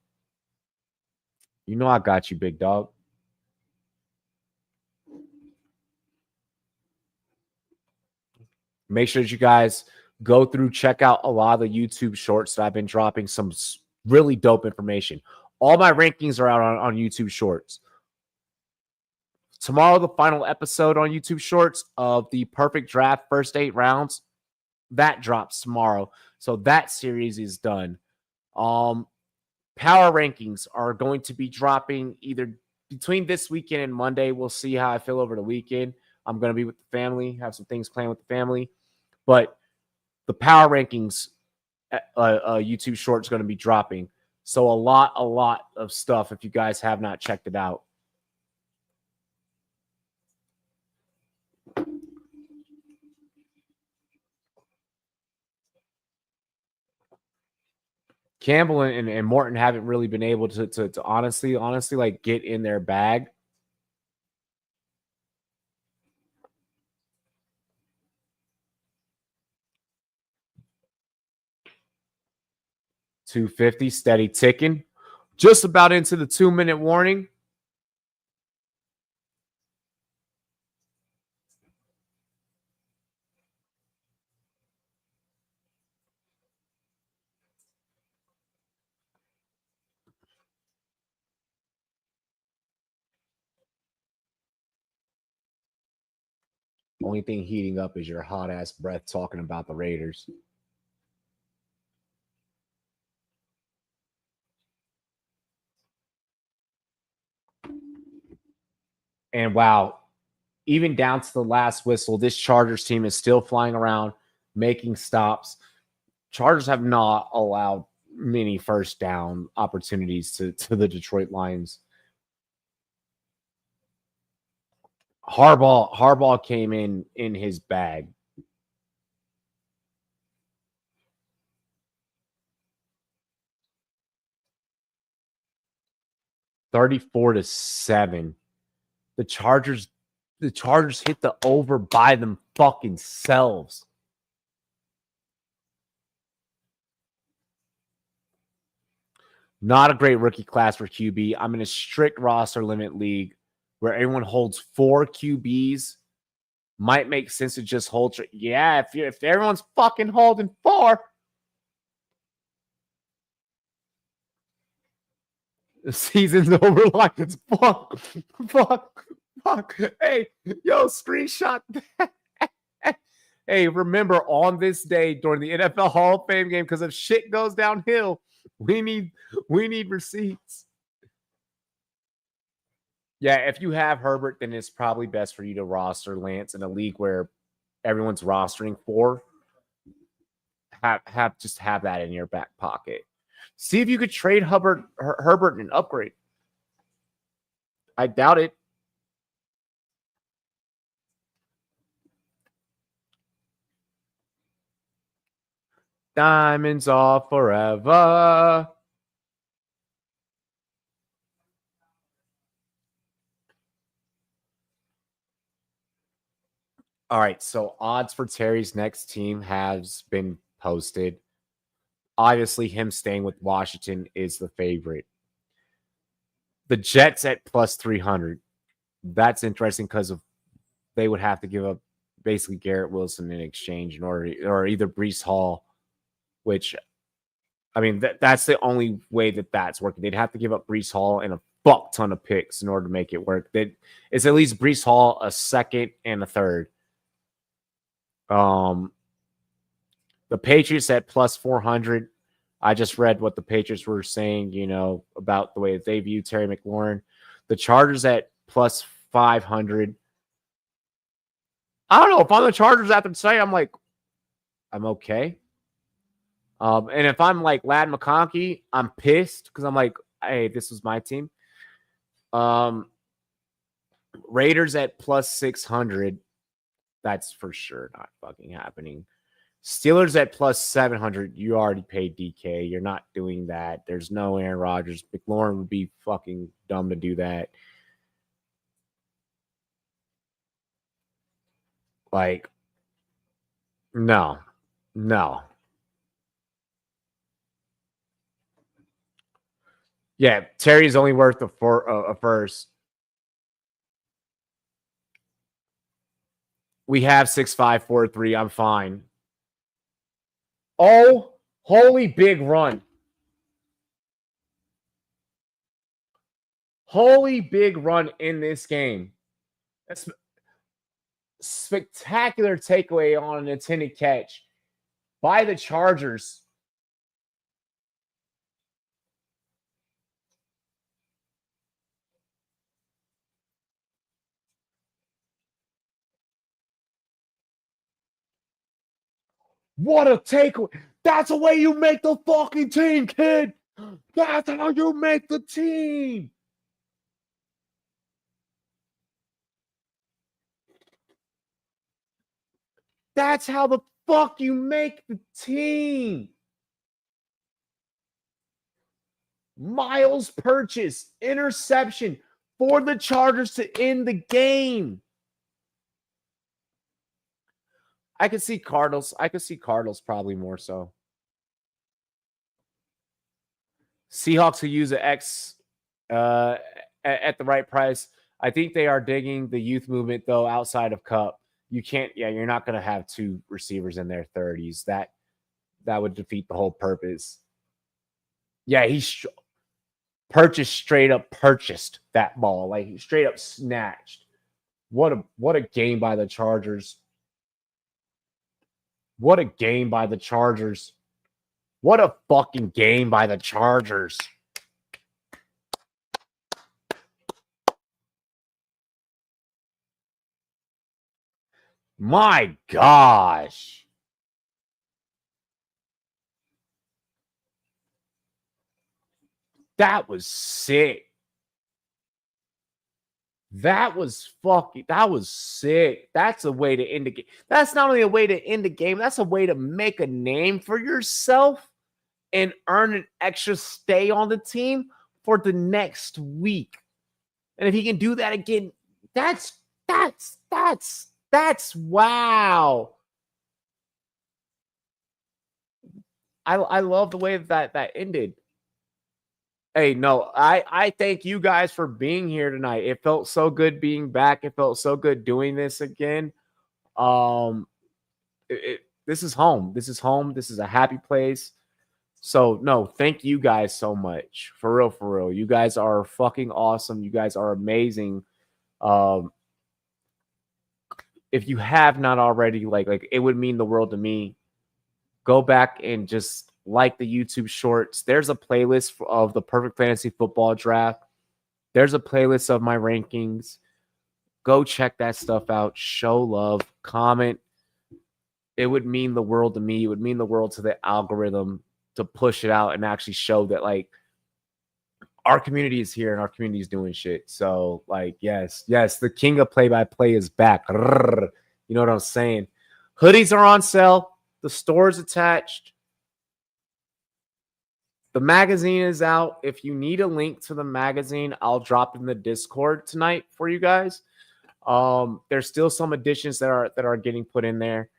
You know I got you, big dog. Make sure that you guys go through, check out a lot of the YouTube shorts that I've been dropping some really dope information. All my rankings are out on YouTube shorts. Tomorrow, the final episode on YouTube shorts of the perfect draft first 8 rounds, that drops tomorrow. So that series is done. Power rankings are going to be dropping either between this weekend and Monday. We'll see how I feel over the weekend. I'm going to be with the family, have some things planned with the family. But the power rankings YouTube short is going to be dropping. So a lot of stuff if you guys have not checked it out. Campbell and Morton haven't really been able to honestly like get in their bag. $250 steady ticking. Just about into the 2-minute warning. Only thing heating up is your hot ass breath talking about the Raiders. And wow, even down to the last whistle, this Chargers team is still flying around, making stops. Chargers have not allowed many first down opportunities to the Detroit Lions. Harbaugh came in his bag. $34-7. The Chargers hit the over by them fucking selves. Not a great rookie class for QB. I'm in a strict roster limit league where everyone holds 4 QBs. Might make sense to just hold. Yeah, if everyone's fucking holding 4, the season's over like it's fuck. Hey, yo, screenshot that. Hey, remember on this day during the NFL Hall of Fame game, because if shit goes downhill, we need receipts. Yeah, if you have Herbert, then it's probably best for you to roster Lance in a league where everyone's rostering 4. Have that in your back pocket. See if you could trade Herbert and upgrade. I doubt it. Diamonds are forever. All right, so odds for Terry's next team has been posted. Obviously, him staying with Washington is the favorite. The Jets at plus 300. That's interesting because they would have to give up basically Garrett Wilson in exchange in order, or either Breece Hall, which, I mean, that's the only way that's working. They'd have to give up Breece Hall and a fuck ton of picks in order to make it work. It's at least Breece Hall, a second, and a third. The Patriots at plus 400. I just read what the Patriots were saying, about the way that they view Terry McLaurin. The Chargers at plus 500. I don't know. If I'm the Chargers after today, I'm like, I'm okay. And if I'm like Ladd McConkey, I'm pissed because I'm like, hey, this was my team. Raiders at plus 600. That's for sure not fucking happening. Steelers at plus 700. You already paid DK. You're not doing that. There's no Aaron Rodgers. McLaurin would be fucking dumb to do that. Like, no. Yeah, Terry's only worth a first. We have 6.543. I'm fine. Oh, holy big run. Holy big run in this game. That's spectacular takeaway on an intended catch by the Chargers. What a takeaway. That's the way you make the fucking team, kid. That's how you make the team. That's how the fuck you make the team. Miles purchase, interception for the Chargers to end the game. I could see Cardinals. Probably more so. Seahawks who use an X at the right price. I think they are digging the youth movement, though, outside of Cup. You can't, you're not going to have 2 receivers in their 30s. That would defeat the whole purpose. Yeah, he straight up purchased that ball. Like, he straight up snatched. What a game by the Chargers. What a game by the Chargers. What a fucking game by the Chargers. My gosh. That was sick. That was sick. That's a way to end the game. That's not only a way to end the game, that's a way to make a name for yourself and earn an extra stay on the team for the next week. And if he can do that again, that's wow. I love the way that ended. Hey, no, I thank you guys for being here tonight. It felt so good being back. It felt so good doing this again. This is home. This is home. This is a happy place. So, no, thank you guys so much. For real, for real. You guys are fucking awesome. You guys are amazing. If you have not already, like it would mean the world to me. Go back and just like the YouTube shorts. There's a playlist of the Perfect Fantasy Football Draft. There's a playlist of my rankings. Go check that stuff out. Show love. Comment. It would mean the world to me. It would mean the world to the algorithm to push it out and actually show that, like, our community is here and our community is doing shit. So, like, yes, the king of play-by-play is back. You know what I'm saying? Hoodies are on sale. The store is attached. The magazine is out. If you need a link to the magazine, I'll drop it in the Discord tonight for you guys. There's still some additions that are getting put in there.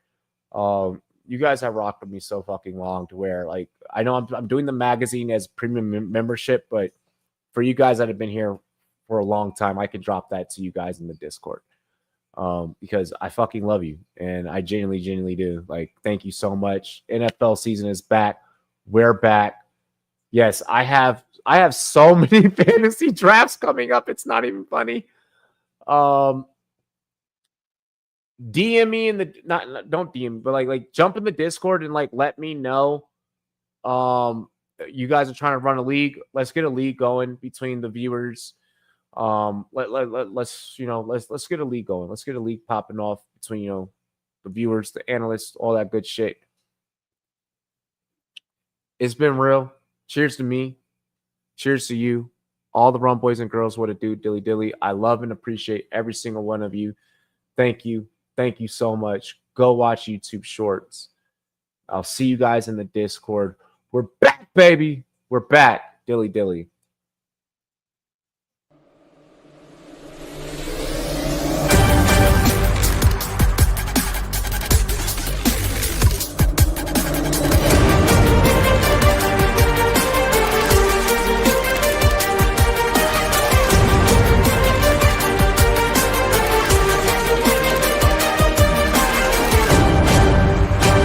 You guys have rocked with me so fucking long to where, like, I know I'm doing the magazine as premium membership, but for you guys that have been here for a long time, I can drop that to you guys in the Discord. Because I fucking love you and I genuinely do. Like, thank you so much. NFL season is back. We're back. Yes, I have so many fantasy drafts coming up. It's not even funny. DM me in the don't DM, but like jump in the Discord and like let me know. You guys are trying to run a league. Let's get a league going between the viewers. Let's get a league going. Let's get a league popping off between the viewers, the analysts, all that good shit. It's been real. Cheers to me. Cheers to you. All the Rum Boys and Girls, what it do, dilly dilly. I love and appreciate every single one of you. Thank you. Thank you so much. Go watch YouTube shorts. I'll see you guys in the Discord. We're back, baby. We're back. Dilly dilly.